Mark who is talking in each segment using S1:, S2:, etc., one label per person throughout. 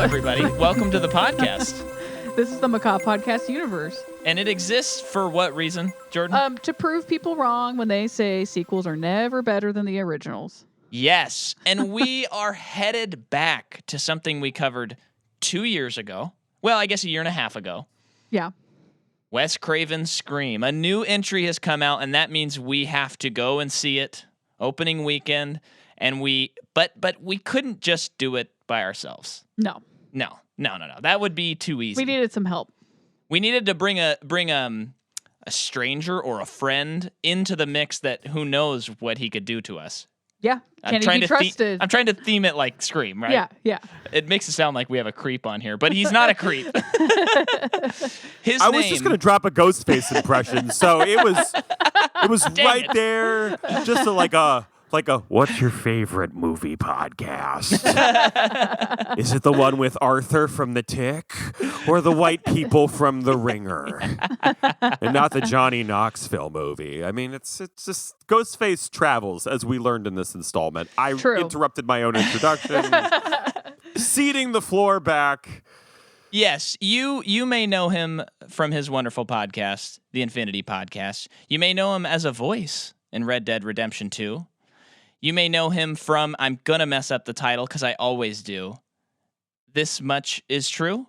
S1: everybody. Welcome to the podcast.
S2: This is the Macabre Podcast universe.
S1: And it exists for what reason, Jordan?
S2: To prove people wrong when they say sequels are never better than the originals.
S1: Yes. And we are headed back to something we covered 2 years ago. Well, I guess a year and a half ago.
S2: Yeah.
S1: Wes Craven's Scream. A new entry has come out, and that means we have to go and see it opening weekend. And but we couldn't just do it by ourselves.
S2: No.
S1: That would be too easy.
S2: We needed some help.
S1: We needed to bring a stranger or a friend into the mix that who knows what he could do to us.
S2: Yeah. Can he be trusted?
S1: I'm trying to theme it like Scream, right?
S2: Yeah.
S1: It makes it sound like we have a creep on here, but he's not a creep.
S3: I was just going to drop a Ghostface impression, so it was right there, just like a what's your favorite movie podcast? Is it the one with Arthur from The Tick or the white people from The Ringer? And not the Johnny Knoxville movie. I mean, it's just Ghostface travels, as we learned in this installment. I interrupted my own introduction, ceding the floor back.
S1: Yes, you may know him from his wonderful podcast, The Infinity Podcast. You may know him as a voice in Red Dead Redemption 2. You may know him from, I'm going to mess up the title because I always do, This Much Is True.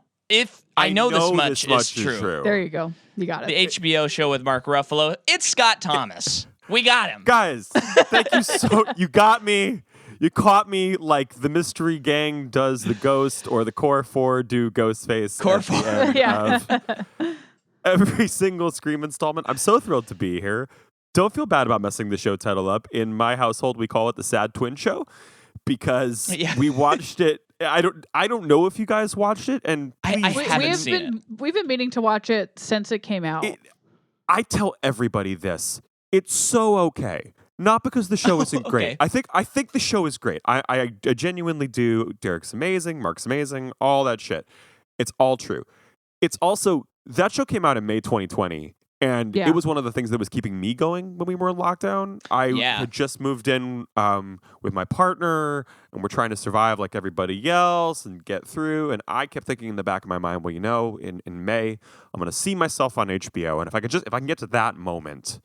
S1: I know this much is true.
S2: There you go. You got it.
S1: The HBO show with Mark Ruffalo. It's Scott Thomas. We got him.
S3: Guys, thank you you got me. You caught me like the Mystery Gang does the Ghost or the Core 4 do Ghostface.
S1: Core 4.
S2: Yeah.
S3: Of every single Scream installment. I'm so thrilled to be here. Don't feel bad about messing the show title up. In my household, we call it the Sad Twin Show because we watched it. I don't know if you guys watched it, and
S1: I haven't seen it.
S2: We've been meaning to watch it since it came out.
S3: I tell everybody this: it's so okay. Not because the show isn't great. I think the show is great. I genuinely do. Derek's amazing. Mark's amazing. All that shit. It's all true. It's also that show came out in May 2020. And it was one of the things that was keeping me going when we were in lockdown. I had just moved in with my partner, and we're trying to survive like everybody else and get through. And I kept thinking in the back of my mind, well, in May, I'm going to see myself on HBO. And if I can get to that moment,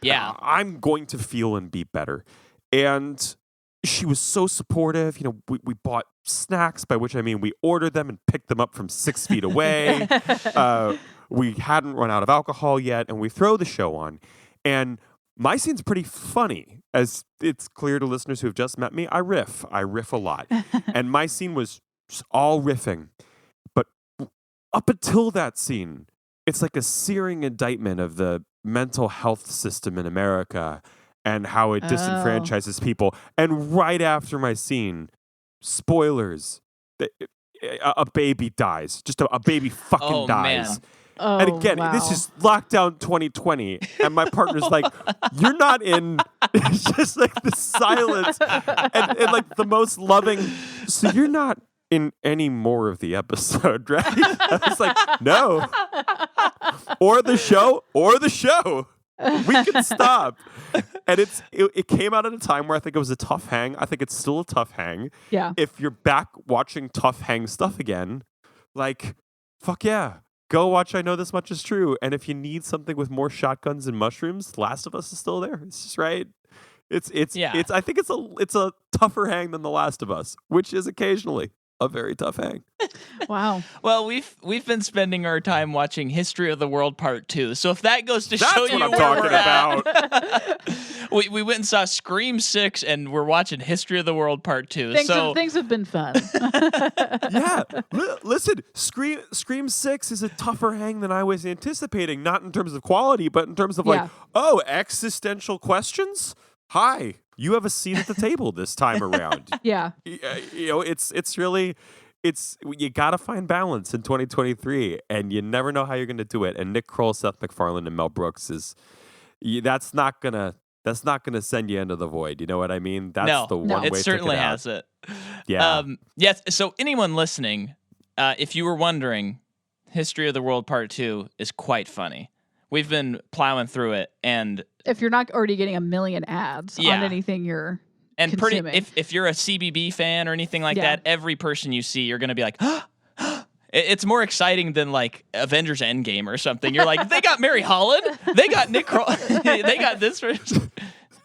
S3: I'm going to feel and be better. And she was so supportive. We bought snacks, by which I mean we ordered them and picked them up from 6 feet away. We hadn't run out of alcohol yet, and we throw the show on. And my scene's pretty funny, as it's clear to listeners who have just met me. I riff a lot. And my scene was just all riffing. But up until that scene, it's like a searing indictment of the mental health system in America and how it disenfranchises people. And right after my scene, spoilers, a baby dies. Just a baby fucking dies.
S1: Man.
S2: Oh,
S3: and again,
S2: wow.
S3: this is lockdown 2020, and my partner's like, "You're not in." It's just like the silence, and like the most loving. So you're not in any more of the episode, right? I was like, "No," or the show. We can stop. And it came out at a time where I think it was a tough hang. I think it's still a tough hang.
S2: Yeah.
S3: If you're back watching tough hang stuff again, like, fuck yeah. Go watch I Know This Much Is True. And if you need something with more shotguns and mushrooms, Last of Us is still there. It's just right. I think it's a tougher hang than The Last of Us, which is occasionally a very tough hang.
S2: Wow.
S1: Well, we've been spending our time watching History of the World Part 2. So if that goes to show you
S3: what I'm
S1: where
S3: talking
S1: we're at,
S3: about.
S1: we went and saw Scream 6, and we're watching History of the World Part 2.
S2: Things have been fun.
S3: Yeah. Listen, Scream 6 is a tougher hang than I was anticipating, not in terms of quality, but in terms of existential questions? Hi, you have a seat at the table this time around.
S2: Yeah.
S3: It's really, you got to find balance in 2023, and you never know how you're going to do it. And Nick Kroll, Seth MacFarlane, and Mel Brooks that's not gonna send you into the void. You know what I mean? That's the one way.
S1: It certainly has it.
S3: Yeah.
S1: Yes. So anyone listening, if you were wondering, History of the World Part 2 is quite funny. We've been plowing through it, and
S2: if you're not already getting a million ads on anything you're
S1: And
S2: consuming.
S1: if you're a CBB fan or anything like
S2: Yeah.
S1: that, every person you see, you're gonna be like, it's more exciting than like Avengers Endgame or something. You're like, they got Mary Holland, they got Nick they got this person.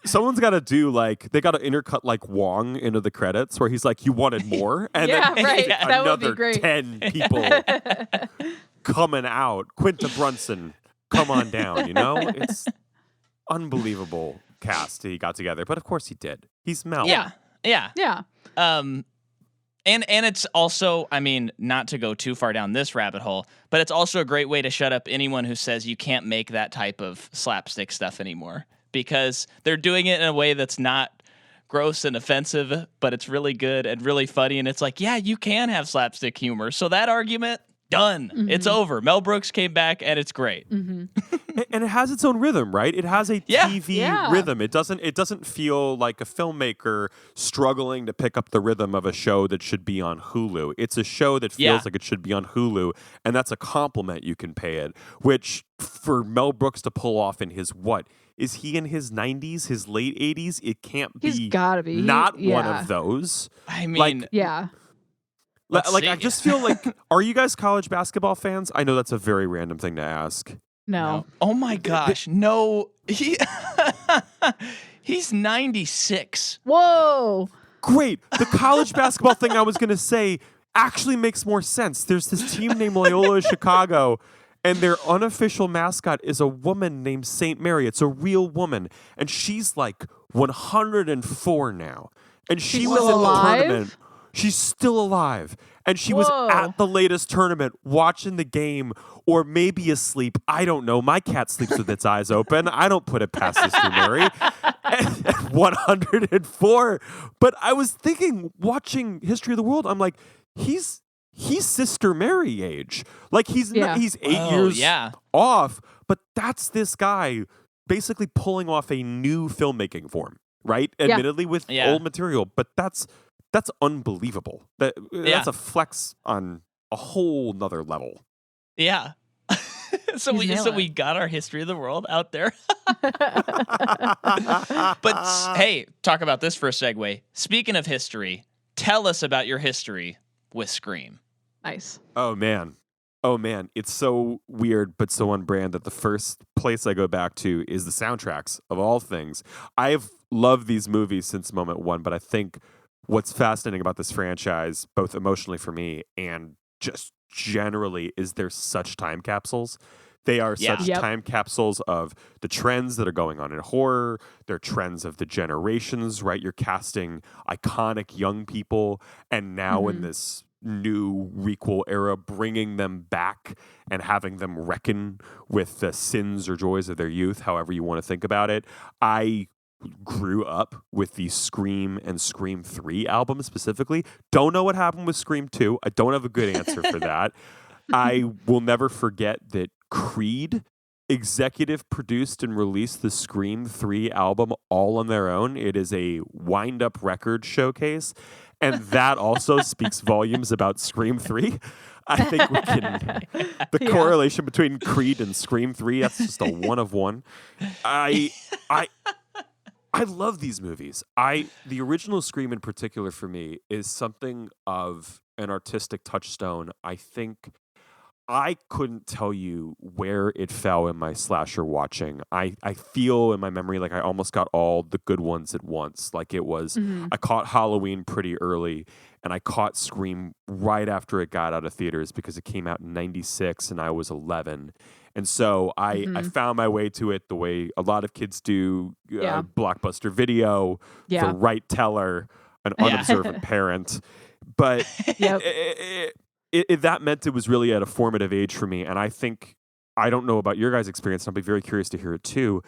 S3: Someone's got to do like they got to intercut like Wong into the credits where he's like, "You wanted more," and
S2: Yeah,
S3: then
S2: right. That would be
S3: another
S2: great.
S3: 10 people coming out. Quinta Brunson, come on down. You know, it's unbelievable cast he got together, but of course he did. He's Mel.
S1: Yeah.
S2: Yeah.
S1: And it's also, I mean, not to go too far down this rabbit hole, but it's also a great way to shut up anyone who says you can't make that type of slapstick stuff anymore, because they're doing it in a way that's not gross and offensive, but it's really good and really funny. And it's like, yeah, you can have slapstick humor. So that argument, done.
S2: Mm-hmm.
S1: It's over. Mel Brooks came back and it's great.
S2: Mm-hmm.
S3: And it has its own rhythm, right? It has a TV rhythm. It doesn't feel like a filmmaker struggling to pick up the rhythm of a show that should be on Hulu. It's a show that feels like it should be on Hulu, and that's a compliment you can pay it. Which for Mel Brooks to pull off in his is he in his 90s, his late 80s? It can't be.
S2: He's gotta be.
S3: Not one of those.
S1: I mean,
S2: yeah.
S3: I just feel like, are you guys college basketball fans? I know that's a very random thing to ask.
S2: No.
S1: Oh my gosh. No. He's 96.
S2: Whoa.
S3: Great. The college basketball thing I was going to say actually makes more sense. There's this team named Loyola Chicago, and their unofficial mascot is a woman named St. Mary. It's a real woman, and she's like 104 now. And she was in the tournament. She's still alive. And she was at the latest tournament watching the game, or maybe asleep. I don't know. My cat sleeps with its eyes open. I don't put it past Sister Mary. At 104. But I was thinking, watching History of the World, I'm like, he's Sister Mary age. Like he's 8 years off, but that's this guy basically pulling off a new filmmaking form, right? Admittedly with old material, but that's unbelievable. That's a flex on a whole nother level.
S1: Yeah. So we got our History of the World out there. But hey, talk about this for a segue. Speaking of history, tell us about your history with Scream.
S2: Nice.
S3: Oh man. It's so weird but so on brand that the first place I go back to is the soundtracks of all things. I've loved these movies since moment one, but I think what's fascinating about this franchise, both emotionally for me and just generally, is they're such time capsules. They are such time capsules of the trends that are going on in horror. They're trends of the generations, right? You're casting iconic young people, and now in this new requel era, bringing them back and having them reckon with the sins or joys of their youth, however you want to think about it. I grew up with the Scream and Scream 3 albums specifically. Don't know what happened with Scream 2. I don't have a good answer for that. I will never forget that Creed executive produced and released the Scream 3 album all on their own. It is a wind-up record showcase, and that also speaks volumes about Scream 3. I think we can... The correlation between Creed and Scream 3, that's just a one of one. I love these movies. The original Scream in particular for me is something of an artistic touchstone. I think I couldn't tell you where it fell in my slasher watching. I feel in my memory like I almost got all the good ones at once. Like it was, I caught Halloween pretty early, and I caught Scream right after it got out of theaters because it came out in 96 and I was 11. And so I found my way to it the way a lot of kids do, Blockbuster Video, the right teller, an unobservant parent. But that meant it was really at a formative age for me. And I think, I don't know about your guys' experience, and I'll be very curious to hear it too.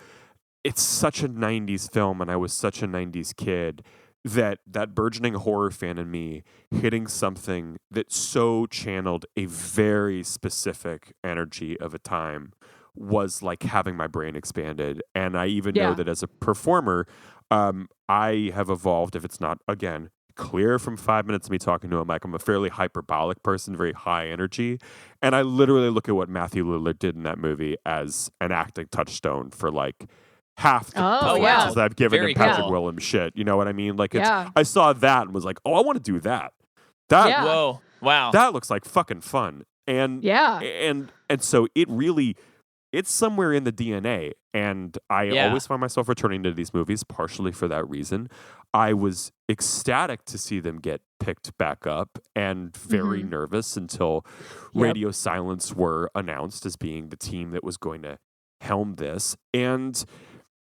S3: It's such a 90s film, and I was such a 90s kid, that burgeoning horror fan in me hitting something that so channeled a very specific energy of a time was like having my brain expanded. And I even know that as a performer, I have evolved, if it's not, again, clear from 5 minutes of me talking to him, like I'm a fairly hyperbolic person, very high energy. And I literally look at what Matthew Lillard did in that movie as an acting touchstone for like half the performances
S2: yeah.
S3: that I've given
S1: Very
S3: in Patrick
S1: cool.
S3: Williams shit. You know what I mean? Like,
S2: Yeah.
S3: I saw that and was like, oh, I want to do that. That
S2: Yeah.
S1: Whoa. Wow.
S3: that looks like fucking fun. And
S2: Yeah.
S3: and so it's somewhere in the DNA. And I always find myself returning to these movies, partially for that reason. I was ecstatic to see them get picked back up and very nervous until Radio Silence were announced as being the team that was going to helm this. And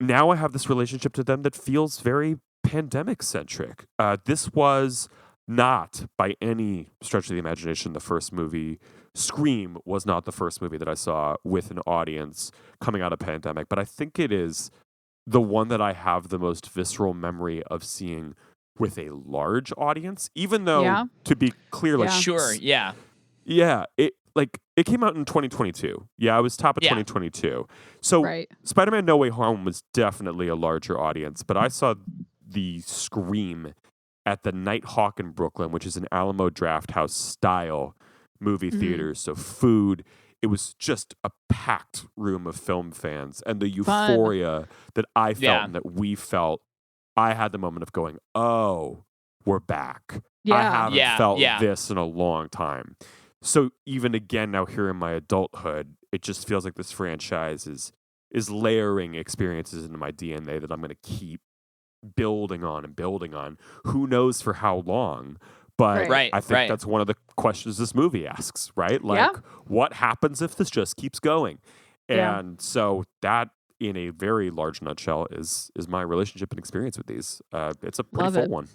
S3: now I have this relationship to them that feels very pandemic centric. This was not by any stretch of the imagination the first movie. Scream was not the first movie that I saw with an audience coming out of pandemic, but I think it is the one that I have the most visceral memory of seeing with a large audience, even though, to be clear, like,
S1: Sure, yeah.
S3: Yeah, it came out in 2022. Yeah, I was top of 2022. So Spider-Man No Way Home was definitely a larger audience, but I saw the Scream at the Nighthawk in Brooklyn, which is an Alamo Drafthouse style movie theater. So food, it was just a packed room of film fans, and the euphoria that I felt and that we felt. I had the moment of going, oh, we're back. I haven't felt this in a long time. So even again, now here in my adulthood, it just feels like this franchise is layering experiences into my DNA that I'm going to keep building on and building on. Who knows for how long? But I think that's one of the questions this movie asks, right? Like, what happens if this just keeps going? And so that, in a very large nutshell, is my relationship and experience with these. It's a pretty full one.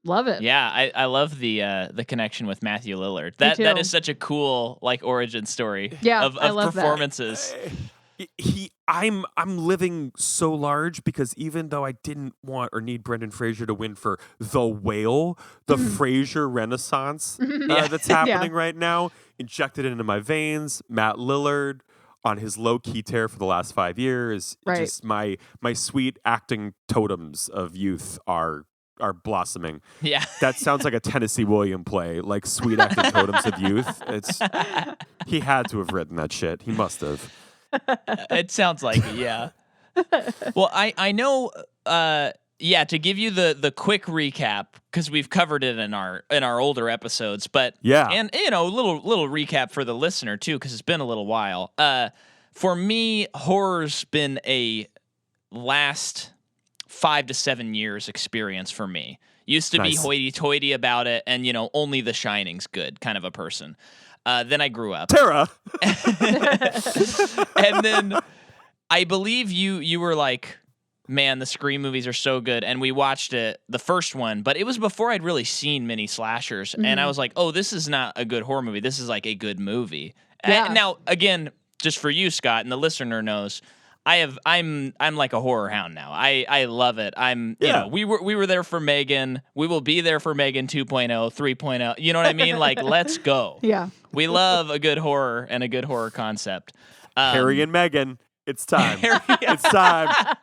S2: Love it.
S1: Yeah, I love the connection with Matthew Lillard. That is such a cool like origin story of performances.
S3: I'm living so large because even though I didn't want or need Brendan Fraser to win for The Whale, the Fraser renaissance that's happening right now, injected into my veins, Matt Lillard on his low-key tear for the last 5 years. Just my sweet acting totems of youth are blossoming.
S1: Yeah.
S3: That sounds like a Tennessee Williams play, like Sweet Acting Totems of Youth. He had to have written that shit. He must have.
S1: It sounds like it, yeah. Well, I know to give you the quick recap, because we've covered it in our older episodes, but and a little recap for the listener too, because it's been a little while. For me, horror's been a last 5 to 7 years experience for me. Used to be hoity-toity about it, and only The Shining's good kind of a person. Then I grew up.
S3: Tara!
S1: And then I believe you were like, man, the Scream movies are so good. And we watched it, the first one, but it was before I'd really seen many slashers. And I was like, oh, this is not a good horror movie. This is like a good movie. And now, again, just for you, Scott, and the listener knows, I'm like a horror hound now. I love it. We were there for Megan. We will be there for Megan 2.0, 3.0. You know what I mean? Like, let's go.
S2: Yeah.
S1: We love a good horror and a good horror concept.
S3: Harry and Meghan, it's time. It's time.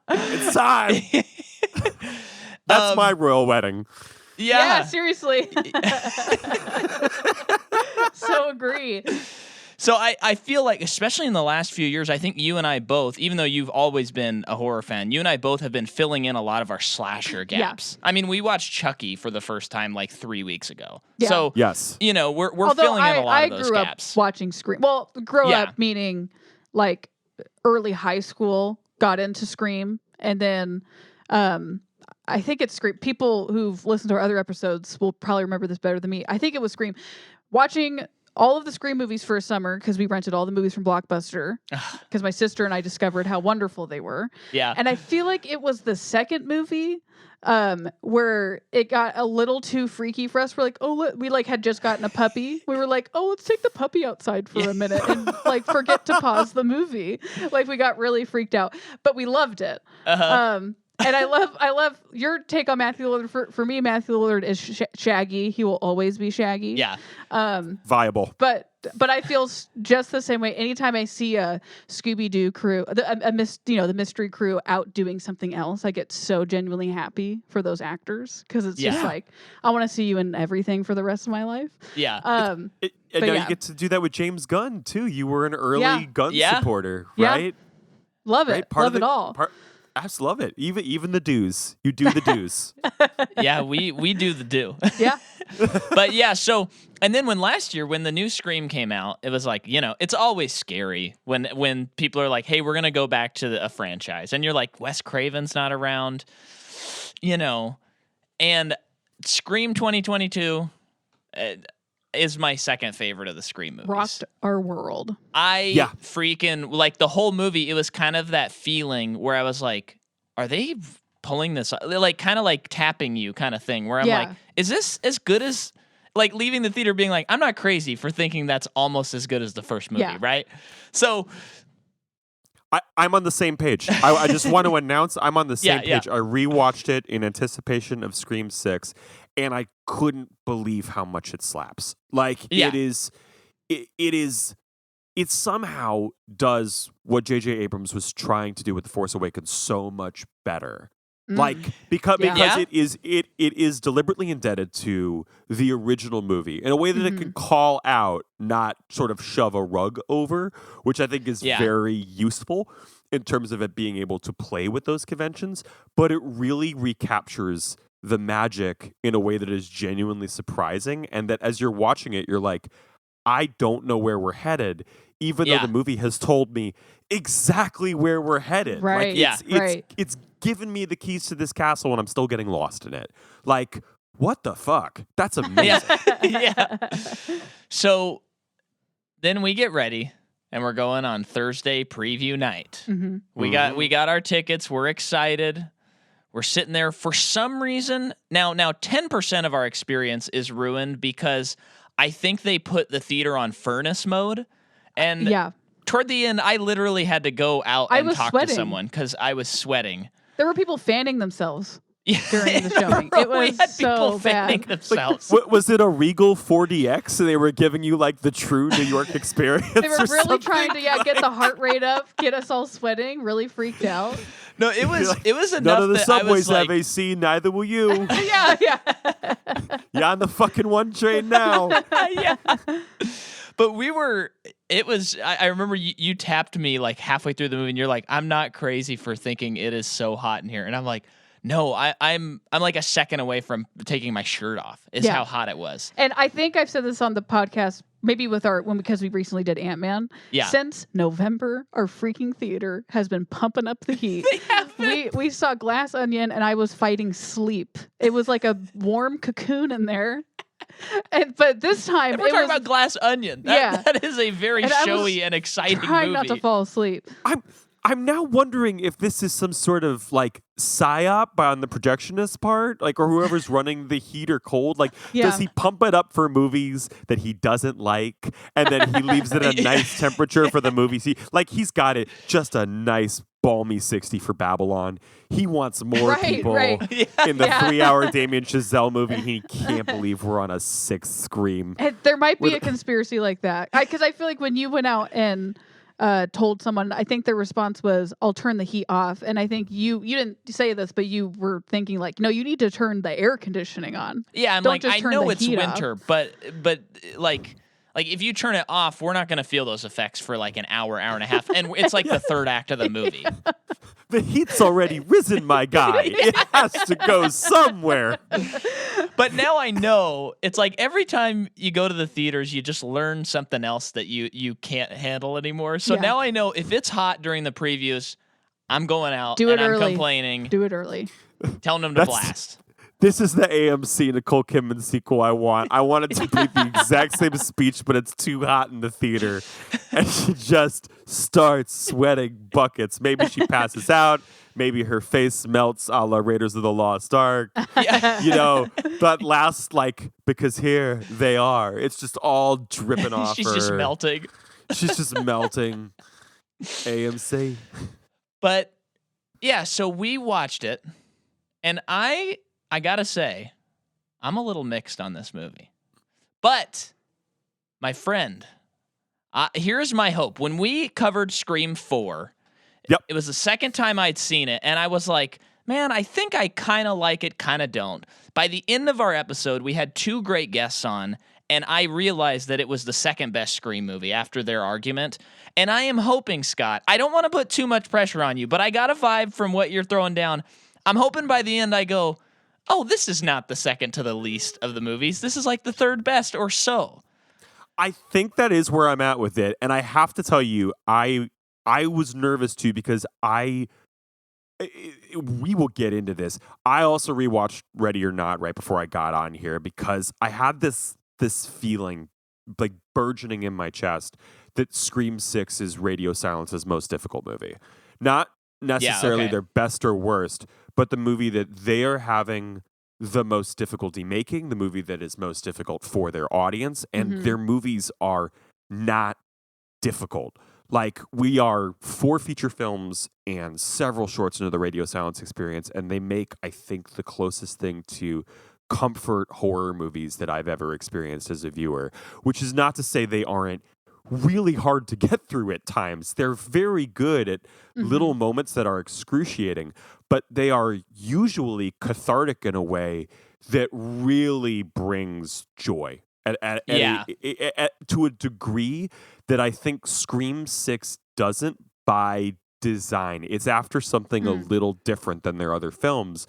S3: It's time. That's my royal wedding.
S2: Yeah, seriously. So agree.
S1: So I feel like, especially in the last few years, I think you and I both, even though you've always been a horror fan, you and I both have been filling in a lot of our slasher gaps. I mean, we watched Chucky for the first time like 3 weeks ago. Yeah. So, we're filling in a lot of those gaps. I grew up
S2: watching Scream. Well, up meaning like early high school, got into Scream, and then I think it's Scream. People who've listened to our other episodes will probably remember this better than me. I think it was Scream. Watching all of the Scream movies for a summer, because we rented all the movies from Blockbuster, because my sister and I discovered how wonderful they were.
S1: Yeah.
S2: And I feel like it was the second movie where it got a little too freaky for us. We're like, we like had just gotten a puppy. We were like, let's take the puppy outside for a minute and like forget to pause the movie. Like we got really freaked out, but we loved it. And I love your take on Matthew Lillard. For me, Matthew Lillard is Shaggy. He will always be Shaggy.
S1: Yeah.
S3: Viable.
S2: But I feel just the same way. Anytime I see a Scooby-Doo crew, the mystery crew out doing something else, I get so genuinely happy for those actors, because it's just like, I want to see you in everything for the rest of my life.
S1: Yeah.
S3: And now you get to do that with James Gunn too. You were an early Gunn supporter, right?
S2: Love
S3: Right?
S2: it. Love it all.
S3: I just love it. Even the do's. You do the do's.
S1: Yeah, we do the do.
S2: Yeah.
S1: But yeah, so and then when the new Scream came out, it was like, it's always scary when people are like, "Hey, we're gonna go back to a franchise," and you're like, "Wes Craven's not around," and Scream 2022 is my second favorite of the Scream movies.
S2: Rocked our world.
S1: Freaking like the whole movie. It was kind of that feeling where I was like, "Are they pulling this?" Like kind of like tapping you, kind of thing. Where I'm like, "Is this as good as?" Like leaving the theater being like, I'm not crazy for thinking that's almost as good as the first movie, right? So
S3: I'm on the same page. I just want to announce I'm on the same page.
S1: Yeah.
S3: I rewatched it in anticipation of Scream 6, and I couldn't believe how much it slaps. Like it somehow does what J.J. Abrams was trying to do with The Force Awakens so much better. Like because it is deliberately indebted to the original movie in a way that it can call out, not sort of shove a rug over, which I think is very useful in terms of it being able to play with those conventions. But it really recaptures the magic in a way that is genuinely surprising, and that as you're watching it, you're like, I don't know where we're headed, even though the movie has told me exactly where we're headed.
S2: Right.
S3: Like, it's given me the keys to this castle and I'm still getting lost in it. Like, what the fuck? That's amazing.
S1: Yeah. So then we get ready and we're going on Thursday preview night.
S2: Mm-hmm.
S1: We got our tickets. We're excited. We're sitting there for some reason. Now 10% of our experience is ruined because I think they put the theater on furnace mode. And toward the end, I literally had to go out and talk to someone because I was sweating.
S2: There were people fanning themselves during the showing. It was
S1: we had
S2: so
S1: people fanning
S2: bad.
S1: themselves.
S3: Like, was it a Regal 4DX? And they were giving you like the true New York experience.
S2: They were really trying to get the heart rate up, get us all sweating, really freaked out.
S1: No, it was enough.
S3: None of the
S1: that
S3: subways
S1: I was
S3: have
S1: like,
S3: AC, neither will you.
S2: Yeah.
S3: You're on the fucking one train now.
S1: Yeah. But I remember you tapped me like halfway through the movie and you're like, I'm not crazy for thinking it is so hot in here. And I'm like, no, I'm like a second away from taking my shirt off is how hot it was.
S2: And I think I've said this on the podcast, maybe because we recently did Ant-Man.
S1: Yeah.
S2: Since November, our freaking theater has been pumping up the heat. We saw Glass Onion and I was fighting sleep. It was like a warm cocoon in there. But this time
S1: and we're talking about Glass Onion. That is a very showy and exciting
S2: trying
S1: movie.
S2: not to fall asleep.
S3: I'm now wondering if this is some sort of like psyop on the projectionist part, like, or whoever's running the heat or cold. Like, does he pump it up for movies that he doesn't like, and then he leaves it at a nice temperature for the movies? He's got it just a nice balmy 60 for Babylon. He wants more people in the 3-hour Damien Chazelle movie. He can't believe we're on a 6th Scream.
S2: And there might be a conspiracy like that, because I feel like when you went out and told someone, I think their response was, I'll turn the heat off. And I think you didn't say this, but you were thinking like, no, you need to turn the air conditioning on.
S1: Yeah, I'm like, I know it's winter, but like if you turn it off, we're not going to feel those effects for like an hour and a half. And it's like the third act of the movie.
S3: The heat's already risen, my guy. It has to go somewhere.
S1: But now I know it's like every time you go to the theaters, you just learn something else that you can't handle anymore. So now I know if it's hot during the previews, I'm going out and I'm complaining.
S2: Do it early.
S1: Telling them to blast.
S3: This is the AMC Nicole Kidman sequel I want. I want it to be the exact same speech, but it's too hot in the theater. And she just starts sweating buckets. Maybe she passes out. Maybe her face melts a la Raiders of the Lost Ark. That last, because here they are. It's just all dripping off
S1: She's
S3: her.
S1: just melting.
S3: She's just melting. AMC.
S1: But, yeah, so we watched it. And I gotta say, I'm a little mixed on this movie. But, my friend, here's my hope. When we covered Scream 4, it was the second time I'd seen it, and I was like, man, I think I kind of like it, kind of don't. By the end of our episode, we had 2 great guests on, and I realized that it was the second best Scream movie after their argument. And I am hoping, Scott, I don't want to put too much pressure on you, but I got a vibe from what you're throwing down. I'm hoping by the end I go, oh, this is not the second to the least of the movies. This is like the third best or so.
S3: I think that is where I'm at with it. And I have to tell you, I was nervous too because we will get into this. I also rewatched Ready or Not right before I got on here because I had this feeling like burgeoning in my chest that Scream 6 is Radio Silence's most difficult movie. Not necessarily their best or worst, but the movie that they are having the most difficulty making, the movie that is most difficult for their audience, and their movies are not difficult. Like, we are 4 feature films and several shorts into the Radio Silence experience, and they make, I think, the closest thing to comfort horror movies that I've ever experienced as a viewer, which is not to say they aren't really hard to get through at times. They're very good at little moments that are excruciating, but they are usually cathartic in a way that really brings joy to a degree that I think Scream 6 doesn't by design. It's after something a little different than their other films.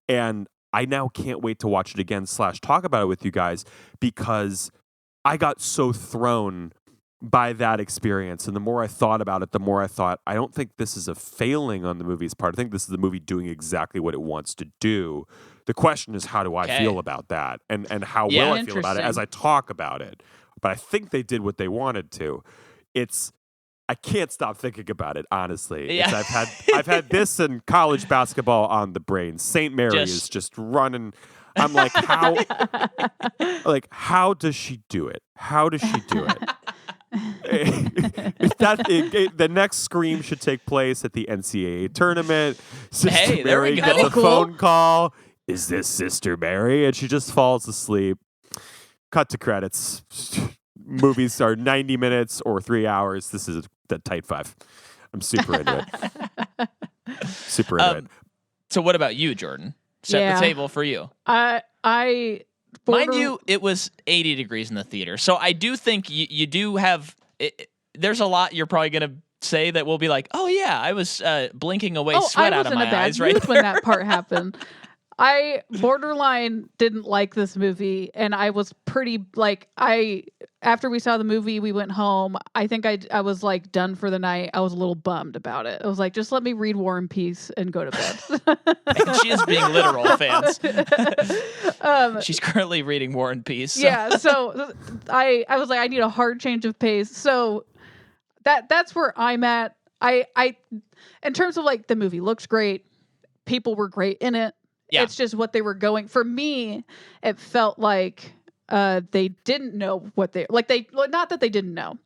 S3: And I now can't wait to watch it again / talk about it with you guys because I got so thrown by that experience. And the more I thought about it, the more I thought, I don't think this is a failing on the movie's part. I think this is the movie doing exactly what it wants to do. The question is, how do I feel about that? And how will I feel about it as I talk about it? But I think they did what they wanted to. I can't stop thinking about it, honestly.
S1: Yeah.
S3: I've had this and college basketball on the brain. St. Mary is just running. I'm like, how does she do it? How does she do it? The next Scream should take place at the NCAA tournament. Sister Mary gets a phone call. Is this Sister Mary? And she just falls asleep. Cut to credits. Movies are 90 minutes or 3 hours. This is the tight 5. I'm super into it. Super into it.
S1: So what about you, Jordan? Set the table for you.
S2: Mind
S1: you, it was 80 degrees in the theater. So I do think you do have... there's a lot you're probably going to say that will be like, oh yeah, I was blinking away sweat out of my eyes right there.
S2: When that part happened. I borderline didn't like this movie, and I was pretty after we saw the movie, we went home. I think I was like done for the night. I was a little bummed about it. I was like, just let me read War and Peace and go to bed.
S1: And she is being literal, fans. She's currently reading War and Peace. So.
S2: Yeah, so I was like, I need a hard change of pace. So that's where I'm at. I in terms of like the movie looks great, people were great in it. Yeah. It's just what they were going. For me, it felt like they didn't know what not that they didn't know,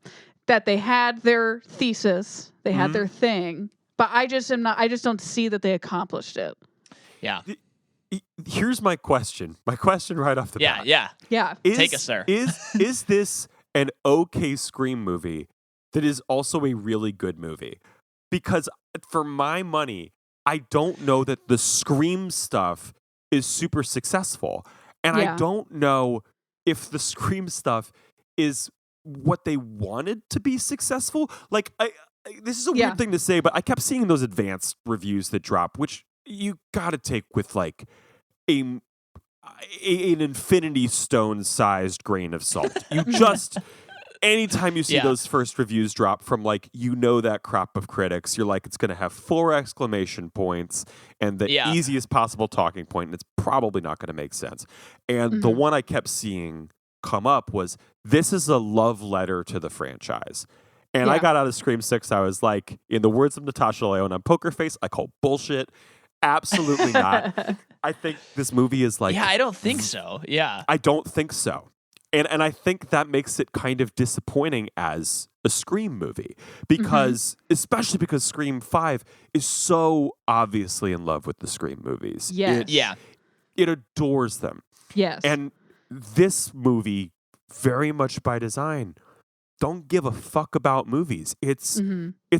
S2: that they had their thesis, they had their thing, but I just don't see that they accomplished it.
S1: Yeah.
S3: Here's my question. My question right off the bat.
S1: Yeah. Take us there.
S3: Is this an okay Scream movie that is also a really good movie? Because for my money, I don't know that the Scream stuff is super successful. And I don't know if the Scream stuff is what they wanted to be successful. Like, this is a weird thing to say, but I kept seeing those advanced reviews that drop, which you got to take with like an Infinity Stone sized grain of salt. You just... Anytime you see those first reviews drop from that crop of critics, you're like, it's going to have 4 exclamation points and the easiest possible talking point, and it's probably not going to make sense. And the one I kept seeing come up was, this is a love letter to the franchise. And I got out of Scream 6, I was like, in the words of Natasha Lyonne on Poker Face, I call bullshit. Absolutely not. I think this movie is like...
S1: Yeah, I don't think so. Yeah.
S3: I don't think so. And I think that makes it kind of disappointing as a Scream movie because, especially because Scream 5 is so obviously in love with the Scream movies.
S2: Yes.
S3: It adores them.
S2: Yes.
S3: And this movie, very much by design, don't give a fuck about movies. It's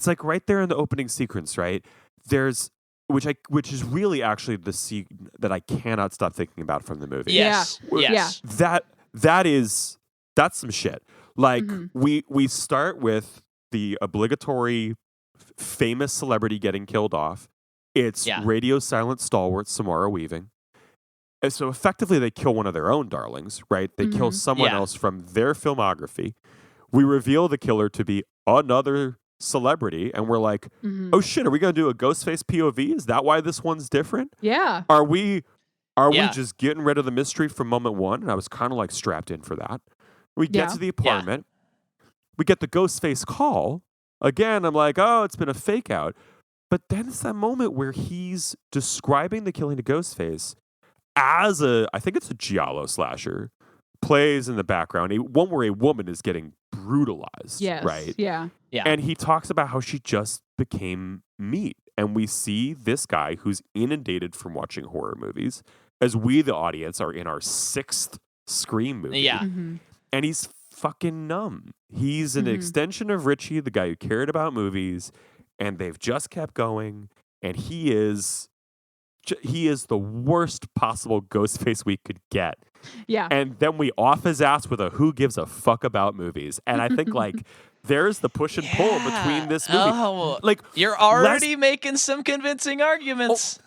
S3: like right there in the opening sequence, right? There's which is really actually the scene that I cannot stop thinking about from the movie.
S1: Yes.
S2: Yeah.
S1: Yes.
S3: That's some shit. Like we start with the obligatory famous celebrity getting killed off. It's radio silent stalwart Samara Weaving. And so effectively they kill one of their own darlings, right? They kill someone else from their filmography. We reveal the killer to be another celebrity, and we're like, oh shit, are we going to do a Ghostface POV? Is that why this one's different?
S2: Yeah.
S3: Are we just getting rid of the mystery from moment one? And I was kind of like strapped in for that. We get to the apartment. We get the Ghostface call. Again, I'm like, oh, it's been a fake out. But then it's that moment where he's describing the killing of Ghostface as I think it's a giallo slasher, plays in the background, one where a woman is getting brutalized, right?
S2: Yeah.
S3: And he talks about how she just became meat. And we see this guy who's inundated from watching horror movies, as we, the audience, are in our 6th Scream movie.
S1: Yeah.
S3: And he's fucking numb. He's an extension of Richie, the guy who cared about movies, and they've just kept going. And he is the worst possible Ghostface we could get.
S2: Yeah.
S3: And then we off his ass with a who gives a fuck about movies. And I think like there's the push and pull between this movie.
S1: Oh,
S3: like
S1: you're already making some convincing arguments.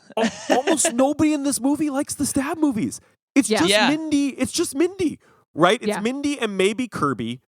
S3: Almost nobody in this movie likes the stab movies. It's just Mindy. It's just Mindy, right? It's Mindy and maybe Kirby.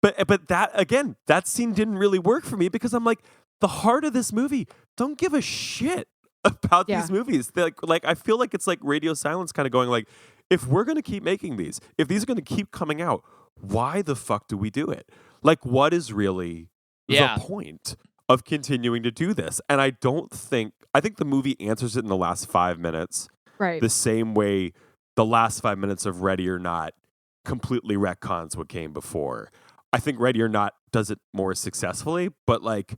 S3: But that scene didn't really work for me because I'm like, the heart of this movie, don't give a shit about these movies. Like I feel like it's like radio silence kind of going like, if we're going to keep making these, if these are going to keep coming out, why the fuck do we do it? Like, what is really the point of continuing to do this? And I think the movie answers it in the last 5 minutes.
S2: Right.
S3: The same way the last 5 minutes of Ready or Not completely retcons what came before. I think Ready or Not does it more successfully, but like,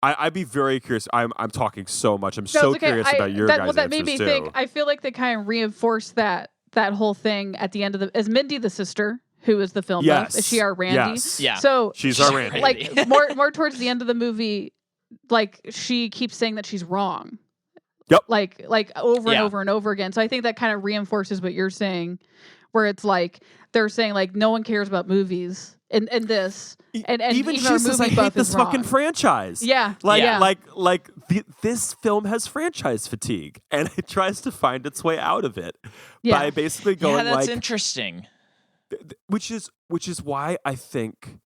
S3: I'd be very curious. I'm talking so much. I'm so curious about your guys' answers,
S2: that made me think. I feel like they kind of reinforced that whole thing at the end of is Mindy the sister who is the film buff? Is she our Randy?
S3: Yes.
S1: Yeah.
S3: So she's our Randy.
S2: Like more towards the end of the movie, like she keeps saying that she's wrong.
S3: Yep.
S2: Like over and over and over again. So I think that kind of reinforces what you're saying, where it's like they're saying like no one cares about movies and this. And
S3: even she says, I hate this fucking franchise.
S2: Yeah.
S3: This film has franchise fatigue, and it tries to find its way out of it by basically going like...
S1: Yeah, that's interesting.
S3: Which is why I think,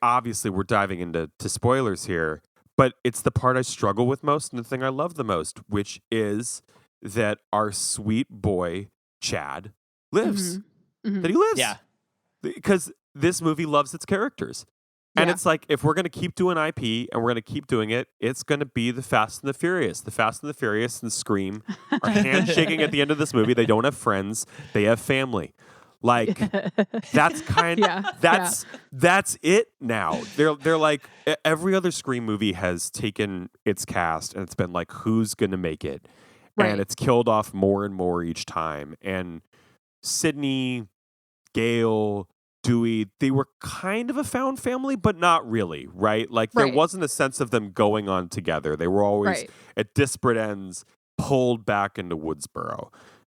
S3: obviously we're diving into spoilers here, but it's the part I struggle with most and the thing I love the most, which is that our sweet boy, Chad, lives. That he lives. Yeah. Because this movie loves its characters. And it's like, if we're going to keep doing IP and we're going to keep doing it, it's going to be the Fast and the Furious. The Fast and the Furious and Scream are handshaking at the end of this movie. They don't have friends. They have family. Like, that's that's it now. They're like, every other Scream movie has taken its cast and it's been like, who's going to make it? Right. And it's killed off more and more each time. And Sydney, Gail, Dewey, they were kind of a found family, but not really, right? Like there wasn't a sense of them going on together. They were always at disparate ends, pulled back into Woodsboro.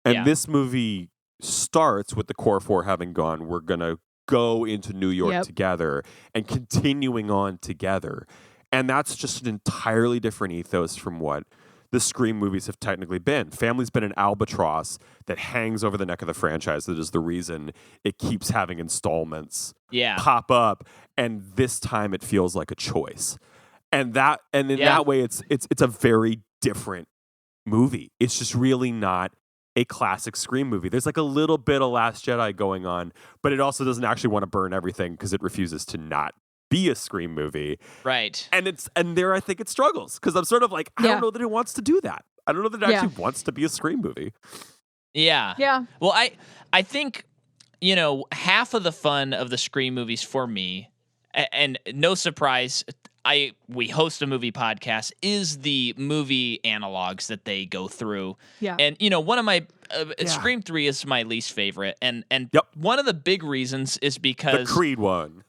S3: And this movie starts with the core four having gone, we're going to go into New York together and continuing on together. And that's just an entirely different ethos from what the Scream movies have technically been. Family's been an albatross that hangs over the neck of the franchise. That is the reason it keeps having installments pop up, and this time it feels like a choice. And in that way, it's a very different movie. It's just really not a classic Scream movie. There's like a little bit of Last Jedi going on, but it also doesn't actually want to burn everything because it refuses to not be a Scream movie.
S1: Right.
S3: And there I think it struggles because I'm sort of like, I don't know that it wants to do that. I don't know that it actually wants to be a Scream movie.
S1: Yeah.
S2: Yeah.
S1: Well, I think, half of the fun of the Scream movies for me, and no surprise, we host a movie podcast, is the movie analogs that they go through. Yeah. And, one of my Scream 3 is my least favorite. And one of the big reasons is because
S3: the Creed one.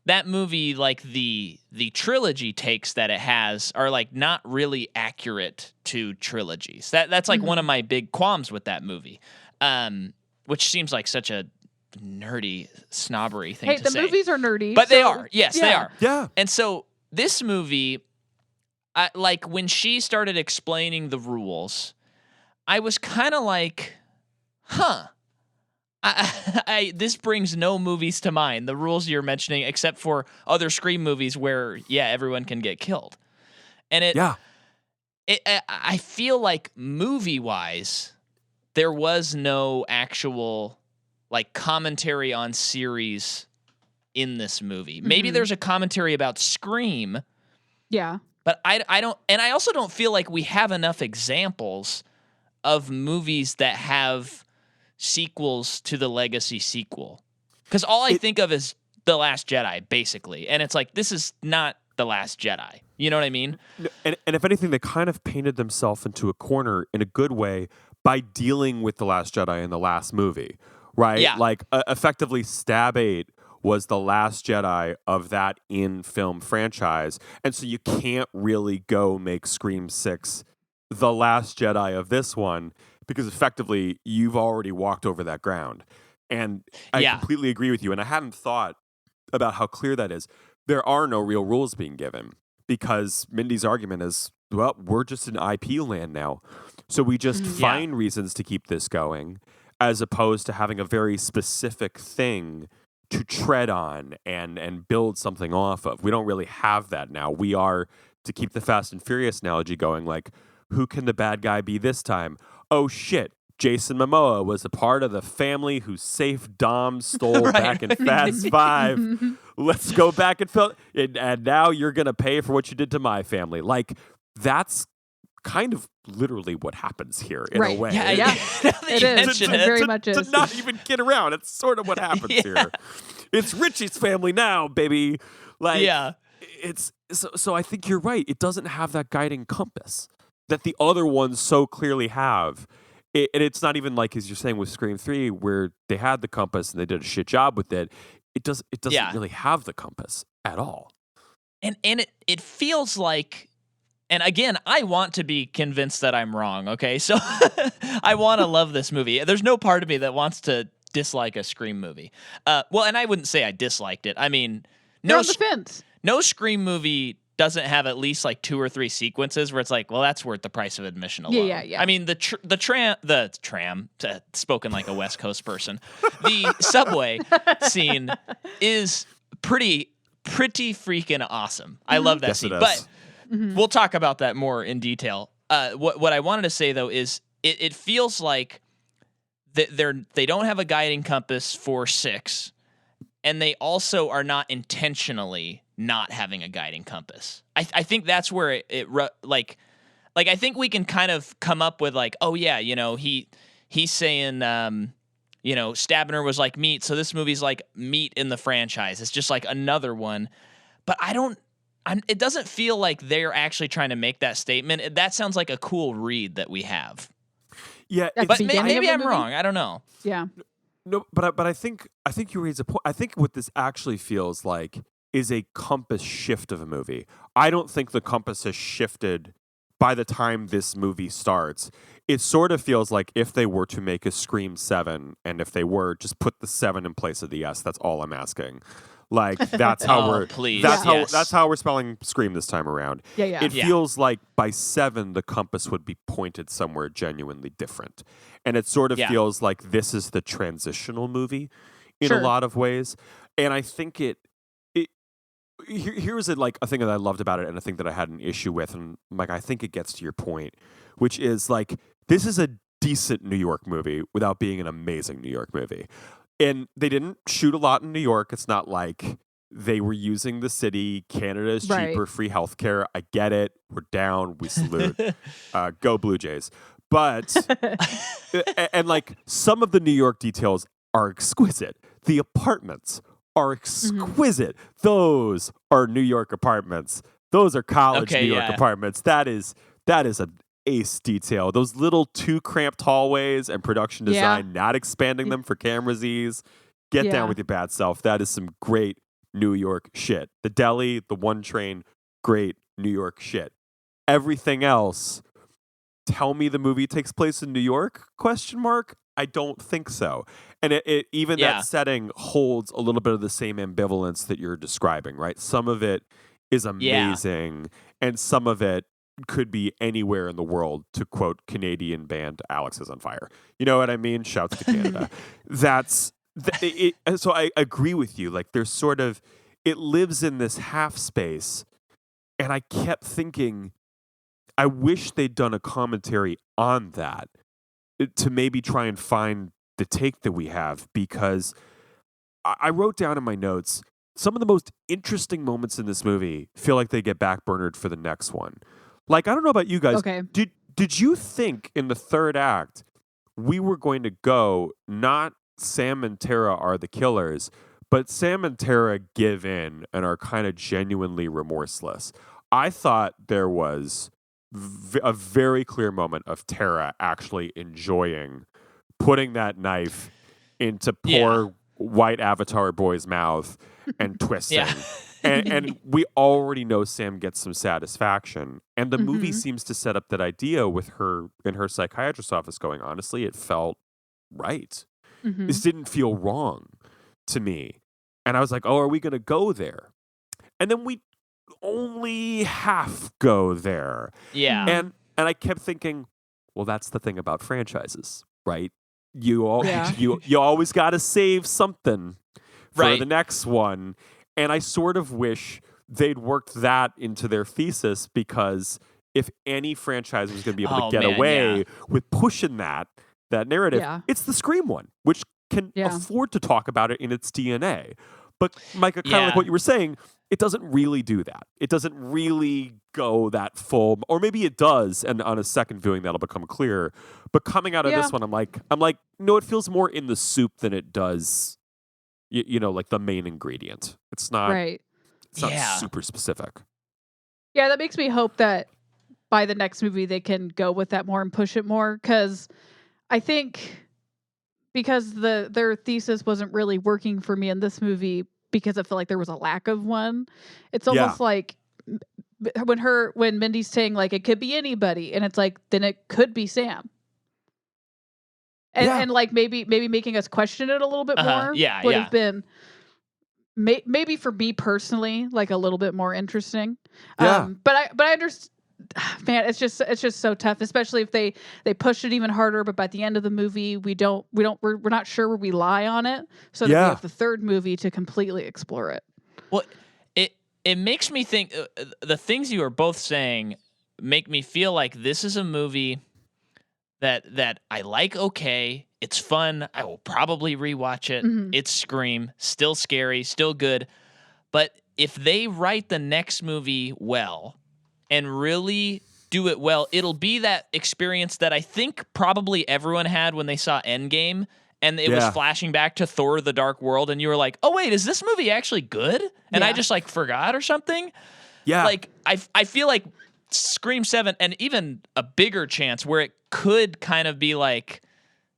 S1: that movie, like the trilogy takes that it has are like not really accurate to trilogies. That's like one of my big qualms with that movie, which seems like such a nerdy snobbery thing to say.
S2: Hey, the movies are nerdy.
S1: But they are. Yes, they are.
S3: Yeah.
S1: And so this movie, like when she started explaining the rules, I was kind of like, huh. This brings no movies to mind, the rules you're mentioning, except for other Scream movies where, everyone can get killed. And I feel like movie-wise, there was no actual like commentary on series in this movie. Maybe there's a commentary about Scream.
S2: Yeah.
S1: But I don't, and I also don't feel like we have enough examples of movies that have sequels to the legacy sequel. Because all I think of is The Last Jedi, basically. And it's like, this is not The Last Jedi. You know what I mean?
S3: And if anything, they kind of painted themselves into a corner in a good way by dealing with The Last Jedi in the last movie, right?
S1: Yeah.
S3: Like, effectively, Stab 8 was the last Jedi of that in-film franchise. And so you can't really go make Scream 6 the last Jedi of this one, because effectively you've already walked over that ground. And I completely agree with you. And I hadn't thought about how clear that is. There are no real rules being given because Mindy's argument is, well, we're just in IP land now. So we just find reasons to keep this going as opposed to having a very specific thing to tread on and build something off of. We don't really have that now. We are, to keep the Fast and Furious analogy going, like, who can the bad guy be this time? Oh, shit. Jason Momoa was a part of the family whose safe Dom stole back in Fast 5. Let's go back and fill it. And now you're going to pay for what you did to my family. Like, that's kind of literally what happens here in a way.
S2: Yeah. It is. It very much is.
S3: To not even kid around. It's sort of what happens here. It's Richie's family now, baby. Like, it's so I think you're right. It doesn't have that guiding compass that the other ones so clearly have. And it's not even like, as you're saying with Scream 3, where they had the compass and they did a shit job with it. It doesn't really have the compass at all.
S1: And it feels like, and again, I want to be convinced that I'm wrong, okay? So I want to love this movie. There's no part of me that wants to dislike a Scream movie. Well, and I wouldn't say I disliked it. I mean,
S2: You're on the fence.
S1: No Scream movie doesn't have at least like 2 or 3 sequences where it's like, well, that's worth the price of admission alone.
S2: Yeah.
S1: I mean, the tram, spoken like a West Coast person, the subway scene is pretty freaking awesome. I love that scene. But we'll talk about that more in detail. What I wanted to say though is it feels like they don't have a guiding compass for 6, and they also are not intentionally not having a guiding compass. I think that's where it like I think we can kind of come up with like, oh yeah, he's saying Stabner was like meat, so this movie's like meat in the franchise. It's just like another one. But it doesn't feel like they're actually trying to make that statement. That sounds like a cool read that we have.
S3: Yeah,
S1: but maybe I'm wrong. I don't know.
S2: Yeah.
S3: No, but I think you raise a point. I think what this actually feels like is a compass shift of a movie. I don't think the compass has shifted by the time this movie starts. It sort of feels like if they were to make a Scream 7, and if they were, just put the 7 in place of the S. That's all I'm asking. Like, that's how that's how we're spelling Scream this time around.
S2: Yeah.
S3: It feels like by 7 the compass would be pointed somewhere genuinely different. And it sort of feels like this is the transitional movie in a lot of ways. And I think here's a thing that I loved about it, and a thing that I had an issue with, and like I think it gets to your point, which is like this is a decent New York movie without being an amazing New York movie. And they didn't shoot a lot in New York. It's not like they were using the city. Canada is cheaper, free healthcare. I get it. We're down. We salute. Go Blue Jays. But and like some of the New York details are exquisite. The apartments are exquisite. Those are New York apartments. Those are college New York apartments. That is an ace detail. Those little too cramped hallways and production design, not expanding them for camera's ease. Get down with your bad self. That is some great New York shit. The deli, the one train, great New York shit. Everything else, tell me the movie takes place in New York? Question mark. I don't think so. And it even that setting holds a little bit of the same ambivalence that you're describing, right? Some of it is amazing, and some of it could be anywhere in the world, to quote Canadian band Alex is on Fire. You know what I mean? Shouts to Canada. So I agree with you. Like, there's sort of, it lives in this half space, and I kept thinking, I wish they'd done a commentary on that to maybe try and find the take that we have, because I wrote down in my notes, some of the most interesting moments in this movie feel like they get backburnered for the next one. Like, I don't know about you guys.
S2: Okay.
S3: Did you think in the third act we were going to go, not Sam and Tara are the killers, but Sam and Tara give in and are kind of genuinely remorseless? I thought there was a very clear moment of Tara actually enjoying putting that knife into poor white avatar boy's mouth and twisting. And we already know Sam gets some satisfaction. And the movie seems to set up that idea with her in her psychiatrist's office going, honestly, it felt right. This didn't feel wrong to me. And I was like, oh, are we going to go there? And then we only half go there.
S1: Yeah.
S3: And I kept thinking, well, that's the thing about franchises, right? You always got to save something for the next one. And I sort of wish they'd worked that into their thesis, because if any franchise was going to be able to get away with pushing that narrative, it's the Scream one, which can afford to talk about it in its DNA. But Micah, kind of like what you were saying, it doesn't really do that. It doesn't really go that full, or maybe it does, and on a second viewing that'll become clear. But coming out of this one, I'm like, no, it feels more in the soup than it does, you know, like the main ingredient. It's not It's not super specific.
S2: Yeah, that makes me hope that by the next movie they can go with that more and push it more, because I think because their thesis wasn't really working for me in this movie, because I feel like there was a lack of one. It's almost like when Mindy's saying like it could be anybody, and it's like then it could be Sam. And like maybe making us question it a little bit more would have been maybe for me personally like a little bit more interesting. But I understand. Man, it's just so tough, especially if they push it even harder. But by the end of the movie, we're not sure where we lie on it, so that we have the third movie to completely explore it.
S1: Well, it makes me think the things you are both saying make me feel like this is a movie that I like. Okay, it's fun. I will probably rewatch it. It's Scream, still scary, still good. But if they write the next movie well and really do it well, it'll be that experience that I think probably everyone had when they saw Endgame, and it was flashing back to Thor: The Dark World, and you were like, oh wait, is this movie actually good? And I just like forgot or something. Yeah. Like I feel like Scream 7, and even a bigger chance where it could kind of be like,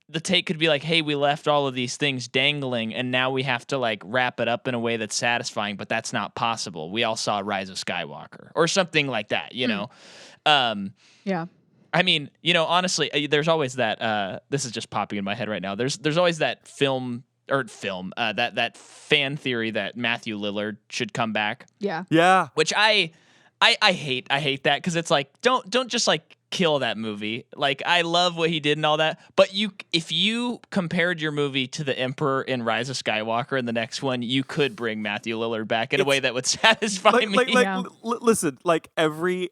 S1: the take could be like, hey, we left all of these things dangling, and now we have to like wrap it up in a way that's satisfying, but that's not possible. We all saw Rise of Skywalker or something like that, you know? I mean, you know, honestly, there's always that, this is just popping in my head right now. There's always that that fan theory that Matthew Lillard should come back. Yeah. Yeah. Which I hate. I hate that, because it's like, don't just like kill that movie. Like, I love what he did and all that, but if you compared your movie to the Emperor in Rise of Skywalker in the next one, you could bring Matthew Lillard back in a way that would satisfy me.
S3: Listen, like every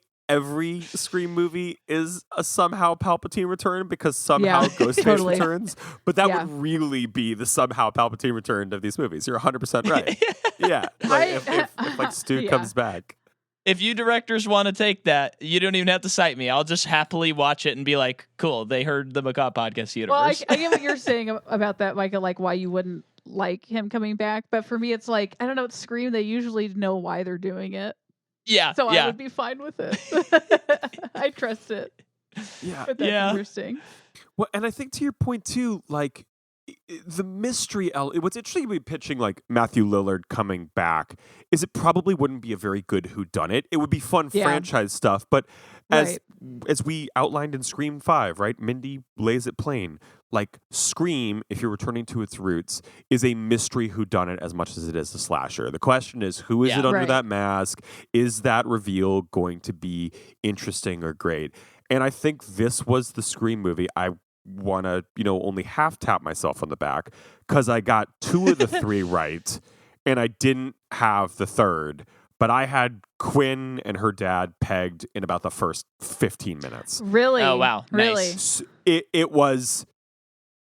S3: Scream movie is a somehow Palpatine return, because somehow Ghostface returns, but that would really be the somehow Palpatine return of these movies. You're 100% right. Like, if like Stu comes back.
S1: If you directors want to take that, you don't even have to cite me. I'll just happily watch it and be like, cool, they heard the Macabre Podcast universe.
S2: Well, I get what you're saying about that, Micah, like why you wouldn't like him coming back. But for me, it's like, I don't know, it's Scream. They usually know why they're doing it. Yeah. So I would be fine with it. I trust it.
S3: Yeah.
S2: But that's interesting.
S3: Well, and I think to your point too, like, the mystery what's interesting about pitching like Matthew Lillard coming back is it probably wouldn't be a very good whodunit. It would be fun franchise stuff, but as we outlined in Scream 5, right? Mindy lays it plain. Like Scream, if you're returning to its roots, is a mystery whodunit as much as it is a slasher. The question is, who is it under that mask? Is that reveal going to be interesting or great? And I think this was the Scream movie. I want to, only half tap myself on the back because I got 2 of the 3 right, and I didn't have the third. But I had Quinn and her dad pegged in about the first 15 minutes.
S2: Really?
S1: Oh wow!
S2: Really?
S1: Nice.
S3: It was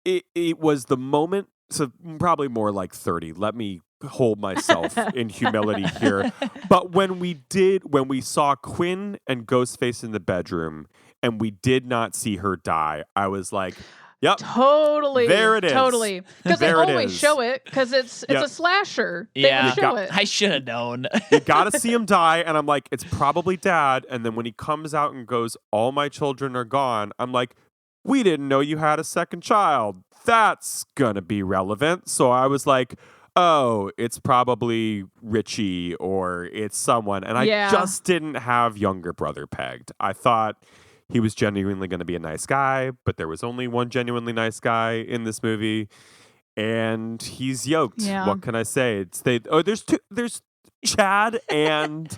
S3: the moment. So probably more like 30. Let me hold myself in humility here. But when we saw Quinn and Ghostface in the bedroom, and we did not see her die, I was like, yep.
S2: Totally.
S3: There it is.
S2: Totally. Because they always show it because it's a slasher. They would show it.
S1: I should have known.
S3: You got to see him die. And I'm like, it's probably dad. And then when he comes out and goes, all my children are gone, I'm like, we didn't know you had a second child. That's going to be relevant. So I was like, oh, it's probably Richie or it's someone. And I just didn't have younger brother pegged. I thought he was genuinely going to be a nice guy, but there was only one genuinely nice guy in this movie, and he's yoked.
S2: Yeah.
S3: What can I say? There's two. There's Chad and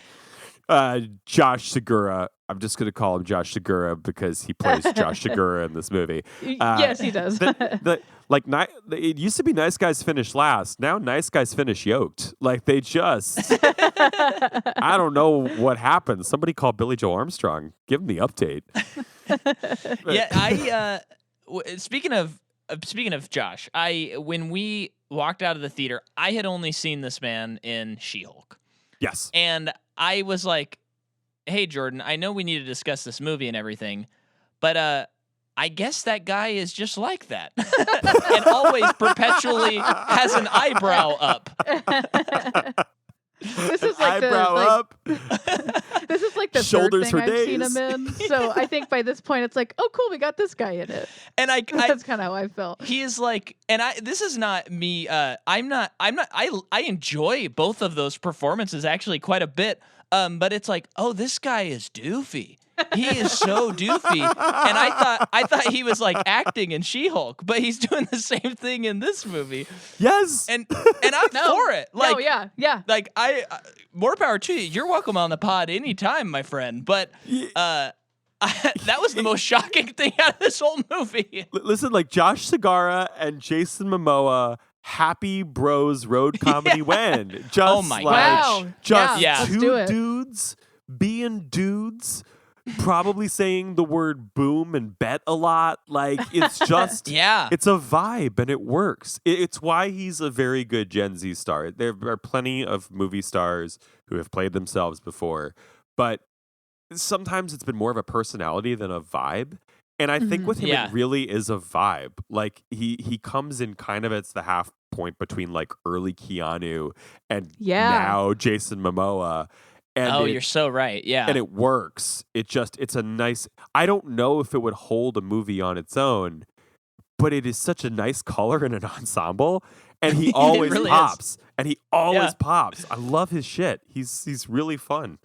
S3: Josh Segura. I'm just going to call him Josh Segura because he plays Josh Segura in this movie.
S2: Yes, he does.
S3: It used to be nice guys finish last. Now nice guys finish yoked. Like they just, I don't know what happened. Somebody call Billy Joe Armstrong. Give him the update.
S1: Speaking of Josh, when we walked out of the theater, I had only seen this man in She-Hulk.
S3: Yes.
S1: And I was like, hey, Jordan, I know we need to discuss this movie and everything, but I guess that guy is just like that and always perpetually has an eyebrow up.
S2: This is like
S3: eyebrow up.
S2: This is like the
S3: shoulders
S2: third thing
S3: for
S2: I've seen
S3: days.
S2: him in. So I think by this point it's like, oh, cool, we got this guy in it.
S1: And
S2: that's kind of how I felt.
S1: He is like, and this is not me. I enjoy both of those performances actually quite a bit. But it's like, oh, this guy is doofy. He is so doofy. And I thought he was like acting in She-Hulk, but he's doing the same thing in this movie.
S3: Yes.
S1: And I'm for it. Like,
S2: yeah.
S1: Like I more power to you. You're welcome on the pod anytime, my friend. But that was the most shocking thing out of this whole movie.
S3: Listen, like Josh Segura and Jason Momoa, happy bros road comedy when just
S1: oh my
S2: gosh.
S3: just
S2: Yeah,
S3: two dudes being dudes, probably saying the word boom and bet a lot. Like it's just it's a vibe and it works. It's why he's a very good Gen Z star. There are plenty of movie stars who have played themselves before, but sometimes it's been more of a personality than a vibe. And I think with him, it really is a vibe. Like he comes in kind of as the half point between like early Keanu and now Jason Momoa. And
S1: you're so right. Yeah.
S3: And it works. It's a nice, I don't know if it would hold a movie on its own, but it is such a nice color in an ensemble. And he always
S1: really
S3: pops. And he always pops. I love his shit. He's really fun.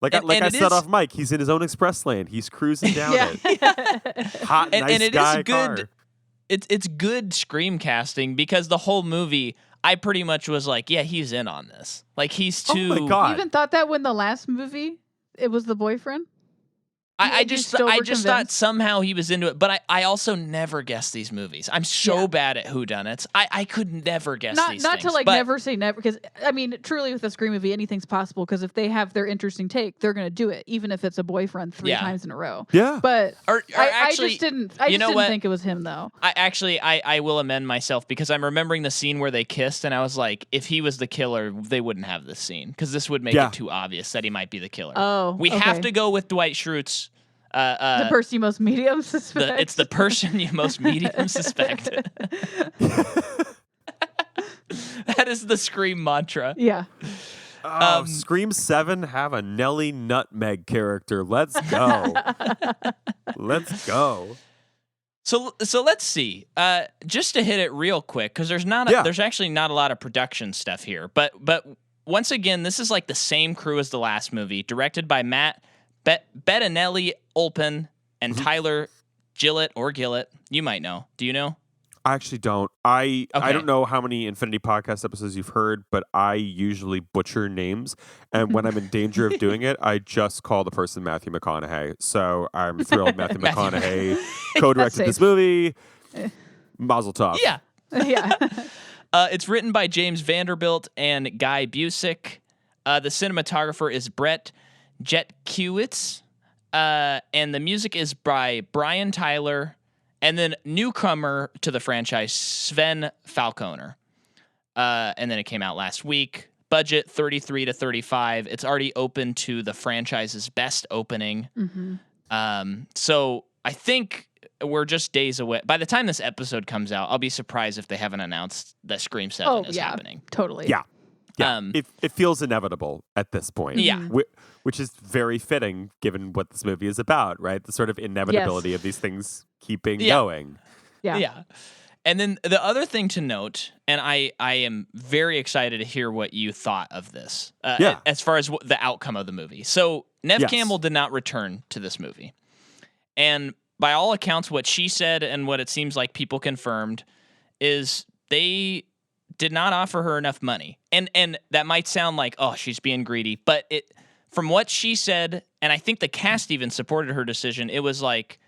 S3: Like I said off mic, he's in his own express lane. He's cruising down it. Hot, nice
S1: and it
S3: guy
S1: is good.
S3: Car.
S1: It's good scream casting because the whole movie, I pretty much was like, yeah, he's in on this. Like he's too.
S3: Oh my God.
S2: You even thought that when the last movie, it was the boyfriend?
S1: I just thought somehow he was into it, but I also never guess these movies. I'm so bad at whodunits. I could never guess these
S2: not
S1: things.
S2: To never say never, because I mean, truly with a Scream movie, anything's possible. Because if they have their interesting take, they're going to do it, even if it's a boyfriend 3 times in a row.
S3: Yeah,
S2: but
S1: I
S2: just didn't. I didn't think it was him though.
S1: I will amend myself because I'm remembering the scene where they kissed, and I was like, if he was the killer, they wouldn't have this scene because this would make it too obvious that he might be the killer.
S2: Oh,
S1: we have to go with Dwight Schrute's.
S2: The person you most medium suspect.
S1: It's the person you most medium suspect. That is the Scream mantra.
S2: Yeah.
S3: Scream 7 have a Nelly Nutmeg character. Let's go. Let's go.
S1: So let's see. Just to hit it real quick, because there's actually not a lot of production stuff here. But once again, this is like the same crew as the last movie, directed by Matt Bettinelli Olpen and Tyler Gillett. You might know. Do you know?
S3: I actually don't. I don't know how many Infinity Podcast episodes you've heard, but I usually butcher names. And when I'm in danger of doing it, I just call the person Matthew McConaughey. So I'm thrilled Matthew McConaughey co-directed this movie. Mazel tov.
S1: Yeah.
S2: Yeah.
S1: It's written by James Vanderbilt and Guy Busick. The cinematographer is Brett Jetkiewicz. And the music is by Brian Tyler. And then newcomer to the franchise, Sven Falconer. And then it came out last week. Budget 33 to 35. It's already open to the franchise's best opening. So I think we're just days away. By the time this episode comes out, I'll be surprised if they haven't announced that Scream 7 is happening.
S2: Totally.
S3: Yeah. It feels inevitable at this point.
S1: Yeah.
S3: Which is very fitting given what this movie is about, right? The sort of inevitability of these things keeping going.
S2: Yeah.
S1: And then the other thing to note, and I am very excited to hear what you thought of this, as far as the outcome of the movie. So Neve Campbell did not return to this movie. And by all accounts, what she said and what it seems like people confirmed is they did not offer her enough money. And that might sound like, oh, she's being greedy. But from what she said, and I think the cast even supported her decision, it was like,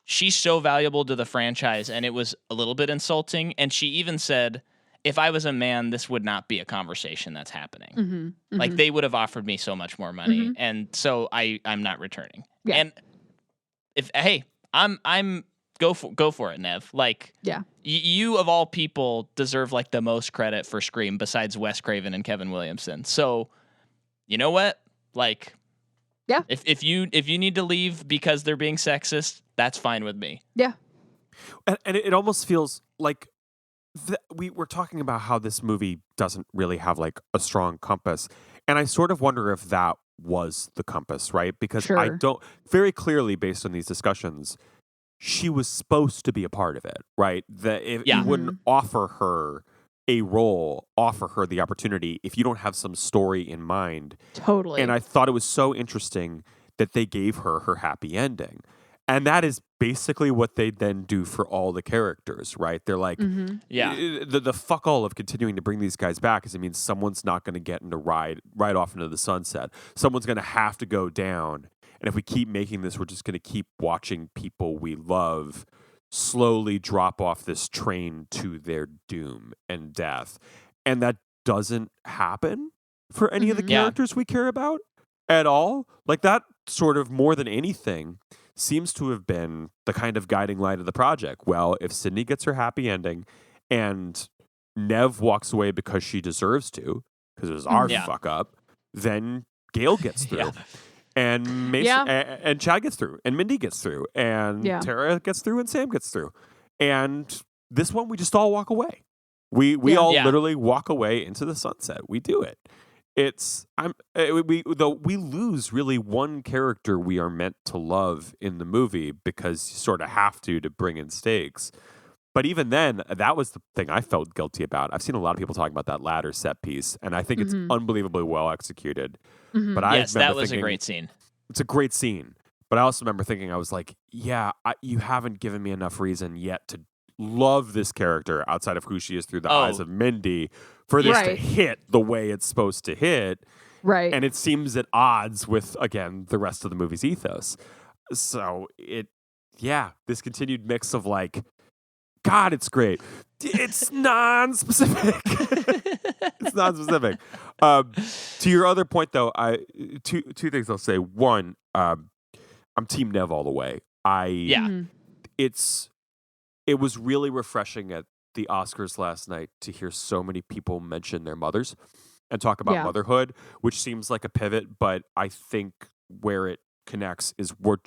S1: she's so valuable to the franchise, and it was a little bit insulting. And she even said, if I was a man, this would not be a conversation that's happening. Like, they would have offered me so much more money. And so I'm not returning. Yeah. And I'm go for it, Neve. Like, you of all people deserve like the most credit for Scream besides Wes Craven and Kevin Williamson. So, you know what? Like, if you need to leave because they're being sexist, that's fine with me.
S2: Yeah.
S3: And it almost feels like we're talking about how this movie doesn't really have like a strong compass. And I sort of wonder if that was the compass, right? Because I don't, very clearly based on these discussions, she was supposed to be a part of it, right? You wouldn't offer her a role, offer her the opportunity if you don't have some story in mind.
S2: Totally.
S3: And I thought it was so interesting that they gave her her happy ending. And that is basically what they then do for all the characters, right? They're like, the fuck all of continuing to bring these guys back is it means someone's not going to get into right off into the sunset. Someone's going to have to go down. And if we keep making this, we're just going to keep watching people we love slowly drop off this train to their doom and death. And that doesn't happen for any of the characters we care about at all. Like, that sort of, more than anything, seems to have been the kind of guiding light of the project. Well, if Sydney gets her happy ending and Neve walks away because she deserves to, because it was our fuck up, then Gail gets through. And Mason, and Chad gets through, and Mindy gets through, and Tara gets through, and Sam gets through. And this one, we just all walk away. We all literally walk away into the sunset. We do it. We lose really one character we are meant to love in the movie because you sort of have to bring in stakes. But even then, that was the thing I felt guilty about. I've seen a lot of people talking about that ladder set piece, and I think it's unbelievably well executed. But
S1: that was a great scene.
S3: It's a great scene. But I also remember thinking, I was like, you haven't given me enough reason yet to love this character outside of who she is through the eyes of Mindy for this to hit the way it's supposed to hit.
S2: Right.
S3: And it seems at odds with, again, the rest of the movie's ethos. So this continued mix of like, God, it's great. It's non-specific. It's non-specific. To your other point, though, two things I'll say. One, I'm Team Neve all the way. It was really refreshing at the Oscars last night to hear so many people mention their mothers and talk about motherhood, which seems like a pivot, but I think where it connects is we're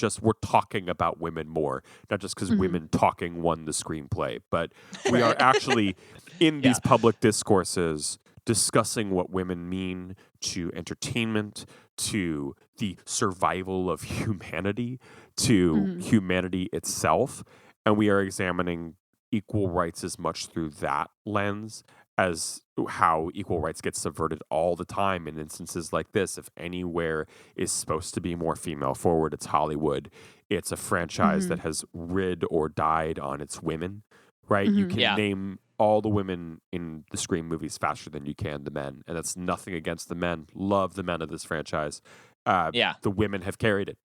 S3: talking about women more, not just because women talking won the screenplay, but we are actually in these public discourses discussing what women mean to entertainment, to the survival of humanity, to humanity itself. and we are examining equal rights as much through that lens as how equal rights get subverted all the time in instances like this. If anywhere is supposed to be more female forward, it's Hollywood. It's a franchise that has rid or died on its women, right? You can name all the women in the Scream movies faster than you can the men, and that's nothing against the men. Love the men of this franchise. The women have carried it.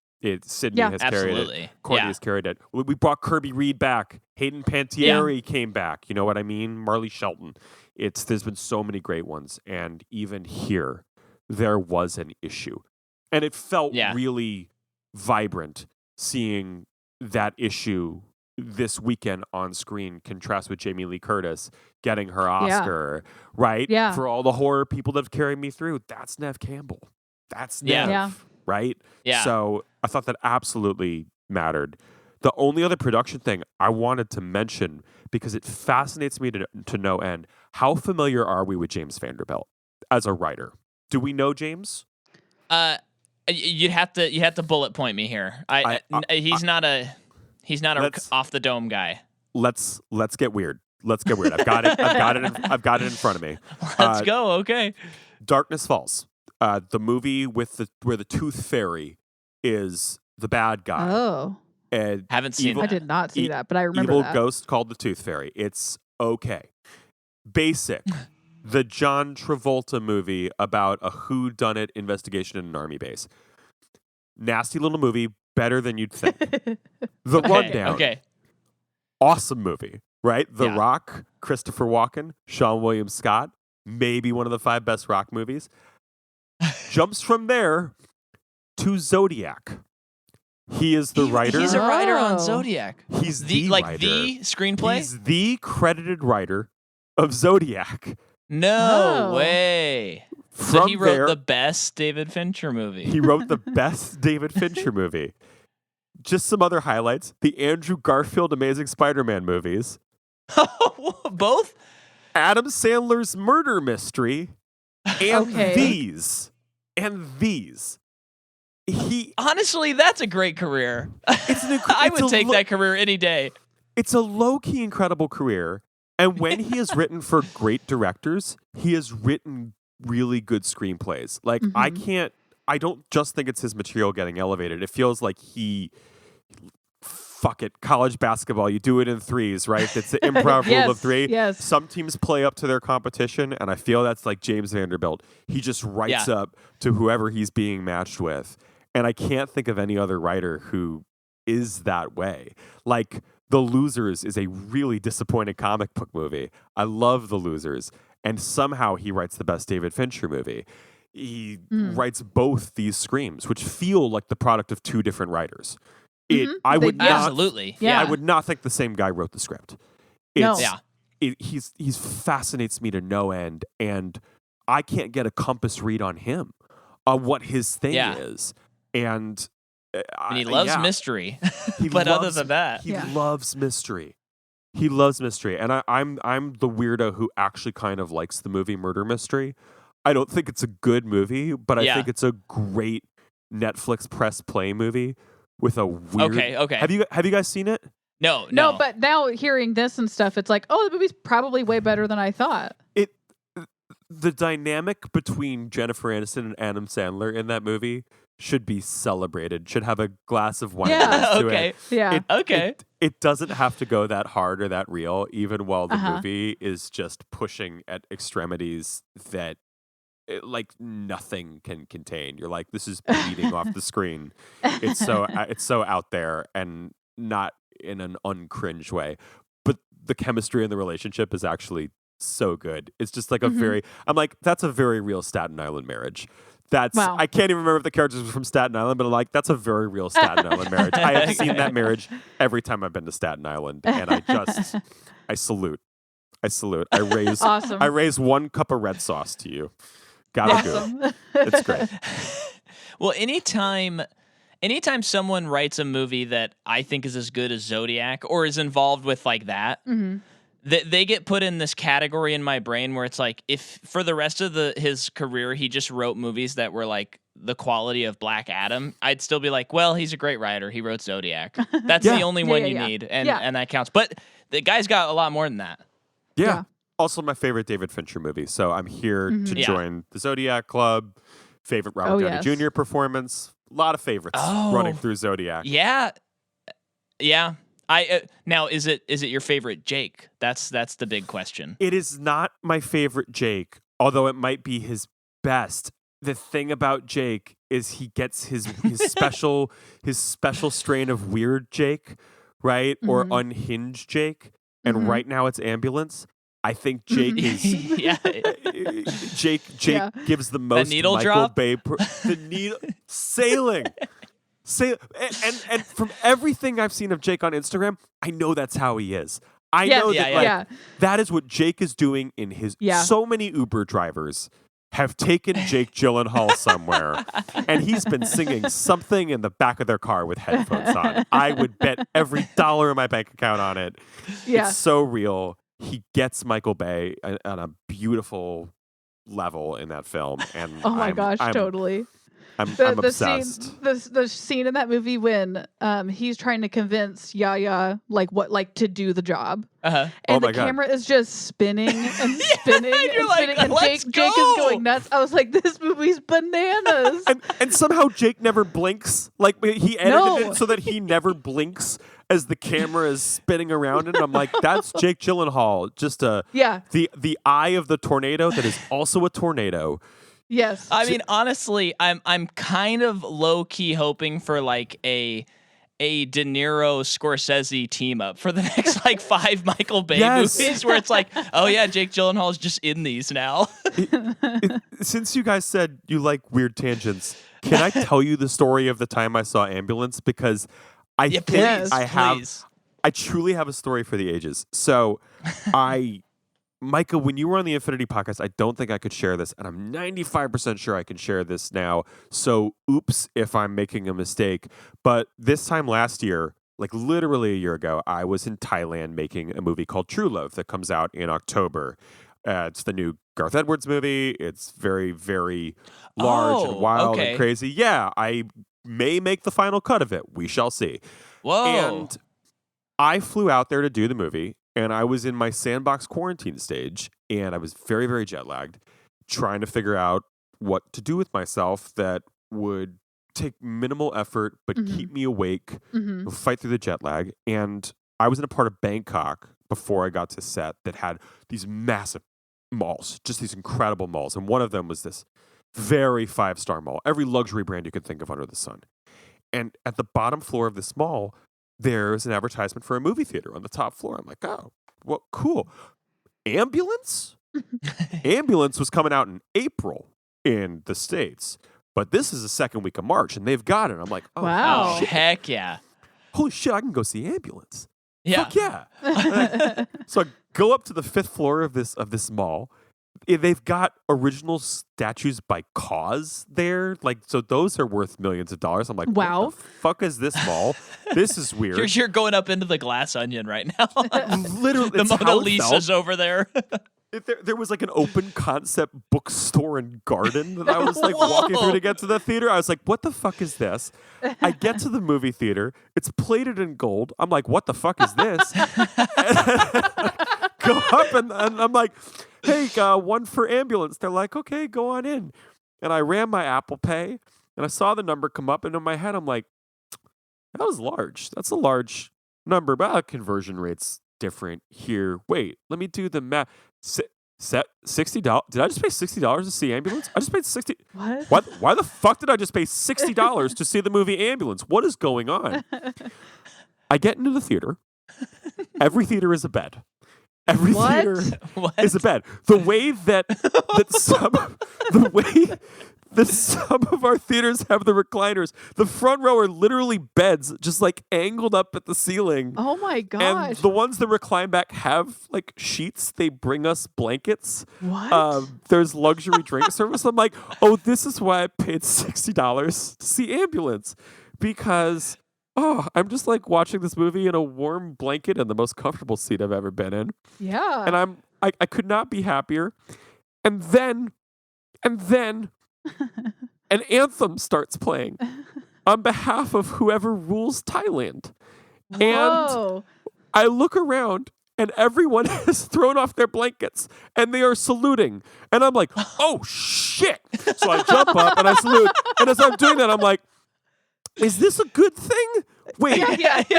S3: Sydney has carried it. Courtney has carried it. We brought Kirby Reed back. Hayden Panettiere came back. You know what I mean? Marley Shelton. There's been so many great ones, and even here, there was an issue, and it felt really vibrant seeing that issue this weekend on screen contrast with Jamie Lee Curtis getting her Oscar, right?
S2: Yeah.
S3: For all the horror people that have carried me through, that's Neve Campbell. That's Neve, right?
S1: Yeah.
S3: So I thought that absolutely mattered. The only other production thing I wanted to mention, because it fascinates me to no end, how familiar are we with James Vanderbilt as a writer? Do we know James?
S1: You have to bullet point me here. He's not a off the dome guy.
S3: Let's get weird. Let's get weird. I've got it. I've got it in front of me.
S1: Let's go. Okay.
S3: Darkness Falls, the movie where the Tooth Fairy is the bad guy.
S2: Oh,
S3: and
S1: haven't seen.
S2: I did not see that, but I remember
S3: evil
S2: that.
S3: ghost called the Tooth Fairy. It's okay. Basic. The John Travolta movie about a whodunit investigation in an army base. Nasty little movie, better than you'd think. The Rundown.
S1: Okay.
S3: Awesome movie, right? The Rock, Christopher Walken, Sean William Scott, maybe one of the 5 best rock movies. Jumps from there to Zodiac. He is the writer.
S1: He's a writer on Zodiac.
S3: He's the writer.
S1: The screenplay?
S3: He's the credited writer of Zodiac.
S1: No way. So he wrote the best David Fincher movie.
S3: He wrote the best David Fincher movie. Just some other highlights. The Andrew Garfield Amazing Spider-Man movies.
S1: Both?
S3: Adam Sandler's Murder Mystery. And these.
S1: Honestly, that's a great career. I would take that career any day.
S3: It's a low-key incredible career. And when he has written for great directors, he has written really good screenplays. Like, I don't just think it's his material getting elevated. It feels like fuck it, college basketball, you do it in threes, right? It's the improv rule of 3.
S2: Yes.
S3: Some teams play up to their competition, and I feel that's like James Vanderbilt. He just writes up to whoever he's being matched with. And I can't think of any other writer who is that way. Like, The Losers is a really disappointing comic book movie. I love The Losers. And somehow he writes the best David Fincher movie. He writes both these Screams, which feel like the product of 2 different writers. I would not,
S1: absolutely.
S3: I would not think the same guy wrote the script. He's fascinates me to no end, and I can't get a compass read on him, on what his thing is. And
S1: he loves mystery. Other than that,
S3: he loves mystery. He loves mystery, and I'm the weirdo who actually kind of likes the movie Murder Mystery. I don't think it's a good movie, but I think it's a great Netflix press play movie with a weird.
S1: Okay.
S3: Have you guys seen it?
S1: No.
S2: But now hearing this and stuff, it's like, the movie's probably way better than I thought.
S3: The dynamic between Jennifer Aniston and Adam Sandler in that movie should be celebrated. Should have a glass of wine next to it.
S2: Yeah.
S3: It doesn't have to go that hard or that real, even while the movie is just pushing at extremities that nothing can contain. You're like, this is bleeding off the screen. It's so out there and not in an uncringe way. But the chemistry in the relationship is actually so good. It's just like I'm like, that's a very real Staten Island marriage. I can't even remember if the characters were from Staten Island, but I'm like, that's a very real Staten Island marriage. I have seen that marriage every time I've been to Staten Island, and I salute. I raise 1 cup of red sauce to you. Gotta do. It's great.
S1: Well, anytime someone writes a movie that I think is as good as Zodiac or is involved with like that, they get put in this category in my brain where it's like, if for the rest of his career he just wrote movies that were like the quality of Black Adam, I'd still be like, well, he's a great writer. He wrote Zodiac. That's the only one you need, and that counts. But the guy's got a lot more than that.
S3: Yeah. Also, my favorite David Fincher movie. So I'm here to join the Zodiac Club. Favorite Robert Downey Jr. performance. A lot of favorites running through Zodiac.
S1: Yeah. I now is it your favorite Jake? That's the big question.
S3: It is not my favorite Jake, although it might be his best. The thing about Jake is he gets his special strain of weird Jake, right? Or unhinged Jake. And right now it's Ambulance. I think Jake is Jake gives the most
S1: needle
S3: Michael
S1: drop?
S3: Bay the needle sailing. And from everything I've seen of Jake on Instagram, I know that's how he is. I know that that is what Jake is doing in his so many Uber drivers have taken Jake Gyllenhaal somewhere, and he's been singing something in the back of their car with headphones on. I would bet every dollar in my bank account on it. Yeah. It's so real. He gets Michael Bay on a beautiful level in that film. And
S2: oh my gosh, totally.
S3: I'm obsessed.
S2: The scene in that movie when he's trying to convince Yaya to do the job, and the camera is just spinning and spinning and spinning, and Jake is going nuts. I was like, this movie's bananas.
S3: and somehow Jake never blinks. Like he edited it so that he never blinks as the camera is spinning around, and I'm like, that's Jake Gyllenhaal, just the eye of the tornado that is also a tornado.
S2: Yes.
S1: I mean, honestly, I'm kind of low key hoping for like a De Niro Scorsese team up for the next 5 Michael Bay movies, where it's like, oh yeah, Jake Gyllenhaal is just in these now.
S3: Since you guys said you like weird tangents, can I tell you the story of the time I saw Ambulance? Because I truly have a story for the ages. So Micah, when you were on the Infinity Podcast, I don't think I could share this, and I'm 95% sure I can share this now. So, oops if I'm making a mistake. But this time last year, like literally a year ago, I was in Thailand making a movie called True Love that comes out in October. It's the new Garth Edwards movie. It's very, very large and wild and crazy. Yeah, I may make the final cut of it. We shall see.
S1: Whoa.
S3: And I flew out there to do the movie. And I was in my sandbox quarantine stage, and I was very, very jet lagged, trying to figure out what to do with myself that would take minimal effort but keep me awake, fight through the jet lag. And I was in a part of Bangkok before I got to set that had these massive malls, just these incredible malls. And one of them was this very 5-star mall, every luxury brand you could think of under the sun. And at the bottom floor of this mall, there's an advertisement for a movie theater on the top floor. I'm like, oh, well, cool. Ambulance? Ambulance was coming out in April in the States, but this is the second week of March, and they've got it. I'm like, oh,
S1: wow.
S3: Shit.
S1: Heck yeah.
S3: Holy shit, I can go see Ambulance.
S1: Yeah.
S3: Fuck yeah. So I go up to the 5th floor of this mall. They've got original statues by Cause there. So those are worth millions of dollars. I'm like,
S2: wow.
S3: What the fuck is this mall? This is weird.
S1: You're going up into the Glass Onion right now.
S3: Literally,
S1: the Mona Lisa's over there.
S3: There was like an open concept bookstore and garden that I was walking through to get to the theater. I was like, what the fuck is this? I get to the movie theater. It's plated in gold. I'm like, what the fuck is this? Go up and I'm like, hey, one for Ambulance. They're like, okay, go on in. And I ran my Apple Pay and I saw the number come up, and in my head I'm like, that was large. That's a large number, but conversion rate's different here. Wait, let me do the math. $60. Did I just pay $60 to see Ambulance? I just paid $60.
S2: What?
S3: Why the fuck did I just pay $60 to see the movie Ambulance? What is going on? I get into the theater. Every theater is a bed. Every theater is a bed. The way that some of our theaters have the recliners, the front row are literally beds, just angled up at the ceiling.
S2: Oh my gosh!
S3: And the ones that recline back have sheets. They bring us blankets.
S2: What?
S3: There's luxury drink service. I'm like, oh, this is why I paid $60 to see Ambulance, because I'm just watching this movie in a warm blanket and the most comfortable seat I've ever been in.
S2: Yeah.
S3: And I could not be happier. And then an anthem starts playing on behalf of whoever rules Thailand. And
S2: Whoa.
S3: I look around and everyone has thrown off their blankets and they are saluting. And I'm like, oh shit. So I jump up and I salute. And as I'm doing that, I'm like, is this a good thing? Wait,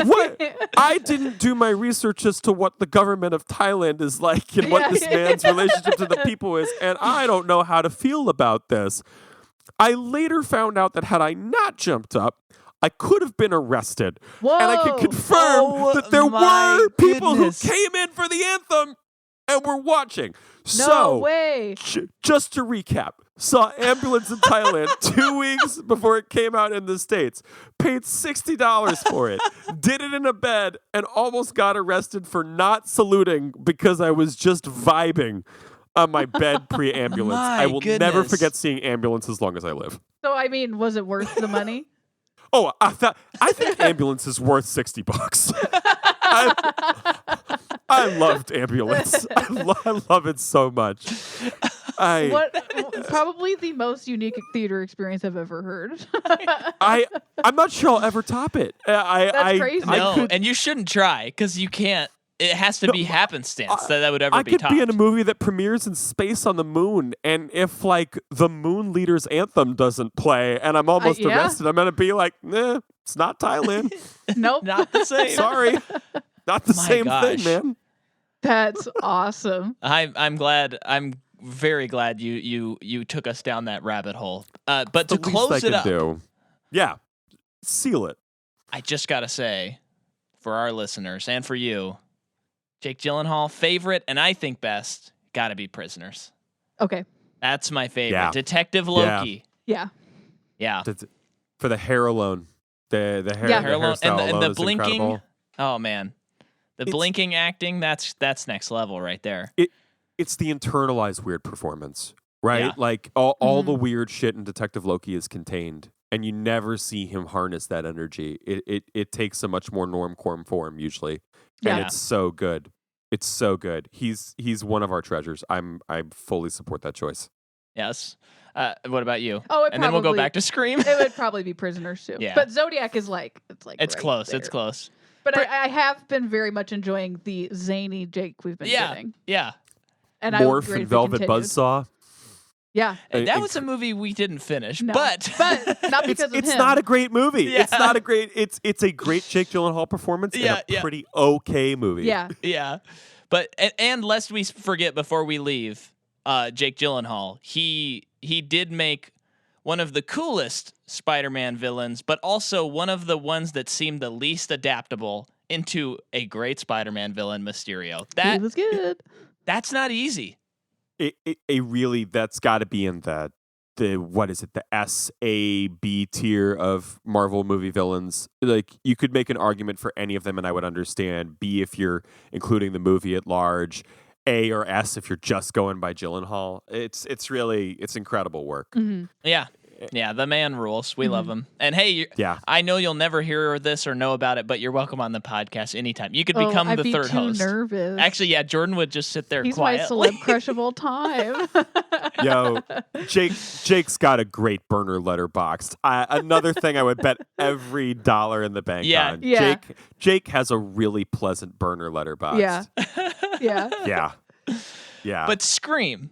S3: what? I didn't do my research as to what the government of Thailand is like and what this man's relationship to the people is, and I don't know how to feel about this. I later found out that had I not jumped up, I could have been arrested.
S2: Whoa.
S3: And I can confirm that there were people who came in for the anthem and were watching.
S2: No way.
S3: Just to recap, saw Ambulance in Thailand 2 weeks before it came out in the States. Paid $60 for it. Did it in a bed and almost got arrested for not saluting because I was just vibing on my bed pre-ambulance. I will never forget seeing Ambulance as long as I live.
S2: So, I mean, was it worth the money?
S3: Oh, I think Ambulance is worth $60. I loved Ambulance. I love it so much.
S2: Probably the most unique theater experience I've ever heard.
S3: I'm not sure I'll ever top it.
S2: That's crazy.
S1: And you shouldn't try because you can't. It has to be happenstance that would ever be topped.
S3: I could be in a movie that premieres in space on the moon, and if like the moon leader's anthem doesn't play, and I'm almost arrested, I'm gonna be like, nah, it's not Thailand.
S2: Nope,
S1: not the same.
S3: Sorry, not the same thing, man.
S2: That's awesome.
S1: I'm glad. I'm very glad you took us down that rabbit hole. But to close it up,
S3: yeah, seal it.
S1: I just gotta say, for our listeners and for you, Jake Gyllenhaal, favorite, and I think best, gotta be Prisoners.
S2: Okay.
S1: That's my favorite.
S3: Yeah.
S1: Detective Loki.
S2: Yeah.
S1: Yeah.
S3: For the hair alone. The hair,
S1: yeah.
S3: the hairstyle
S1: and the
S3: is
S1: blinking.
S3: Incredible.
S1: Oh, man. The blinking acting, that's next level right there.
S3: It's the internalized weird performance, right?
S1: Yeah.
S3: Like, all the weird shit in Detective Loki is contained, and you never see him harness that energy. It takes a much more normcore form, usually. And it's so good. It's so good. He's one of our treasures. I fully support that choice.
S1: Yes. What about you?
S2: And
S1: then we'll go back to Scream.
S2: It would probably be Prisoners too.
S1: Yeah.
S2: But Zodiac is like it's right
S1: close.
S2: there.
S1: It's close.
S2: But I have been very much enjoying the zany Jake we've been getting.
S1: Yeah.
S2: And
S3: Morph and Velvet Buzzsaw.
S2: Yeah.
S1: And that was a movie we didn't finish,
S2: no.
S1: but
S2: not because of him.
S3: It's not a great movie.
S1: Yeah.
S3: It's not a great. It's a great Jake Gyllenhaal performance in a pretty okay movie.
S2: Yeah.
S1: Yeah. But and lest we forget before we leave, Jake Gyllenhaal, he did make one of the coolest Spider-Man villains, but also one of the ones that seemed the least adaptable into a great Spider-Man villain, Mysterio.
S2: He was good.
S1: That's not easy.
S3: It really, that's got to be in the what is it, the S-A-B tier of Marvel movie villains. Like, you could make an argument for any of them and I would understand. B, if you're including the movie at large. A or S if you're just going by Gyllenhaal. It's incredible work.
S2: Mm-hmm.
S1: Yeah, the man rules. We love him. And hey, I know you'll never hear this or know about it, but you're welcome on the podcast anytime. You could become the third host.
S2: Nervous.
S1: Actually, yeah, Jordan would just sit there
S2: He's
S1: quietly.
S2: my celeb crush of all time.
S3: Yo, Jake's got a great burner letterboxed. Another thing I would bet every dollar in the bank on.
S2: Yeah.
S3: Jake has a really pleasant burner letterboxed.
S2: Yeah. Yeah.
S3: Yeah. Yeah.
S1: But Scream.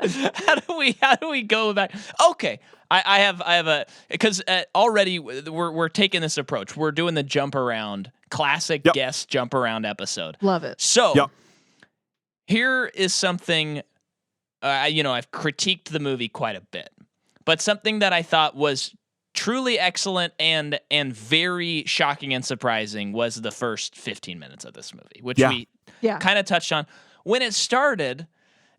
S1: How do we go about? Okay, I have a because already we're taking this approach. We're doing the jump around classic guest jump around episode.
S2: Love it.
S1: So here is something. I've critiqued the movie quite a bit, but something that I thought was truly excellent and very shocking and surprising was the first 15 minutes of this movie, which we kind of touched on. When it started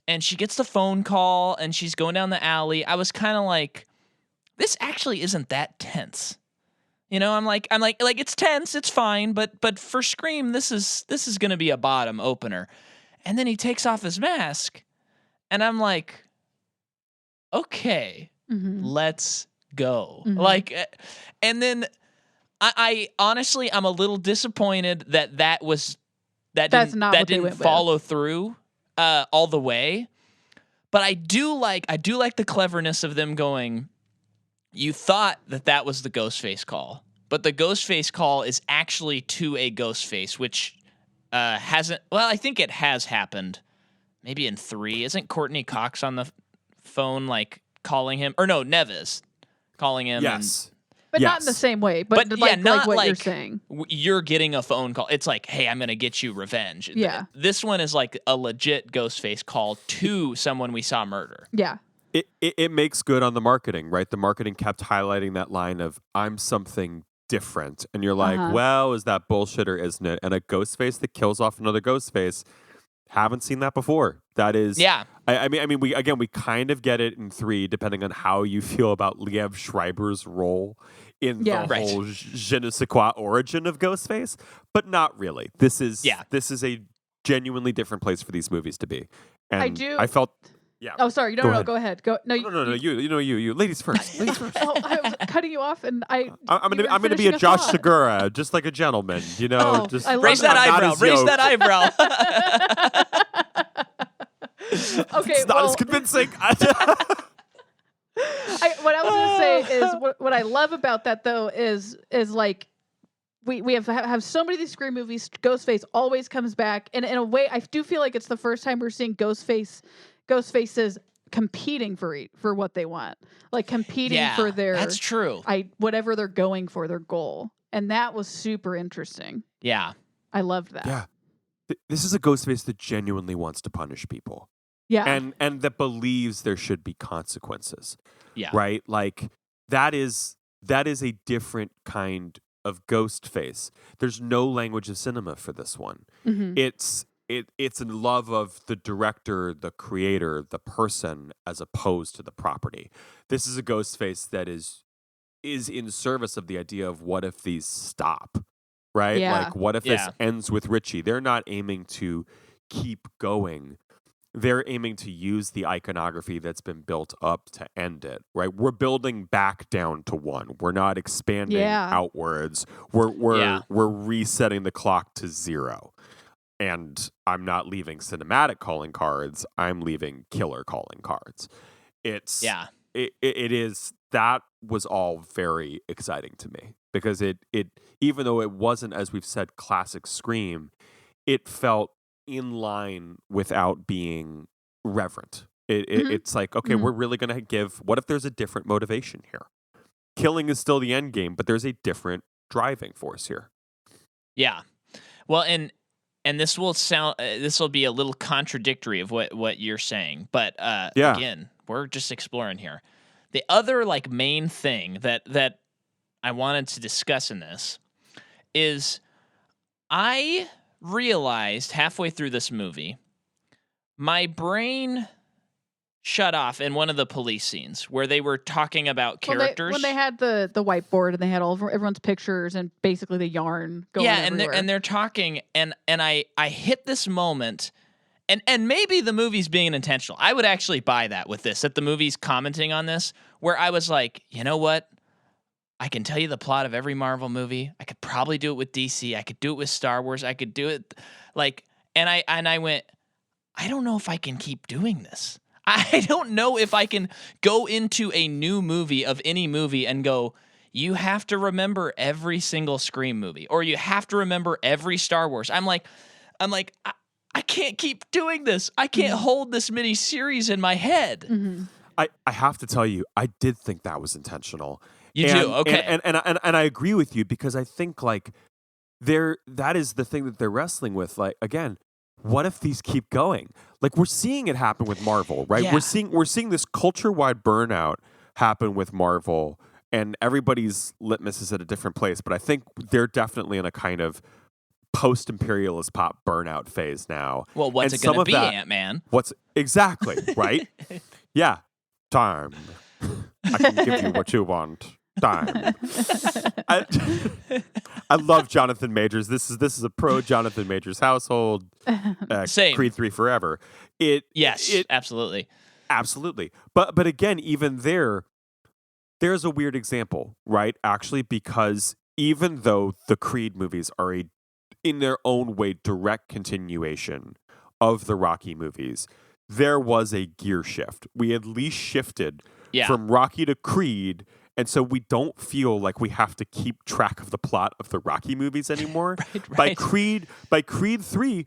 S1: and she gets the phone call and she's going down the alley, I was kind of like, this actually isn't that tense. I'm like it's tense, it's fine, but for Scream, this is going to be a bottom opener. And then he takes off his mask and I'm like, okay, let's go. Like, and then I honestly, I'm a little disappointed that didn't follow through all the way. But I do like the cleverness of them going, you thought that was the Ghostface call, but the Ghostface call is actually to a Ghostface, which hasn't. Well, I think it has happened. Maybe in 3. Isn't Courtney Cox on the phone, like calling him? Or no, Neves calling him.
S3: Yes.
S2: But not in the same way. But like,
S1: not
S2: what
S1: like
S2: you're saying.
S1: You're getting a phone call. It's like, hey, I'm going to get you revenge.
S2: Yeah.
S1: This one is like a legit Ghostface call to someone we saw murder.
S2: Yeah.
S3: It makes good on the marketing, right? The marketing kept highlighting that line of, I'm something different. And you're like, well, is that bullshit or isn't it? And a Ghostface that kills off another Ghostface, haven't seen that before. That is,
S1: yeah.
S3: I mean, we kind of get it in 3, depending on how you feel about Liev Schreiber's role in the whole je ne sais quoi origin of Ghostface, but not really. This is a genuinely different place for these movies to be. And I felt. Yeah.
S2: Oh, sorry. No, go ahead. Go. No,
S3: you. Ladies first. Ladies first.
S2: Oh, I was cutting you off, and I'm
S3: gonna be a Josh Segura, just like a gentleman. You know, just
S1: raise that eyebrow. Raise that eyebrow.
S2: Okay.
S3: It's not as convincing.
S2: What I was gonna say is what I love about that though is like we have so many of these Scream movies. Ghostface always comes back, and in a way, I do feel like it's the first time we're seeing Ghostfaces competing for what they want, like competing for their.
S1: That's true.
S2: Whatever they're going for, their goal, and that was super interesting.
S1: Yeah,
S2: I loved that.
S3: Yeah, this is a Ghostface that genuinely wants to punish people.
S2: Yeah,
S3: and that believes there should be consequences.
S1: Yeah,
S3: right. Like that is a different kind of Ghostface. There's no language of cinema for this one.
S2: Mm-hmm.
S3: It's in love of the director, the creator, the person, as opposed to the property. This is a Ghostface that is in service of the idea of what if these stop, right?
S2: Yeah.
S3: Like what if this ends with Richie? They're not aiming to keep going. They're aiming to use the iconography that's been built up to end it, right? We're building back down to 1. We're not expanding outwards. We're resetting the clock to 0. And I'm not leaving cinematic calling cards. I'm leaving killer calling cards. It is, that was all very exciting to me because it even though it wasn't, as we've said, classic Scream, it felt in line without being reverent. It's like, okay, we're really going to give, what if there's a different motivation here? Killing is still the end game, but there's a different driving force here.
S1: Yeah. Well, and this will be a little contradictory of what you're saying, but again, we're just exploring here. The other like main thing that I wanted to discuss in this is I realized halfway through this movie, my brain shut off in one of the police scenes where they were talking about characters.
S2: When they had the whiteboard and they had all of everyone's pictures and basically the yarn going everywhere.
S1: and they're talking and I hit this moment and maybe the movie's being intentional. I would actually buy that with this, that the movie's commenting on this, where I was like, you know what? I can tell you the plot of every Marvel movie. I could probably do it with DC. I could do it with Star Wars. I could do it like, and I went, I don't know if I can keep doing this. I don't know if I can go into a new movie of any movie and go, you have to remember every single Scream movie, or you have to remember every Star Wars. I'm like, I can't keep doing this. I can't hold this mini series in my head.
S2: Mm-hmm.
S3: I have to tell you, I did think that was intentional.
S1: You do? Okay.
S3: And I agree with you because I think like that is the thing that they're wrestling with. Like, again, what if these keep going? Like we're seeing it happen with Marvel, right?
S1: Yeah.
S3: We're seeing this culture-wide burnout happen with Marvel, and everybody's litmus is at a different place. But I think they're definitely in a kind of post-imperialist pop burnout phase now.
S1: Well, what's it going to be, Ant-Man?
S3: What's exactly, right? Yeah. Time. I can give you what you want. Time. I love Jonathan Majors. This is a pro Jonathan Majors household.
S1: Same.
S3: Creed 3 forever.
S1: Absolutely.
S3: Absolutely. But again, even there's a weird example, right? Actually, because even though the Creed movies are in their own way direct continuation of the Rocky movies, there was a gear shift. We at least shifted
S1: Yeah.
S3: from Rocky to Creed, and so we don't feel like we have to keep track of the plot of the Rocky movies anymore.
S1: Right.
S3: By Creed 3,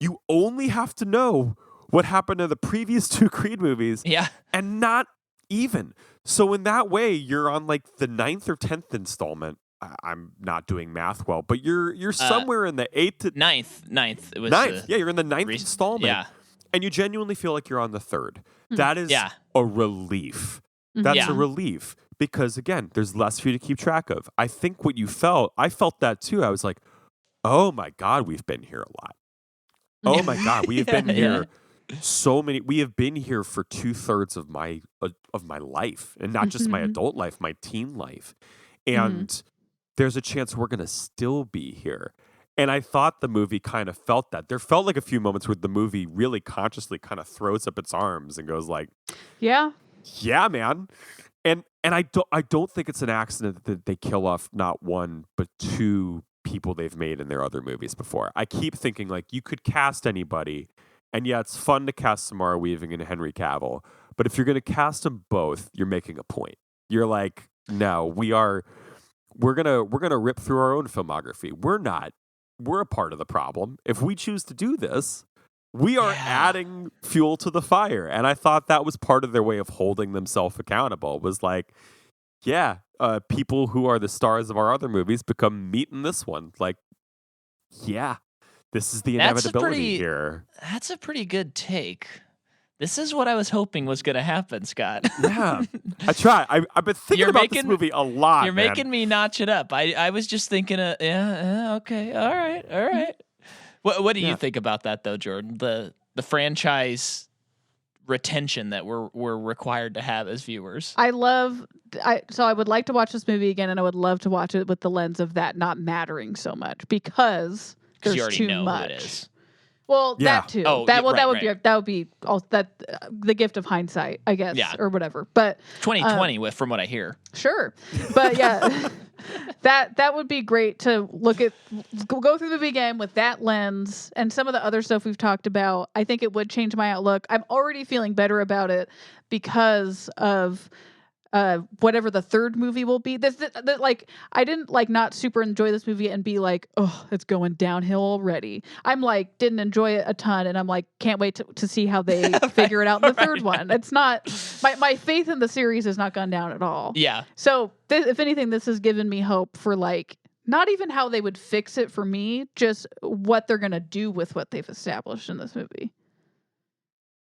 S3: you only have to know what happened in the previous 2 Creed movies.
S1: Yeah.
S3: And not even. So in that way, you're on like the 9th or 10th installment. I'm not doing math well, but you're somewhere in the 8th to
S1: 9th. It was
S3: 9th. Yeah, you're in the 9th installment.
S1: Yeah.
S3: And you genuinely feel like you're on the 3rd. That is a relief. That's a relief because, again, there's less for you to keep track of. I think what you felt, I felt that too. I was like, oh my God, we've been here a lot. Oh my God, we have been here we have been here for 2/3 of my life, and not just my adult life, my teen life. And there's a chance we're going to still be here. And I thought the movie kind of felt that. There felt like a few moments where the movie really consciously kind of throws up its arms and goes like, yeah, man. And I don't think it's an accident that they kill off not 1 but 2 people they've made in their other movies before. I keep thinking like you could cast anybody, and yeah, it's fun to cast Samara Weaving and Henry Cavill, but if you're going to cast them both, you're making a point. You're like, no, we're gonna rip through our own filmography. We're a part of the problem. If we choose to do this, we are adding fuel to the fire. And I thought that was part of their way of holding themselves accountable, was like, people who are the stars of our other movies become meat in this one. Like, this is the inevitability here.
S1: That's a pretty good take. This is what I was hoping was going to happen, Scott.
S3: Yeah, I try. I've been thinking about this movie a lot.
S1: You're making me notch it up. I was just thinking, okay, all right. What do you think about that, though, Jordan? The franchise retention that we're required to have as viewers.
S2: So I would like to watch this movie again, and I would love to watch it with the lens of that not mattering so much because there's
S1: you already
S2: too
S1: know
S2: much.
S1: Who it is.
S2: Well, that too.
S1: Oh,
S2: that
S1: right,
S2: would be the gift of hindsight, I guess, or whatever. But
S1: 2020, from what I hear.
S2: Sure, but yeah, that would be great to go through the movie again with that lens and some of the other stuff we've talked about. I think it would change my outlook. I'm already feeling better about it because of whatever the third movie will be. I didn't not super enjoy this movie and be like, oh, it's going downhill already. I'm like, didn't enjoy it a ton, and I'm like, can't wait to see how they figure it out in the third one. It's not my faith in the series has not gone down at all.
S1: Yeah.
S2: So if anything, this has given me hope for not even how they would fix it for me, just what they're gonna do with what they've established in this movie.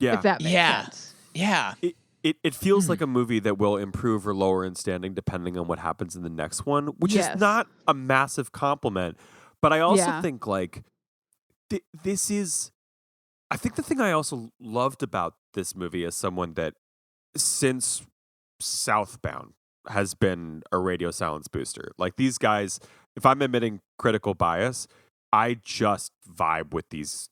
S3: Yeah.
S2: If that makes sense.
S1: Yeah.
S3: It feels like a movie that will improve or lower in standing depending on what happens in the next one, which is not a massive compliment. But I also think this is, I think the thing I also loved about this movie as someone that since Southbound has been a radio silence booster. Like these guys, if I'm admitting critical bias, I just vibe with these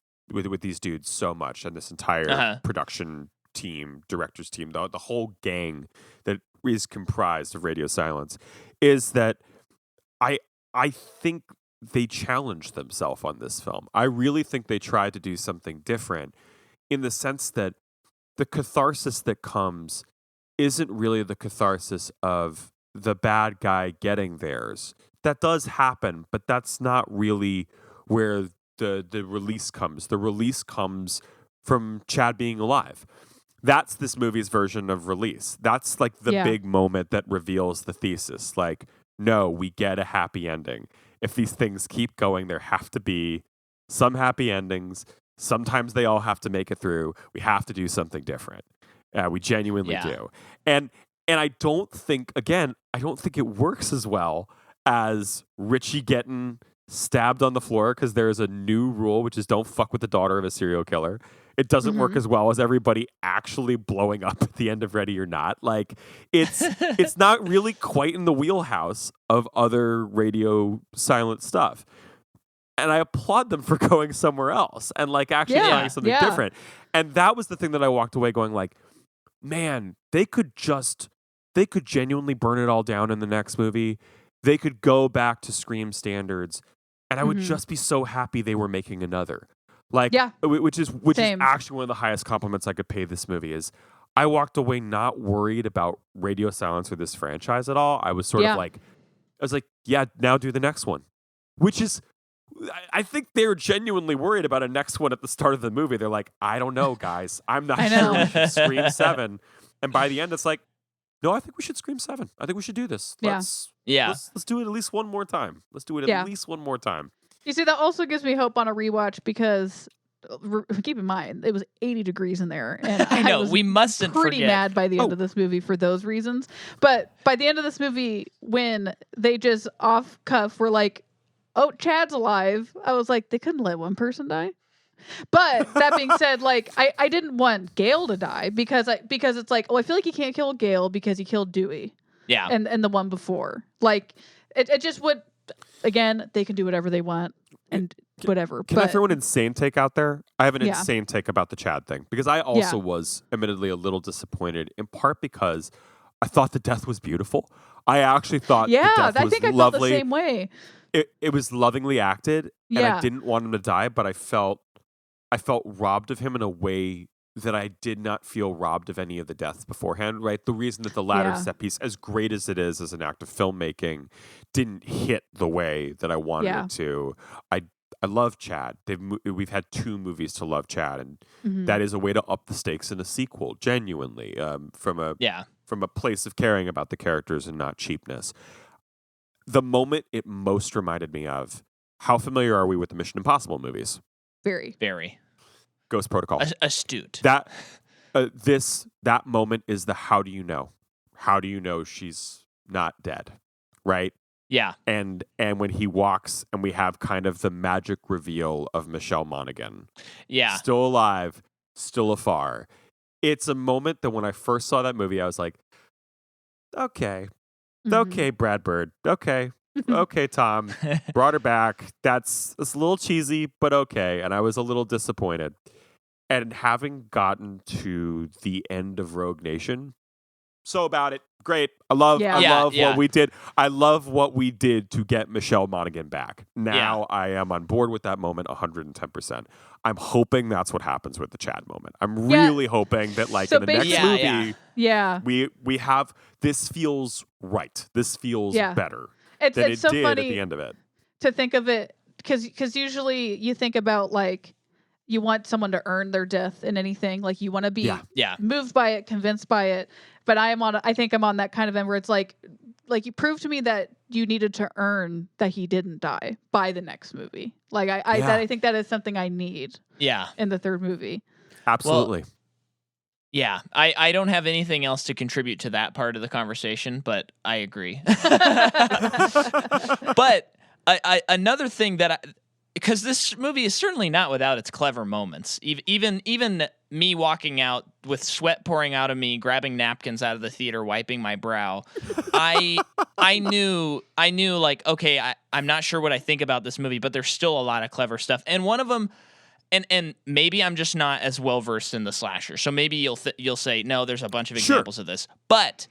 S3: dudes so much, and this entire production team, director's team, the whole gang that is comprised of Radio Silence, is that I think they challenged themselves on this film. I really think they tried to do something different in the sense that the catharsis that comes isn't really the catharsis of the bad guy getting theirs. That does happen, but that's not really where the release comes. The release comes from Chad being alive. That's this movie's version of release. That's like the big moment that reveals the thesis. Like, no, we get a happy ending. If these things keep going, there have to be some happy endings. Sometimes they all have to make it through. We have to do something different. We genuinely do. And I don't think it works as well as Richie getting stabbed on the floor because there is a new rule, which is don't fuck with the daughter of a serial killer. It doesn't work as well as everybody actually blowing up at the end of Ready or Not. Like it's not really quite in the wheelhouse of other radio silent stuff. And I applaud them for going somewhere else and actually trying something different. And that was the thing that I walked away going like, man, they could genuinely burn it all down in the next movie. They could go back to Scream standards, and I would just be so happy they were making another. Like,
S2: Yeah.
S3: which is
S2: Same.
S3: actually one of the highest compliments I could pay this movie is I walked away not worried about radio silence or this franchise at all. I was sort of like, yeah, now do the next one, which is, I think they're genuinely worried about a next one at the start of the movie. They're like, I don't know, guys. I'm not sure we should Scream 7. And by the end, it's like, no, I think we should Scream 7. I think we should do this. Let's do it at least one more time. Let's do it at least one more time.
S2: You see, that also gives me hope on a rewatch because keep in mind it was 80 degrees in there, and
S1: I know
S2: was
S1: we mustn't
S2: pretty
S1: forget.
S2: mad by the end of this movie for those reasons. But by the end of this movie, when they just off cuff were like, "Oh, Chad's alive," I was like, they couldn't let one person die. But that being said, like I didn't want Gail to die because it's like, oh, I feel like you can't kill Gail because he killed Dewey.
S1: Yeah.
S2: And the one before. Like it just would, again, they can do whatever they want and whatever.
S3: Can I throw an insane take out there? I have an
S2: Yeah.
S3: insane take about the Chad thing because I also was admittedly a little disappointed, in part because I thought the death was beautiful. I actually thought the death was
S2: I think I felt
S3: lovely.
S2: the same way.
S3: It was lovingly acted, and
S2: Yeah.
S3: I didn't want him to die, but I felt robbed of him in a way that I did not feel robbed of any of the deaths beforehand, right? The reason that the latter set piece, as great as it is as an act of filmmaking, didn't hit the way that I wanted it to. I love Chad. We've had 2 movies to love Chad, and that is a way to up the stakes in a sequel, genuinely, from a place of caring about the characters and not cheapness. The moment it most reminded me of, how familiar are we with the Mission Impossible movies?
S1: Very.
S3: Ghost Protocol.
S1: Astute.
S3: That moment is the how do you know? How do you know she's not dead? Right?
S1: Yeah.
S3: And when he walks and we have kind of the magic reveal of Michelle Monaghan.
S1: Yeah.
S3: Still alive, still afar. It's a moment that when I first saw that movie, I was like, okay. Okay, Brad Bird. Okay. Okay, Tom. Brought her back. It's a little cheesy, but okay. And I was a little disappointed. And having gotten to the end of Rogue Nation, so about it. Great. I love what we did. I love what we did to get Michelle Monaghan back. Now I am on board with that moment 110%. I'm hoping that's what happens with the Chad moment. I'm really hoping that in the next movie, we have, this feels right. This feels better than it
S2: so
S3: did
S2: funny
S3: at the end of it.
S2: To think of it, because usually you think about you want someone to earn their death in anything. Like you want to be moved by it, convinced by it. But I think I'm on that kind of end where it's like you prove to me that you needed to earn that he didn't die by the next movie. Like I think that is something I need.
S1: Yeah.
S2: In the third movie.
S3: Absolutely.
S1: Well, yeah. I don't have anything else to contribute to that part of the conversation, but I agree. But another thing because this movie is certainly not without its clever moments. Even me walking out with sweat pouring out of me, grabbing napkins out of the theater, wiping my brow, I knew like, okay, I'm not sure what I think about this movie, but there's still a lot of clever stuff. And one of them, and maybe I'm just not as well versed in the slasher, so maybe you'll say no. There's a bunch of examples of this, but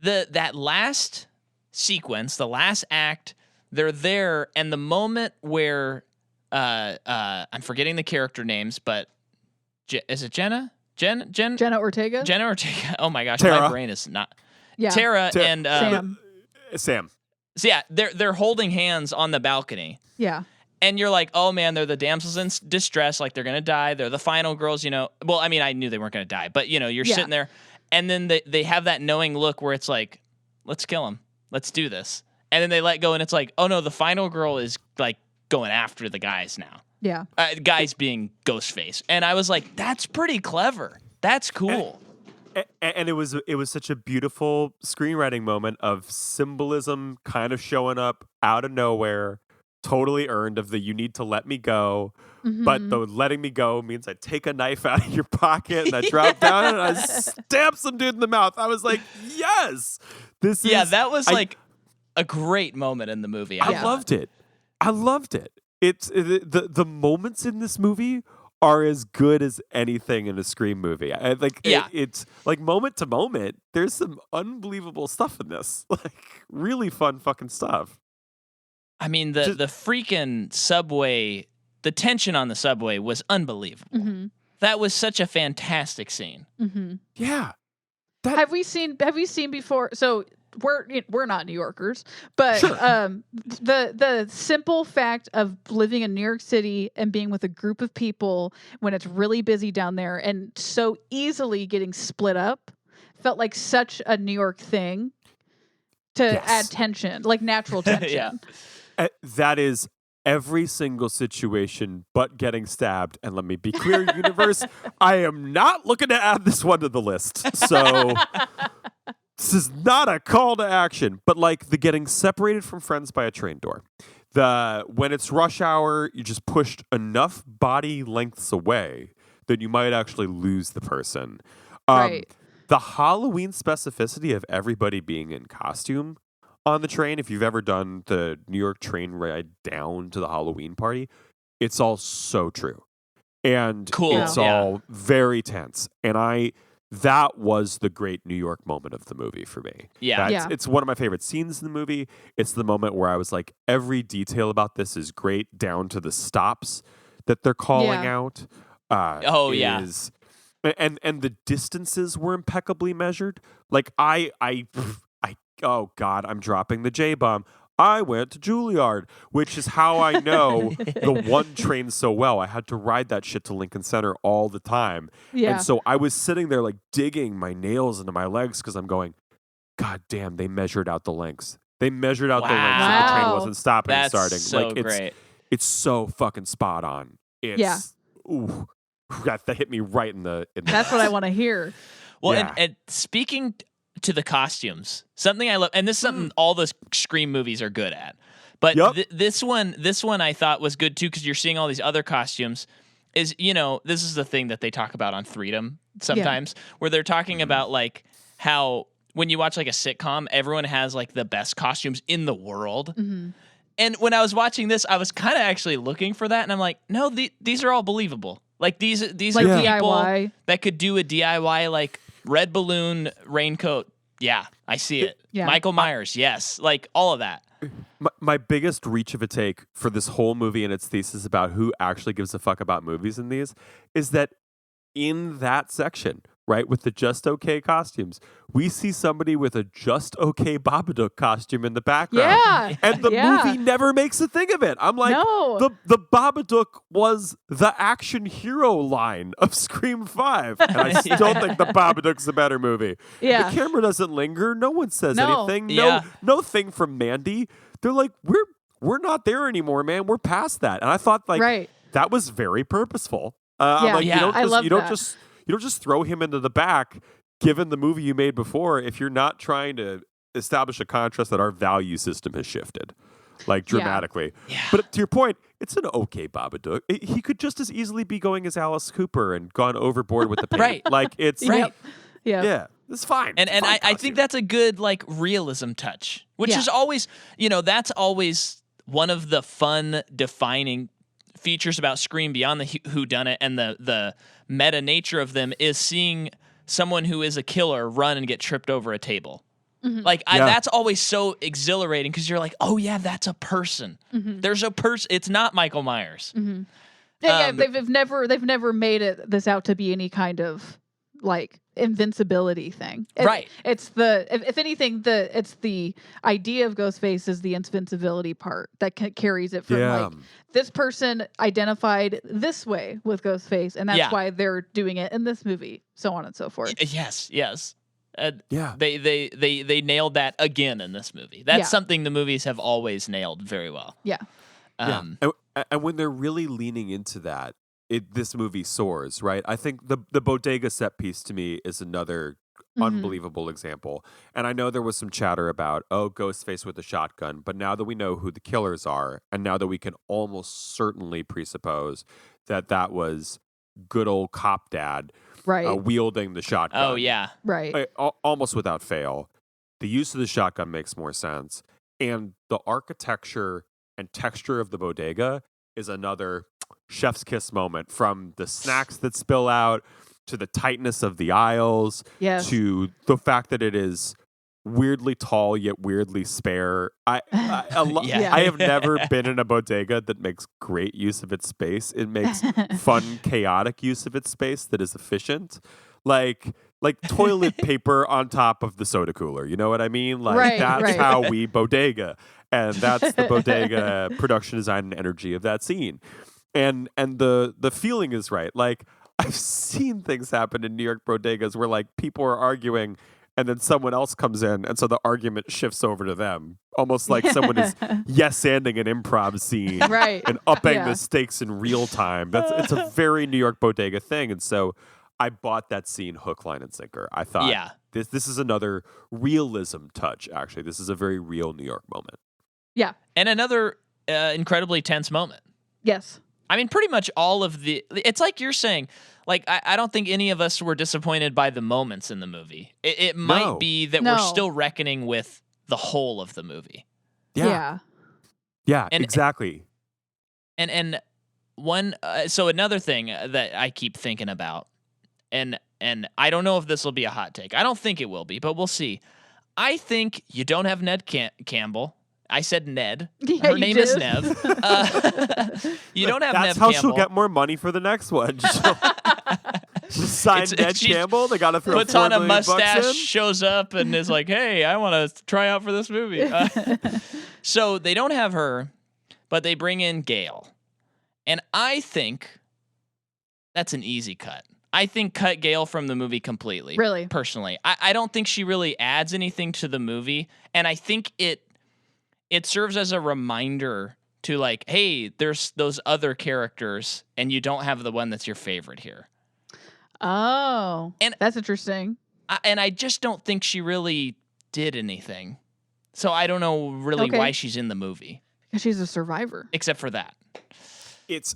S1: that last sequence, the last act. They're there, and the moment where I'm forgetting the character names, but is it Jenna? Jenna
S2: Ortega?
S1: Jenna Ortega. Oh my gosh,
S3: Tara.
S1: my brain is not.
S2: Yeah.
S1: Tara and
S2: Sam.
S1: So yeah, they're holding hands on the balcony.
S2: Yeah.
S1: And you're like, oh man, they're the damsels in distress, like they're gonna die. They're the final girls, Well, I mean, I knew they weren't gonna die, but you're sitting there, and then they have that knowing look where it's like, let's kill him, let's do this. And then they let go, and it's like, oh no, the final girl is like going after the guys now.
S2: Yeah.
S1: Guys being Ghostface. And I was like, that's pretty clever. That's cool.
S3: And it was such a beautiful screenwriting moment of symbolism kind of showing up out of nowhere, totally earned of the you need to let me go. But the letting me go means I take a knife out of your pocket and I drop down and I stab some dude in the mouth. I was like, yes.
S1: That was a great moment in the movie.
S3: I loved it. It's the moments in this movie are as good as anything in a Scream movie. It's like moment to moment. There's some unbelievable stuff in this, like really fun fucking stuff.
S1: I mean, the freaking subway the tension on the subway was unbelievable.
S2: Mm-hmm.
S1: That was such a fantastic scene.
S2: Mm-hmm.
S3: Yeah.
S2: Have we seen before? So we're not New Yorkers, but
S3: Sure.
S2: the simple fact of living in New York City and being with a group of people when it's really busy down there and so easily getting split up felt like such a New York thing to add tension, like natural tension.
S1: Yeah.
S3: That is every single situation but getting stabbed. And let me be clear, universe, I am not looking to add this one to the list. So this is not a call to action, but like the getting separated from friends by a train door. When it's rush hour, you just pushed enough body lengths away that you might actually lose the person.
S2: Right.
S3: The Halloween specificity of everybody being in costume on the train, if you've ever done the New York train ride down to the Halloween party, it's all so true. And
S1: Cool.
S3: it's all very tense. And that was the great New York moment of the movie for me.
S1: Yeah.
S3: It's one of my favorite scenes in the movie. It's the moment where I was like, every detail about this is great, down to the stops that they're calling out. And the distances were impeccably measured. Like oh God, I'm dropping the J-bomb. I went to Juilliard, which is how I know the one train so well. I had to ride that shit to Lincoln Center all the time.
S2: Yeah.
S3: And so I was sitting there like digging my nails into my legs because I'm going, God damn, they measured out the lengths. They measured out the lengths so the train wasn't stopping and starting.
S1: So
S3: like,
S1: great.
S3: It's so fucking spot on. Ooh, that hit me right in the
S2: That's what I want to hear.
S1: Well, and speaking to the costumes, something I love, and this is something all the Scream movies are good at. But this one I thought was good too because you're seeing all these other costumes. Is this is the thing that they talk about on Freedom sometimes, where they're talking about like how when you watch like a sitcom, everyone has like the best costumes in the world.
S2: Mm-hmm.
S1: And when I was watching this, I was kind of actually looking for that, and I'm like, no, these are all believable. Like these
S2: like
S1: are
S2: DIY.
S1: people that could do a DIY like red balloon raincoat. Yeah, I see it.
S2: Yeah.
S1: Michael Myers, yes, like all of that.
S3: My biggest reach of a take for this whole movie and its thesis about who actually gives a fuck about movies in these is that in that section, right, with the just okay costumes, we see somebody with a just okay Babadook costume in the background.
S2: Yeah.
S3: And the movie never makes a thing of it. I'm like, the Babadook was the action hero line of Scream 5. And I still think the Babadook's a better movie.
S2: Yeah.
S3: The camera doesn't linger. No one says anything.
S1: Yeah.
S3: No thing from Mandy. They're like, we're not there anymore, man. We're past that. And I thought like that was very purposeful. I'm like, you don't just throw him into the back, given the movie you made before, if you're not trying to establish a contrast that our value system has shifted, like dramatically.
S1: Yeah.
S3: But to your point, it's an okay Babadook. He could just as easily be going as Alice Cooper and gone overboard with the paint.
S1: Right.
S3: Like it's
S2: Yeah.
S3: It's fine.
S1: And I think that's a good like realism touch, which is always, that's always one of the fun defining features about Scream beyond the whodunit and the meta nature of them is seeing someone who is a killer run and get tripped over a table. Mm-hmm. Like that's always so exhilarating because you're like, oh yeah, that's a person. Mm-hmm. There's a person. It's not Michael Myers.
S2: Mm-hmm. They've never made this out to be any kind of like invincibility thing.
S1: Right.
S2: It's if anything, it's the idea of Ghostface is the invincibility part that carries it from like this person identified this way with Ghostface, and that's why they're doing it in this movie, so on and so forth.
S1: Yes. They nailed that again in this movie. That's something the movies have always nailed very well.
S2: Yeah.
S3: And when they're really leaning into that, this movie soars, right? I think the bodega set piece to me is another unbelievable example. And I know there was some chatter about, Ghostface with a shotgun, but now that we know who the killers are, and now that we can almost certainly presuppose that was good old cop dad wielding the shotgun.
S1: Oh, yeah.
S2: Right.
S3: Almost without fail. The use of the shotgun makes more sense. And the architecture and texture of the bodega is another chef's kiss moment, from the snacks that spill out to the tightness of the aisles to the fact that it is weirdly tall yet weirdly spare. I
S1: Yeah.
S3: have never been in a bodega that makes great use of its space. It makes fun, chaotic use of its space that is efficient. Like toilet paper on top of the soda cooler. You know what I mean? Like
S2: Right,
S3: that's
S2: right.
S3: how we bodega. And that's the bodega production design and energy of that scene. And the feeling is right. Like I've seen things happen in New York bodegas where like people are arguing and then someone else comes in and so the argument shifts over to them. Almost like someone is yes-anding an improv scene
S2: Right.
S3: and upping
S2: Yeah.
S3: the stakes in real time. It's a very New York bodega thing. And so I bought that scene hook, line, and sinker. I thought
S1: Yeah.
S3: this is another realism touch, actually. This is a very real New York moment.
S2: Yeah.
S1: And another incredibly tense moment.
S2: Yes.
S1: I mean, pretty much all of it's like you're saying, like, I don't think any of us were disappointed by the moments in the movie. It might
S3: No.
S1: be that
S2: No.
S1: we're still reckoning with the whole of the movie.
S3: Yeah,
S1: And-
S3: exactly.
S1: And one, so another thing that I keep thinking about, and I don't know if this will be a hot take. I don't think it will be, but we'll see. I think you don't have Ned Campbell. I said Ned.
S2: Yeah,
S1: Her
S2: you
S1: name is
S2: did.
S1: Nev. You don't have
S3: That's
S1: Nev
S3: how
S1: Campbell.
S3: she'll get more money for the next one. She'll sign Ned
S1: she
S3: Campbell. They got to throw
S1: puts
S3: $4
S1: on a
S3: million bucks
S1: mustache,
S3: in.
S1: shows up, and is like, "Hey, I want to try out for this movie." So they don't have her, but they bring in Gail, and I think that's an easy cut. I think cut Gail from the movie completely.
S2: Really?
S1: Personally, I don't think she really adds anything to the movie, and I think it serves as a reminder to like, hey, there's those other characters, and you don't have the one that's your favorite here.
S2: Oh,
S1: And-
S2: that's interesting.
S1: And I just don't think she really did anything. So I don't know really
S2: Okay.
S1: why she's in the movie,
S2: Because she's a survivor.
S1: except for that.
S3: It's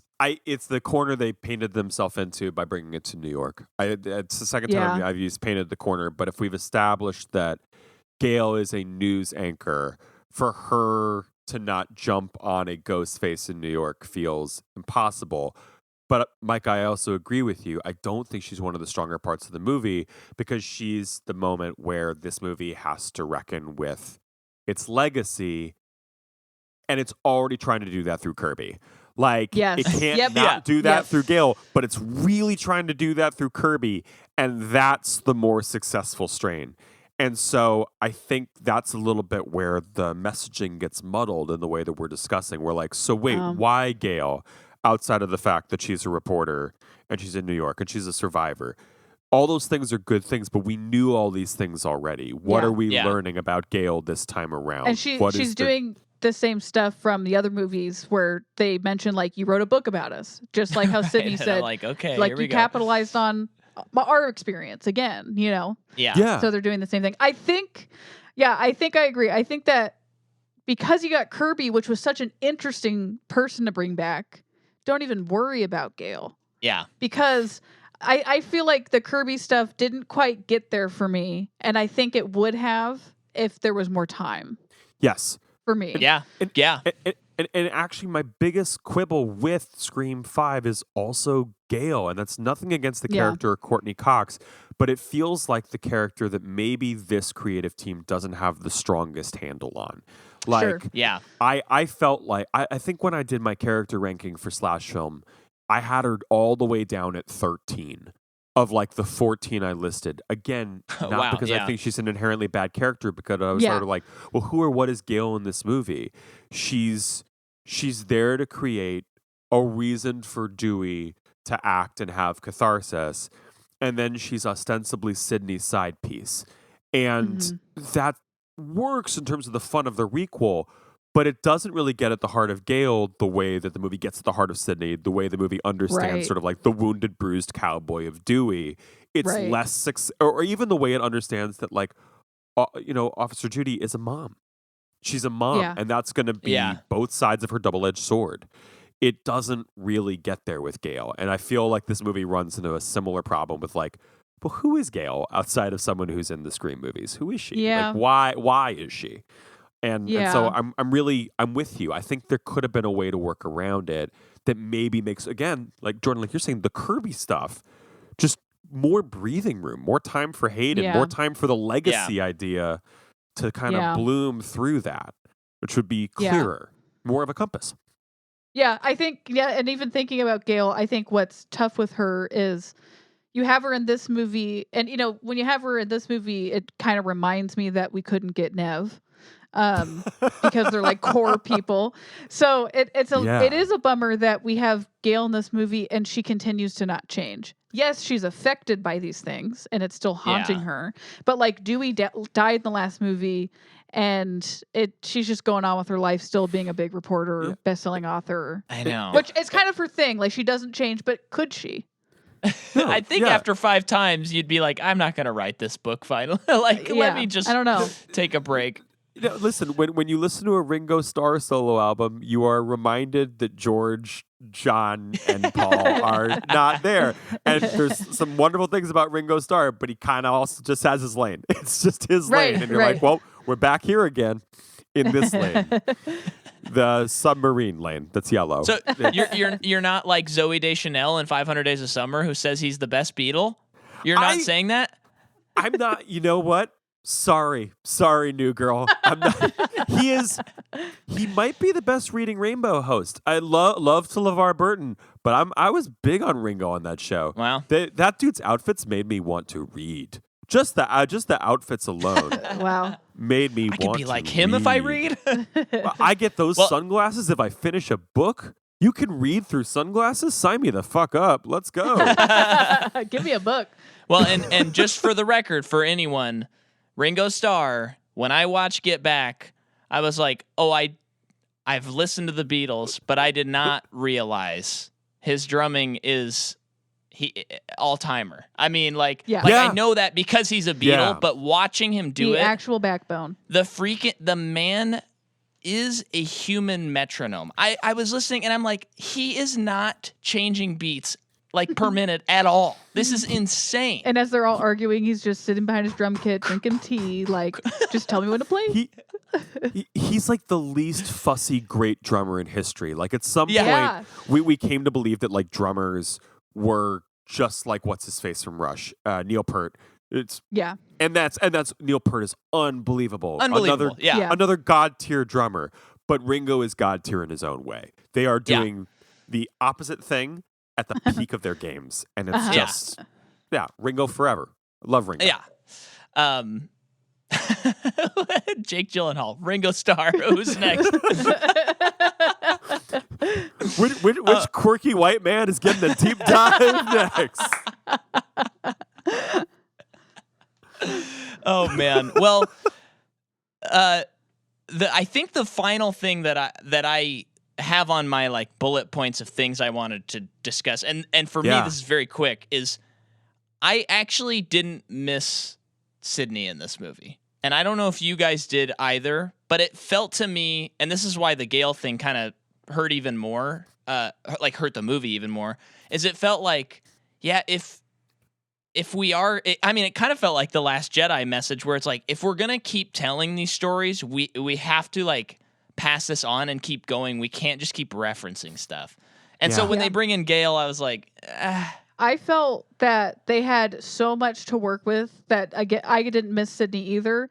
S3: the corner they painted themselves into by bringing it to New York. It's the second time
S2: Yeah.
S3: I've used painted the corner, but if we've established that Gail is a news anchor, for her to not jump on a ghost face in New York feels impossible. But Mike, I also agree with you. I don't think she's one of the stronger parts of the movie because she's the moment where this movie has to reckon with its legacy, and it's already trying to do that through Kirby. Like,
S2: Yes.
S3: it can't
S2: Yep.
S3: not
S1: Yeah.
S3: do that
S2: Yep.
S3: through Gail, but it's really trying to do that through Kirby, and that's the more successful strain. And so I think that's a little bit where the messaging gets muddled in the way that we're discussing. We're like, so wait, why Gail? Outside of the fact that she's a reporter and she's in New York and she's a survivor. All those things are good things, but we knew all these things already. What
S2: Yeah.
S3: are we
S1: Yeah.
S3: learning about Gail this time around?
S2: And she's doing the same stuff from the other movies where they mention like you wrote a book about us, just like how Sydney
S1: Right, and I'm
S2: said,
S1: like, okay,
S2: like
S1: here we
S2: you
S1: go.
S2: capitalized on our experience again, you know.
S1: Yeah.
S3: Yeah.
S2: So they're doing the same thing. I think I agree. I think that because you got Kirby, which was such an interesting person to bring back, don't even worry about Gail.
S1: Yeah.
S2: Because I feel like the Kirby stuff didn't quite get there for me. And I think it would have if there was more time
S3: Yes.
S2: for me.
S1: Yeah. Yeah.
S3: And actually, my biggest quibble with Scream 5 is also Gail. And that's nothing against the
S2: Yeah.
S3: character of Courtney Cox, but it feels like the character that maybe this creative team doesn't have the strongest handle on. Like,
S2: Sure.
S1: Yeah.
S3: I felt like, I think when I did my character ranking for Slash Film, I had her all the way down at 13 of like the 14 I listed. Again, not
S1: Wow,
S3: because
S1: yeah.
S3: I think she's an inherently bad character, because I was
S2: Yeah.
S3: sort of like, well, who or what is Gail in this movie? She's there to create a reason for Dewey to act and have catharsis, and then she's ostensibly Sydney's side piece. And
S2: Mm-hmm.
S3: that works in terms of the fun of the requel, but it doesn't really get at the heart of Gail the way that the movie gets at the heart of Sydney, the way the movie understands
S2: Right.
S3: sort of like the wounded, bruised cowboy of Dewey. It's
S2: Right.
S3: less, or even the way it understands that, like, Officer Judy is a mom. She's a mom,
S2: Yeah.
S3: and that's going to be
S1: Yeah.
S3: both sides of her double-edged sword. It doesn't really get there with Gail, and I feel like this movie runs into a similar problem with like, well, who is Gail outside of someone who's in the Scream movies? Who is she?
S2: Yeah.
S3: Like, why is she? And so
S2: Yeah.
S3: I'm with you. I think there could have been a way to work around it that maybe makes, again, like Jordan, like you're saying, the Kirby stuff, just more breathing room, more time for Hayden,
S2: Yeah.
S3: more time for the legacy idea. to kind of bloom through that, which would be clearer, more of a compass.
S2: Yeah, I think, and even thinking about Gail, I think what's tough with her is you have her in this movie, and, when you have her in this movie, it kind of reminds me that we couldn't get Nev. Because they're like core people. So it is a bummer that we have Gail in this movie and she continues to not change. Yes, she's affected by these things and it's still haunting her. But like Dewey died in the last movie and she's just going on with her life, still being a big reporter, best-selling author.
S1: I know.
S2: Which is kind of her thing. Like she doesn't change, but could she?
S1: I think after 5 times you'd be like, I'm not going to write this book finally. Let me just
S2: I don't know.
S1: take a break.
S3: Listen, when you listen to a Ringo Starr solo album, you are reminded that George, John, and Paul are not there. And there's some wonderful things about Ringo Starr, but he kind of also just has his lane. It's just his lane. And you're like, well, we're back here again in this lane. The submarine lane that's yellow.
S1: So you're not like Zooey Deschanel in 500 Days of Summer who says he's the best Beatle? You're not saying that?
S3: I'm not. You know what? Sorry, new girl. I'm not. He might be the best Reading Rainbow host. I love to LeVar Burton, but I was big on Ringo on that show.
S1: Wow.
S3: That dude's outfits made me want to read. Just the outfits alone.
S2: Wow.
S3: Made me want to
S1: I could be like him
S3: read.
S1: if I read.
S3: I get those sunglasses if I finish a book. You can read through sunglasses? Sign me the fuck up. Let's go.
S2: Give me a book.
S1: Well, and just for the record, for anyone, Ringo Starr, when I watched Get Back, I was like, oh, I've listened to the Beatles, but I did not realize his drumming is all-timer. I mean, I know that because he's a Beatle, but watching him do
S2: the actual backbone.
S1: The man is a human metronome. I was listening and I'm like, he is not changing beats per minute at all. This is insane.
S2: And as they're all arguing, he's just sitting behind his drum kit, drinking tea, just tell me when to play.
S3: He's like the least fussy great drummer in history. Like at some point, we came to believe that drummers were just like what's his face from Rush, Neil Peart. And that's Neil Peart is unbelievable. Another god tier drummer. But Ringo is god tier in his own way. They are doing the opposite thing at the peak of their games, and it's just Ringo forever. Love Ringo.
S1: Yeah. Jake Gyllenhaal, Ringo Starr. Who's next?
S3: Which quirky white man is getting a deep dive next?
S1: Oh man. Well, I think the final thing that I have on my bullet points of things I wanted to discuss, and for me this is very quick, is I actually didn't miss Sydney in this movie. And I don't know if you guys did either, but it felt to me, and this is why the Gale thing kind of hurt even more, hurt the movie even more, is it felt like, if we are, it kind of felt like the Last Jedi message where it's like, if we're going to keep telling these stories, we have to pass this on and keep going. We can't just keep referencing stuff. And so when they bring in Gale, I was like,
S2: I felt that they had so much to work with that I didn't miss Sydney either.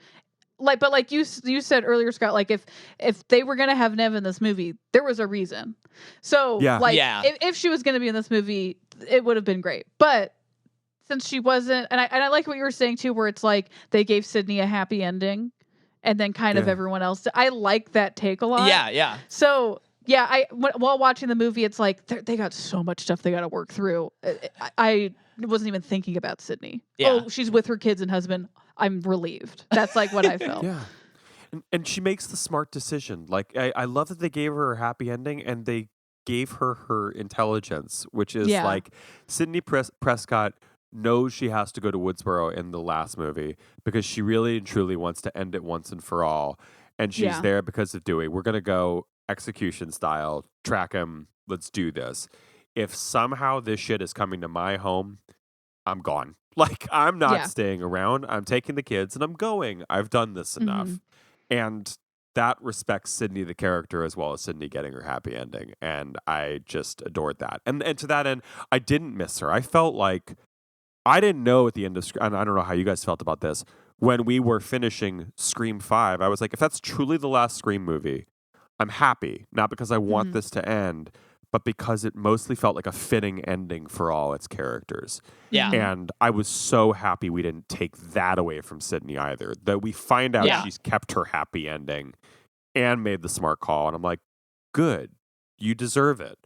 S2: But you said earlier, Scott, if they were gonna have Nev in this movie, there was a reason. So if she was gonna be in this movie, it would have been great. But since she wasn't, and I like what you were saying too, where it's like they gave Sydney a happy ending, and then kind of everyone else. I like that take a lot.
S1: Yeah.
S2: So. Yeah, while watching the movie, it's like they got so much stuff they got to work through. I wasn't even thinking about Sydney.
S1: Yeah.
S2: Oh, she's with her kids and husband. I'm relieved. That's what I felt.
S3: Yeah, and she makes the smart decision. I love that they gave her a happy ending and they gave her intelligence, which is Sydney Prescott knows she has to go to Woodsboro in the last movie because she really and truly wants to end it once and for all. And she's there because of Dewey. We're going to go execution style, track him, let's do this. If somehow this shit is coming to my home, I'm gone. I'm not staying around. I'm taking the kids and I'm going. I've done this enough. And that respects Sydney the character as well as Sydney getting her happy ending. And I just adored that. And to that end, I didn't miss her. I felt like I didn't know at the end of, and I don't know how you guys felt about this, when we were finishing Scream 5, I was like, if that's truly the last Scream movie, I'm happy. Not because I want this to end, but because it mostly felt like a fitting ending for all its characters.
S1: Yeah.
S3: And I was so happy we didn't take that away from Sydney either. That we find out she's kept her happy ending and made the smart call. And I'm like, good. You deserve it.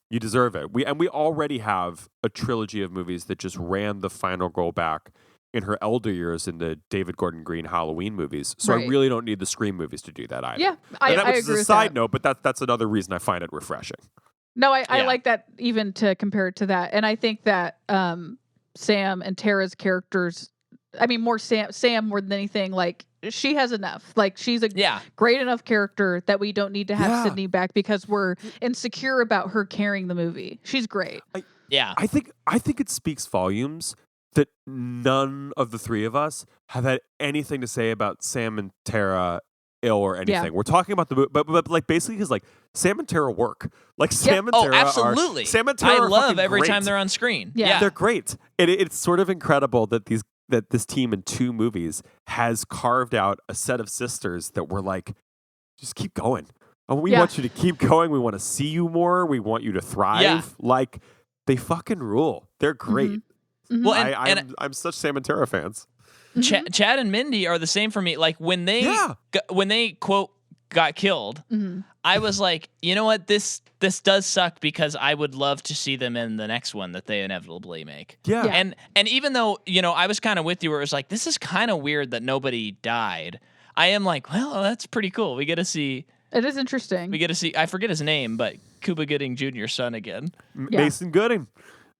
S3: You deserve it. We already have a trilogy of movies that just ran the final girl back in her elder years in the David Gordon Green Halloween movies. So I really don't need the Scream movies to do that either.
S2: Yeah, I agree with that.
S3: It's a side note, but that's another reason I find it refreshing.
S2: No, I like that even to compare it to that. And I think that Sam and Tara's characters, I mean, more Sam more than anything, like, she has enough. Like, she's a great enough character that we don't need to have Sydney back because we're insecure about her carrying the movie. She's great.
S3: I think it speaks volumes that none of the three of us have had anything to say about Sam and Tara ill or anything. Yeah. We're talking about the movie, but like basically because like Sam and Tara work. Like Sam and Tara
S1: absolutely.
S3: Sam and Tara
S1: I love every
S3: great.
S1: Time they're on screen.
S2: Yeah.
S3: They're great. It's sort of incredible that this team in 2 movies has carved out a set of sisters that were like, just keep going. And we want you to keep going. We want to see you more. We want you to thrive. Yeah. Like, they fucking rule. They're great.
S2: Mm-hmm.
S1: Well,
S3: I'm such Sam and Tara fans.
S1: Chad and Mindy are the same for me. Like, when they quote got killed, I was like, you know what, this does suck because I would love to see them in the next one that they inevitably make.
S3: Yeah.
S1: And even though, you know, I was kind of with you where it was like, this is kind of weird that nobody died. I am like, well, that's pretty cool. We get to see.
S2: It is interesting.
S1: We get to see. I forget his name, but Cuba Gooding Jr.'s son again.
S3: Mason Gooding.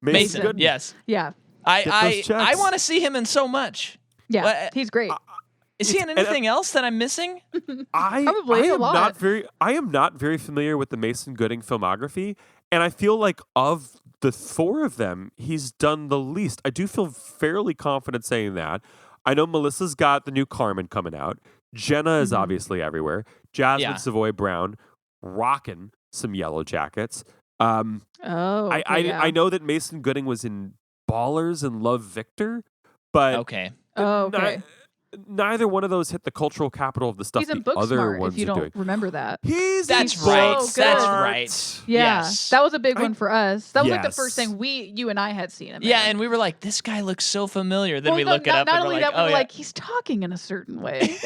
S1: Mason Gooding. Yes.
S2: Yeah.
S1: I want to see him in so much.
S2: Yeah, he's great.
S1: Is he in anything else that I'm missing?
S2: Probably a lot.
S3: I am not very familiar with the Mason Gooding filmography, and I feel like of the 4 of them, he's done the least. I do feel fairly confident saying that. I know Melissa's got the new Carmen coming out. Jenna is obviously everywhere. Jasmine Savoy Brown rocking some Yellow Jackets. I know that Mason Gooding was in Ballers and Love Victor, but neither one of those hit the cultural capital of the stuff
S2: he's in
S3: the other
S2: Booksmart,
S3: ones
S2: if you
S3: are
S2: don't
S3: doing.
S2: remember that.
S1: That's right. That's right.
S2: Yeah,
S1: yes.
S2: that was a big one for us. That was like the first thing you and I had seen him.
S1: Yeah, and we were like, this guy looks so familiar. Then we look it up.
S2: Not
S1: and
S2: only
S1: we're
S2: that,
S1: like,
S2: we were like, he's talking in a certain way.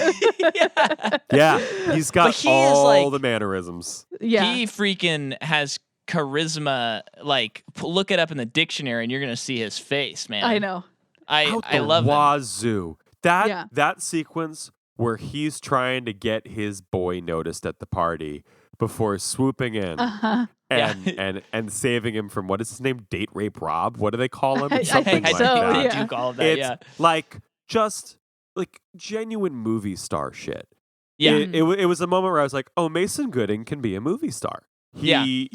S3: Yeah, he's got all the mannerisms.
S2: Yeah,
S1: he freaking has charisma. Like, look it up in the dictionary, and you're gonna see his face, man.
S2: I know.
S1: I love
S3: wazoo. That sequence where he's trying to get his boy noticed at the party before swooping in and saving him from, what is his name? Date Rape Rob? What do they call him? Something like that.
S1: I do call that.
S3: It's like just like genuine movie star shit.
S1: Yeah.
S3: It was a moment where I was like, oh, Mason Gooding can be a movie star. He's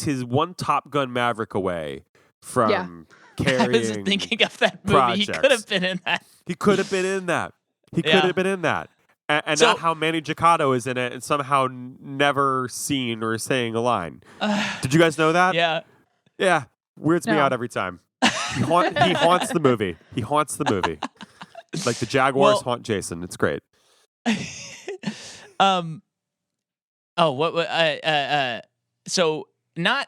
S3: his one Top Gun Maverick away from carrying.
S1: I was thinking of that movie.
S3: Projects.
S1: He could have been in that.
S3: He could have been in that. And not how Manny Giacotto is in it and somehow never seen or saying a line. Did you guys know that?
S1: Yeah.
S3: Yeah. Weirds me out every time. He haunts the movie. He haunts the movie. Like the Jaguars haunt Jason. It's great.
S1: So not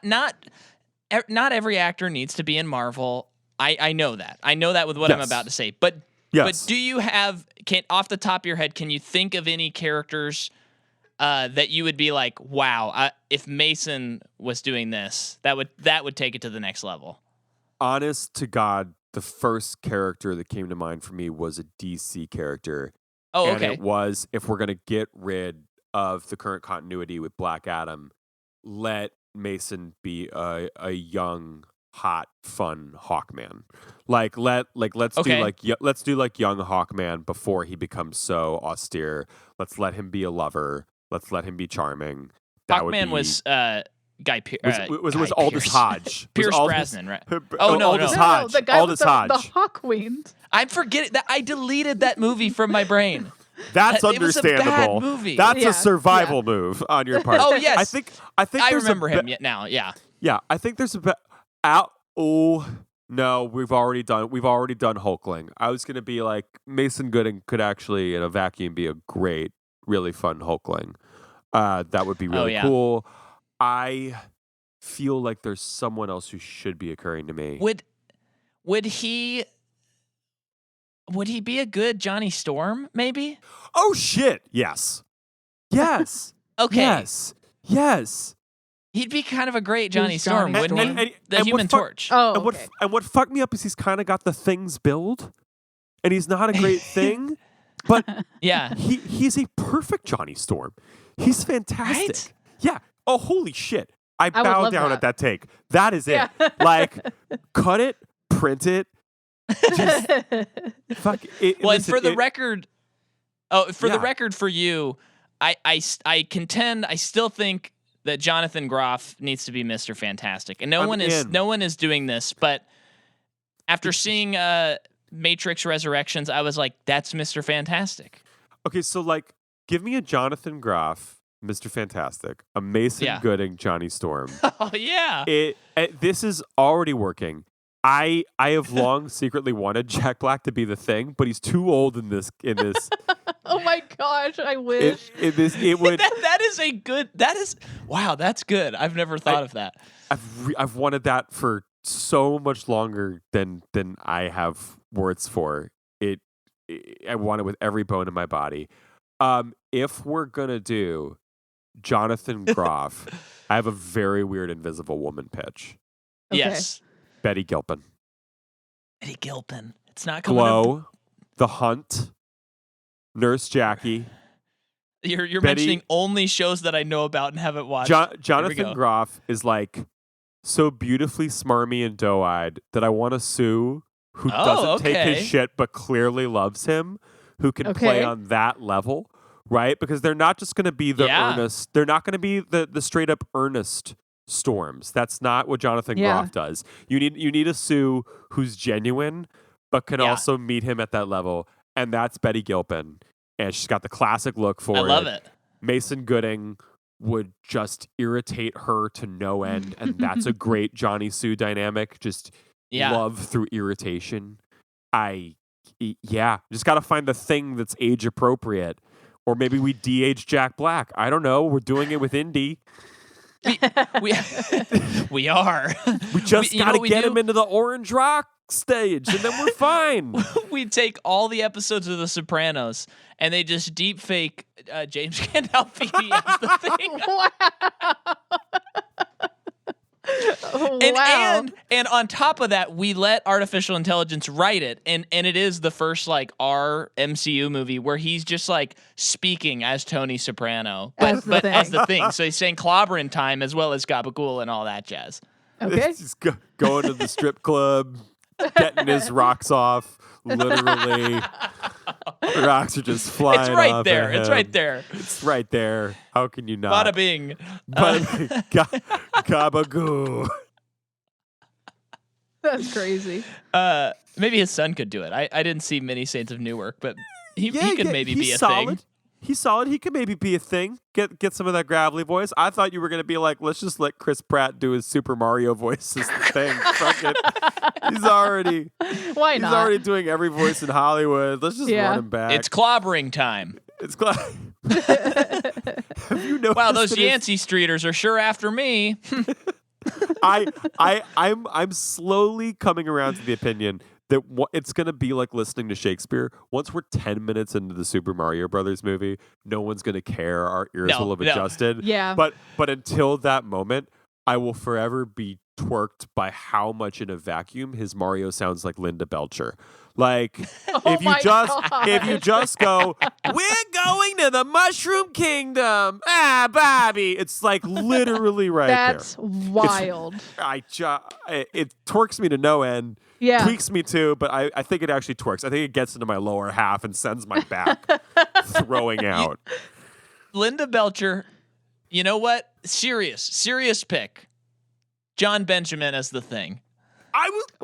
S1: every actor needs to be in Marvel. I know that. I know that with what I'm about to say. But do you have, off the top of your head, can you think of any characters that you would be like, wow, if Mason was doing this, that would take it to the next level?
S3: Honest to God, the first character that came to mind for me was a DC character.
S1: Oh,
S3: and
S1: okay.
S3: it was, if we're going to get rid of the current continuity with Black Adam, let Mason be a young, hot, fun Hawkman. Let's do young Hawkman before he becomes so austere. Let's let him be a lover. Let's let him be charming.
S1: Hawkman was Guy Pearce.
S3: Was Aldous Hodge.
S1: Pierce Brosnan, right?
S3: Aldous Hodge.
S2: The guy
S3: Aldous
S2: with
S3: Hodge.
S2: the Hawkwind.
S1: I'm forgetting that I deleted that movie from my brain.
S3: That's understandable.
S1: It was a bad movie.
S3: That's a survival move on your part.
S1: Oh yes,
S3: I think
S1: I remember him now. Yeah.
S3: Yeah, I think there's No, we've already done Hulkling. I was gonna be like Mason Gooding could actually in a vacuum be a great, really fun Hulkling. That would be really cool. I feel like there's someone else who should be occurring to me.
S1: Would he be a good Johnny Storm? Maybe.
S3: Oh shit! Yes. Yes.
S1: Okay.
S3: Yes.
S1: He'd be kind of a great Johnny
S2: Who's
S1: Storm,
S2: Johnny
S1: wouldn't
S2: Storm?
S1: he? The Human Torch.
S2: Oh,
S3: and what fucked me up is he's kind of got the Thing's build, and he's not a great thing, but
S1: yeah,
S3: he's a perfect Johnny Storm. He's fantastic.
S1: Right?
S3: Yeah. Oh, holy shit! I
S2: would
S3: bow
S2: love
S3: down
S2: that.
S3: at that take. That is it.
S2: Yeah.
S3: Like, cut it, print it. Just fuck it.
S1: Well,
S3: Listen,
S1: and for the
S3: it-
S1: record, the record for you, I contend. I still think that Jonathan Groff needs to be Mr. Fantastic, and no one is doing this. But after seeing Matrix Resurrections, I was like, that's Mr. Fantastic.
S3: Okay, so like, give me a Jonathan Groff, Mr. Fantastic, a Mason Gooding, Johnny Storm.
S1: Oh yeah,
S3: this is already working. I have long secretly wanted Jack Black to be the Thing, but he's too old in this.
S2: oh my gosh, I wish.
S3: It would.
S1: Wow, that's good. I've never thought of that.
S3: I've wanted that for so much longer than I have words for it. I want it with every bone in my body. If we're gonna do Jonathan Groff, I have a very weird Invisible Woman pitch.
S2: Okay.
S1: Yes,
S3: Betty Gilpin.
S1: Betty Gilpin. It's not coming up.
S3: Glow, The Hunt, Nurse Jackie.
S1: You're
S3: Betty-
S1: mentioning only shows that I know about and haven't watched.
S3: Jonathan Groff is like so beautifully smarmy and doe-eyed that I want a Sue who doesn't take his shit but clearly loves him, who can play on that level, right? Because they're not just going to be the earnest. They're not going to be the straight up earnest Storms. That's not what Jonathan Groff does. You need a Sue who's genuine but can also meet him at that level, and that's Betty Gilpin. And she's got the classic look for it.
S1: I love it.
S3: Mason Gooding would just irritate her to no end, and that's a great Johnny Sue dynamic. Just love through irritation. Just got to find the thing that's age appropriate, or maybe we de-age Jack Black. I don't know. We're doing it with Indy.
S1: We are.
S3: We just got to get him into the Orange Rock stage, and then we're fine.
S1: We take all the episodes of The Sopranos, and they just deep fake James Gandolfini as the Thing.
S2: Wow.
S1: And on top of that, we let artificial intelligence write it, and it is the first like our MCU movie where he's just like speaking as Tony Soprano, but as the Thing. So he's saying clobbering time as well as gabagool and all that jazz.
S2: Okay.
S3: He's going to the strip club, getting his rocks off. Literally, the rocks are just flying.
S1: It's right
S3: off
S1: there.
S3: at him.
S1: It's right there.
S3: It's right there. How can you not?
S1: Bada bing.
S3: But gabagoo.
S2: That's crazy.
S1: Maybe his son could do it. I didn't see Many Saints of Newark, but he could maybe be a
S3: solid.
S1: thing.
S3: He's solid. He could maybe be a thing. Get some of that gravelly voice. I thought you were gonna be like, let's just let Chris Pratt do his Super Mario voice as the Thing. Fuck it. He's already already doing every voice in Hollywood. Let's just run him back.
S1: It's clobbering time.
S3: It's Have you noticed?
S1: Wow, those Yancey Streeters are sure after me.
S3: I'm slowly coming around to the opinion that it's going to be like listening to Shakespeare. Once we're 10 minutes into the Super Mario Brothers movie, no one's going to care. Our ears will have adjusted.
S2: Yeah.
S3: But until that moment, I will forever be twerked by how much in a vacuum his Mario sounds like Linda Belcher. Like if you just go, we're going to the Mushroom Kingdom. Bobby. It's like literally right there.
S2: That's wild.
S3: It twerks me to no end.
S2: Yeah.
S3: Tweaks me too, but I think it actually twerks. I think it gets into my lower half and sends my back throwing out.
S1: Linda Belcher, you know what? Serious pick. John Benjamin as the Thing.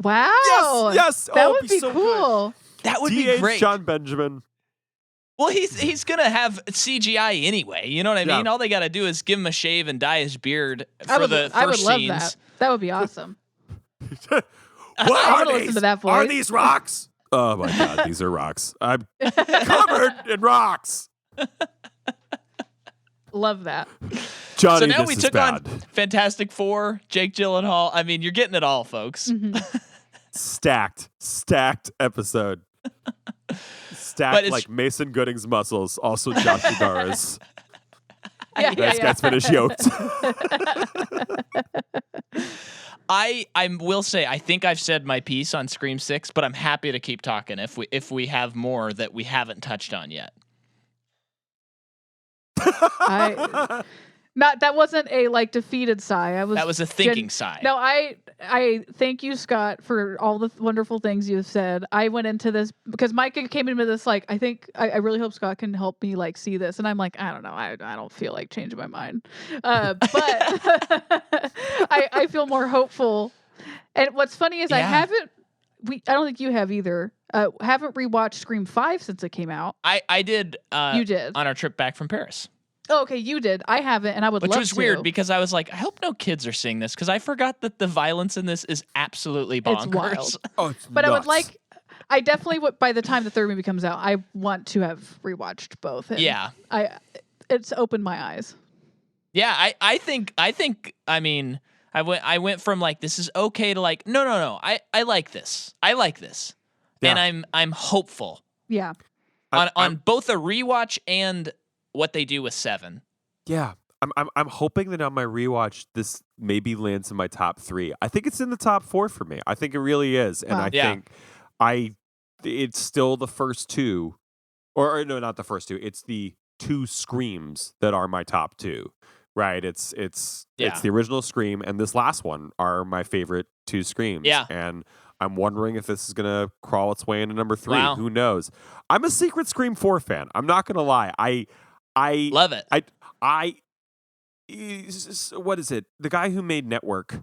S2: Wow.
S3: Yes.
S2: That
S3: Oh,
S2: would
S3: it'd
S2: be
S3: so
S2: cool.
S1: That would
S3: D.H.
S1: be great.
S3: John Benjamin.
S1: Well, he's gonna have CGI anyway. You know what I mean? All they got to do is give him a shave and dye his beard for the first
S2: I would love
S1: scenes.
S2: that. That would be awesome.
S3: What
S2: I'm
S3: are
S2: gonna listen
S3: these?
S2: to that voice.
S3: Are these rocks? Oh my God, these are rocks. I'm covered in rocks.
S2: Love that.
S3: Johnny,
S1: So now
S3: this
S1: we
S3: is
S1: took
S3: bad.
S1: on Fantastic Four, Jake Gyllenhaal. I mean, you're getting it all, folks.
S2: Mhm.
S3: Stacked episode.
S1: But
S3: Stacked
S1: it's-
S3: like Mason Gooding's muscles. Also Josh Nagara's.
S2: Yeah,
S3: Nice guys finish yoked.
S1: I will say I think I've said my piece on Scream 6, but I'm happy to keep talking if we have more that we haven't touched on yet.
S2: That wasn't a like defeated sigh.
S1: That was a thinking sigh.
S2: No, I thank you, Scott, for all the wonderful things you've said. I went into this because Micah came into this like I think I really hope Scott can help me like see this, and I'm like I don't know, I don't feel like changing my mind, but I feel more hopeful. And what's funny is I don't think you have either. Haven't rewatched Scream 5 since it came out.
S1: I did.
S2: You did
S1: on our trip back from Paris.
S2: Oh, okay, you did. I haven't, and I would love to.
S1: Which was weird because I was like, I hope no kids are seeing this because I forgot that the violence in this is absolutely bonkers.
S2: It's wild.
S3: Oh, it's
S2: But
S3: nuts.
S2: I definitely would. By the time the third movie comes out, I want to have rewatched both. And
S1: Yeah.
S2: It's opened my eyes.
S1: Yeah, I think I mean I went from like this is okay to like no I like this.
S3: Yeah.
S1: And I'm hopeful
S2: Yeah.
S1: on both a rewatch and what they do with 7.
S3: Yeah. I'm hoping that on my rewatch this maybe lands in my top 3. I think it's in the top 4 for me. I think it really is. And
S2: Wow.
S3: I think it's still the first two or no, not the first two. It's the 2 Screams that are my top 2. Right? It's the original Scream and this last one are my favorite 2 Screams.
S1: Yeah.
S3: And I'm wondering if this is going to crawl its way into number 3.
S1: Wow.
S3: Who knows? I'm a secret Scream 4 fan. I'm not going to lie. I
S1: Love it.
S3: What is it? The guy who made Network,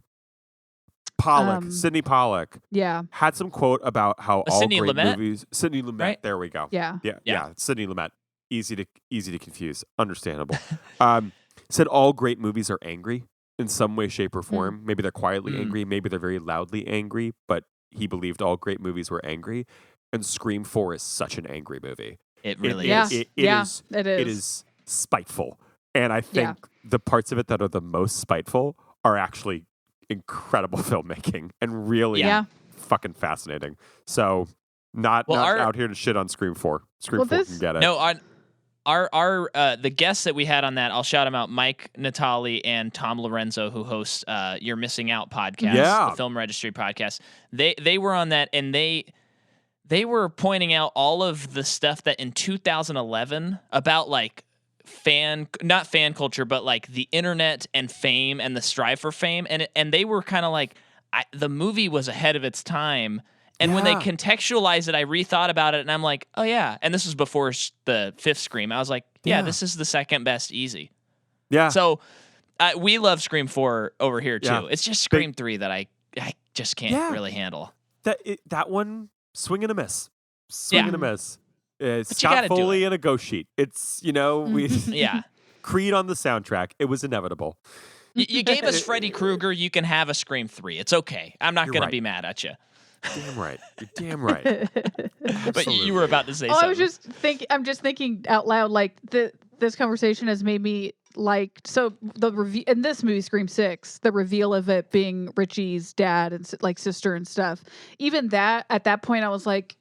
S3: Pollock, Sidney Pollock,
S2: Yeah.
S3: had some quote about how all
S1: Sidney
S3: great
S1: Lumet?
S3: movies. Sidney Lumet.
S1: Right?
S3: There we go.
S2: Yeah.
S3: Yeah. Sidney Lumet. Easy to confuse. Understandable. Said all great movies are angry in some way, shape, or form. Maybe they're quietly angry. Maybe they're very loudly angry. But he believed all great movies were angry. And Scream 4 is such an angry movie.
S1: It really
S2: Yeah.
S1: is.
S3: It
S2: is.
S3: It is spiteful. And I think the parts of it that are the most spiteful are actually incredible filmmaking and really fucking fascinating. So not out here to shit on Scream 4. Scream 4 can get it.
S1: No, on our the guests that we had on that, I'll shout them out, Mike Natali and Tom Lorenzo, who hosts You're Missing Out podcast, the Film Registry podcast. They were on that and they were pointing out all of the stuff that in 2011 about like not fan culture, but like the internet and fame and the strive for fame. And they were kind of like, the movie was ahead of its time. And when they contextualized it, I rethought about it and I'm like, oh yeah. And this was before the 5th Scream. I was like, yeah, this is the second best easy.
S3: Yeah.
S1: So we love Scream 4 over here too.
S3: Yeah.
S1: It's just Scream 3 that I just can't really handle.
S3: That one, swing and a miss. Swing and a miss. Scott Foley and a ghost sheet. It's, we Creed on the soundtrack. It was inevitable.
S1: You gave us Freddy Krueger. You can have a Scream 3. It's okay. I'm not going to be mad at you.
S3: Damn right. You're damn right.
S1: But you were about to say something.
S2: I was just thinking. I'm just thinking out loud. Like this conversation has made me like the review in this movie, Scream 6, the reveal of it being Richie's dad and like sister and stuff. Even that at that point, I was like,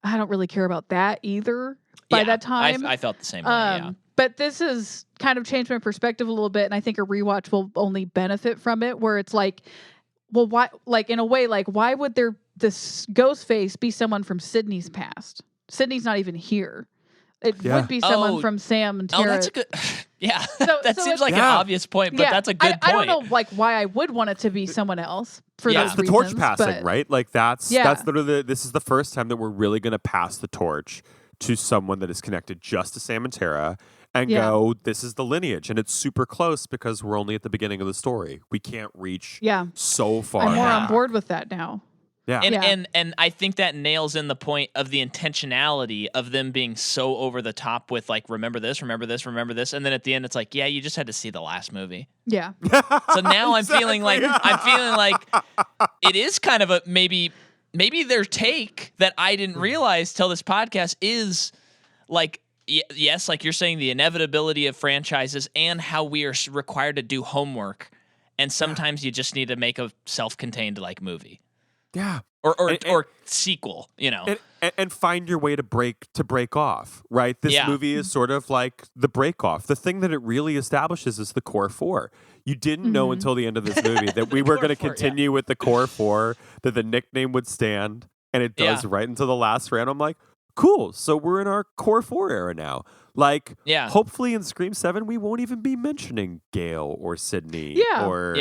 S2: I don't really care about that either. By that time,
S1: I felt the same way.
S2: But this has kind of changed my perspective a little bit, and I think a rewatch will only benefit from it. Where it's like, well, why? Like in a way, like why would this ghost face be someone from Sydney's past? Sydney's not even here. It would be someone from Sam and Tara.
S1: Oh, that's a good. Yeah,
S2: So
S1: that seems like an obvious point, but that's a good point.
S2: I don't know, like why I would want it to be someone else for those
S3: That's the
S2: reasons,
S3: torch passing,
S2: but
S3: right? Like that's literally this is the first time that we're really going to pass the torch to someone that is connected just to Sam and Tara and go, this is the lineage, and it's super close because we're only at the beginning of the story. We can't reach so far.
S2: I'm more
S3: back.
S2: on board with that now.
S3: Yeah.
S1: And I think that nails in the point of the intentionality of them being so over the top with like, remember this, remember this, remember this. And then at the end, it's like, yeah, you just had to see the last movie.
S2: Yeah.
S1: So now I'm feeling like it is kind of a maybe their take that I didn't realize till this podcast is like, yes, like you're saying, the inevitability of franchises and how we are required to do homework. And sometimes you just need to make a self-contained like movie.
S3: Yeah.
S1: Or sequel, you know.
S3: And find your way to break off, right? This movie is sort of like the break off. The thing that it really establishes is the core four. You didn't know until the end of this movie that we were going to continue with the core four, that the nickname would stand, and it does right until the last round. I'm like, cool. So we're in our core four era now. Like, hopefully in Scream 7, we won't even be mentioning Gail or Sydney or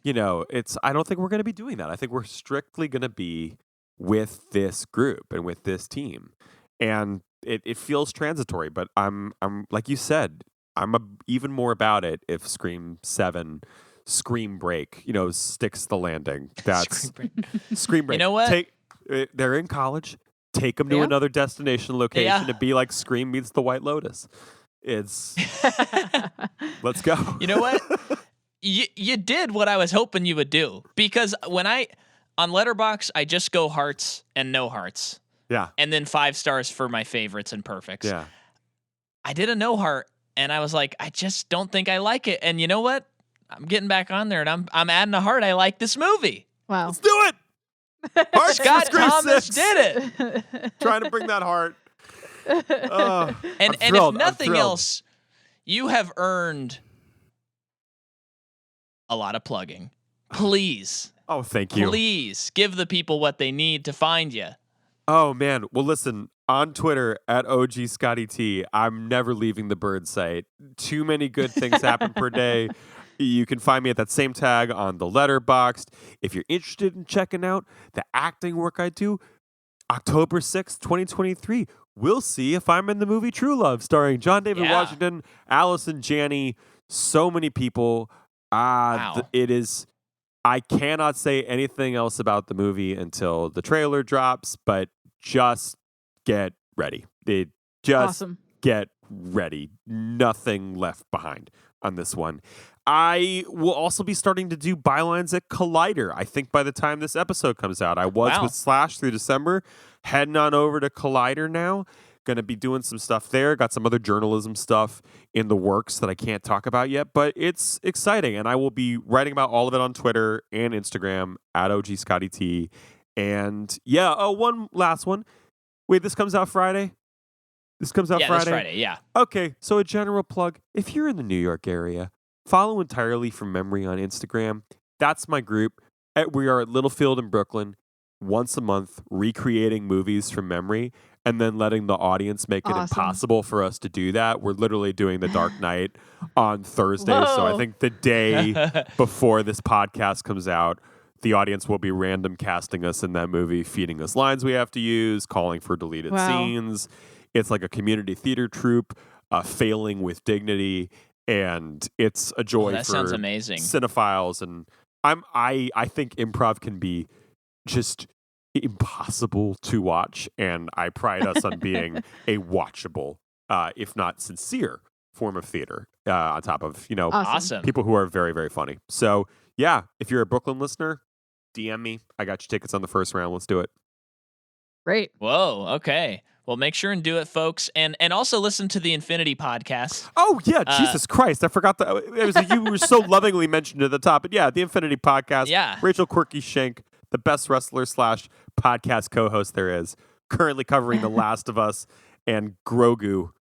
S3: you know, I don't think we're going to be doing that. I think we're strictly going to be with this group and with this team. And it feels transitory, but I'm like you said, I'm even more about it if Scream 7 Scream Break, you know, sticks the landing. That's Scream Break.
S1: You know what?
S3: They're in college. Take them to another destination location to be like Scream meets the White Lotus. It's let's go.
S1: You know what? You did what I was hoping you would do, because when on Letterboxd, I just go hearts and no hearts.
S3: Yeah.
S1: And then 5 stars for my favorites and perfects.
S3: Yeah.
S1: I did a no heart and I was like, I just don't think I like it. And you know what? I'm getting back on there and I'm adding a heart. I like this movie.
S2: Wow.
S3: Let's do it.
S1: Scott Thomas did it.
S3: Trying to bring that heart.
S1: And if nothing else, you have earned a lot of plugging. Please.
S3: Oh, thank you.
S1: Please give the people what they need to find you.
S3: Oh, man. Well, listen, on Twitter at OG Scotty T, I'm never leaving the bird site. Too many good things happen per day. You can find me at that same tag on the Letterboxd. If you're interested in checking out the acting work I do, October 6th, 2023, we'll see if I'm in the movie True Love, starring John David Washington, Allison Janney, so many people.
S1: Wow.
S3: It is. I cannot say anything else about the movie until the trailer drops, but just get ready. Get ready. Nothing left behind on this one. I will also be starting to do bylines at Collider. I think by the time this episode comes out, I was with Slash through December, heading on over to Collider now. Going to be doing some stuff there. Got some other journalism stuff in the works that I can't talk about yet, but it's exciting. And I will be writing about all of it on Twitter and Instagram at OG Scotty T. And one last one. Wait, this comes out Friday? This comes out Friday?
S1: This Friday, yeah.
S3: Okay, so a general plug. If you're in the New York area, follow Entirely From Memory on Instagram. That's my group. We are at Littlefield in Brooklyn once a month, recreating movies from memory and then letting the audience make it impossible for us to do that. We're literally doing The Dark Knight on Thursday. So I think the day before this podcast comes out, the audience will be random casting us in that movie, feeding us lines we have to use, calling for deleted scenes. It's like a community theater troupe, failing with dignity. And it's a joy
S1: that
S3: for
S1: sounds amazing.
S3: Cinephiles. And I think improv can be just impossible to watch, and I pride us on being a watchable, if not sincere, form of theater. On top of
S1: awesome
S3: people who are very, very funny. So yeah, if you're a Brooklyn listener, DM me. I got your tickets on the first round. Let's do it.
S2: Great.
S1: Whoa. Okay. Well, make sure and do it, folks, and also listen to the Infinity podcast.
S3: Oh yeah, Jesus Christ! I forgot that. It was you were so lovingly mentioned at the top, but yeah, the Infinity podcast.
S1: Yeah,
S3: Rachel Quirky Schenk, the best wrestler / podcast co-host there is, currently covering The Last of Us and Grogu.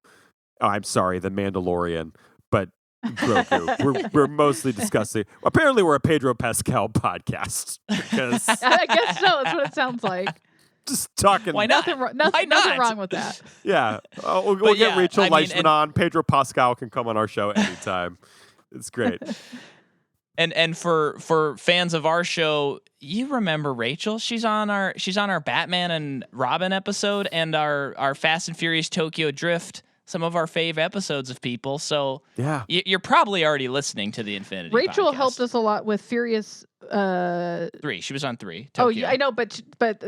S3: Oh, I'm sorry, The Mandalorian, but Grogu. we're mostly discussing. Apparently, we're a Pedro Pascal podcast because
S2: I guess so. That's what it sounds like.
S3: Just talking.
S1: Why not?
S2: Nothing wrong with that.
S3: Yeah, we'll get Rachel Leishman on. Pedro Pascal can come on our show anytime. It's great.
S1: And for fans of our show, you remember Rachel? She's on our Batman and Robin episode and our Fast and Furious Tokyo Drift some of our fave episodes of people. So
S3: Yeah.
S1: you're probably already listening to the Infinity
S2: Rachel
S1: podcast.
S2: helped us a lot with Furious.
S1: 3. She was on 3.
S2: Oh,
S1: Tokyo.
S2: yeah, I know, but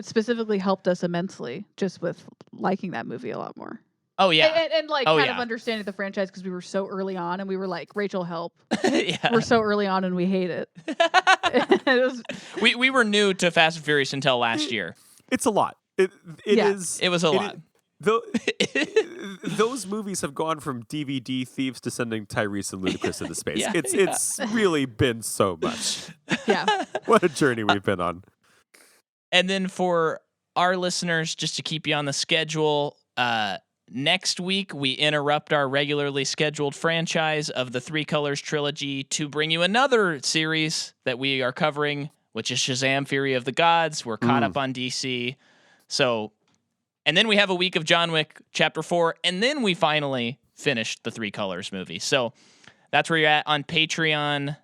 S2: specifically helped us immensely just with liking that movie a lot more.
S1: Oh, yeah.
S2: And like kind of understanding the franchise because we were so early on and we were like, Rachel, help.
S1: Yeah.
S2: We're so early on and we hate it.
S1: We were new to Fast and Furious until last year.
S3: It's a lot. It is.
S1: It was a lot.
S3: Those movies have gone from DVD thieves to sending Tyrese and Ludacris into space.
S1: Yeah,
S3: It's really been so much.
S2: Yeah.
S3: What a journey we've been on.
S1: And then for our listeners, just to keep you on the schedule, next week we interrupt our regularly scheduled franchise of the Three Colors trilogy to bring you another series that we are covering, which is Shazam! Fury of the Gods. We're caught up on DC. So, and then we have a week of John Wick Chapter 4, and then we finally finished the Three Colors movie. So that's where you're at on Patreon,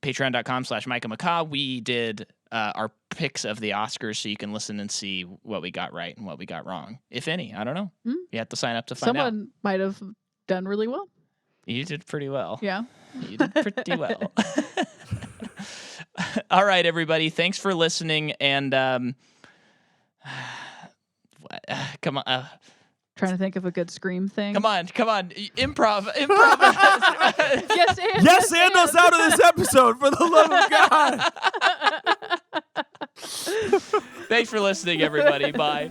S1: patreon.com/Micah We did our picks of the Oscars, so you can listen and see what we got right and what we got wrong, if any. I don't know. You have to sign up to find out.
S2: Someone might have done really well.
S1: You did pretty well.
S2: Yeah.
S1: You did pretty well. All right, everybody. Thanks for listening. And come on.
S2: Trying to think of a good Scream thing.
S1: Come on. Improv.
S2: Yes,
S3: and us out of this episode, for the love of God.
S1: Thanks for listening, everybody. Bye.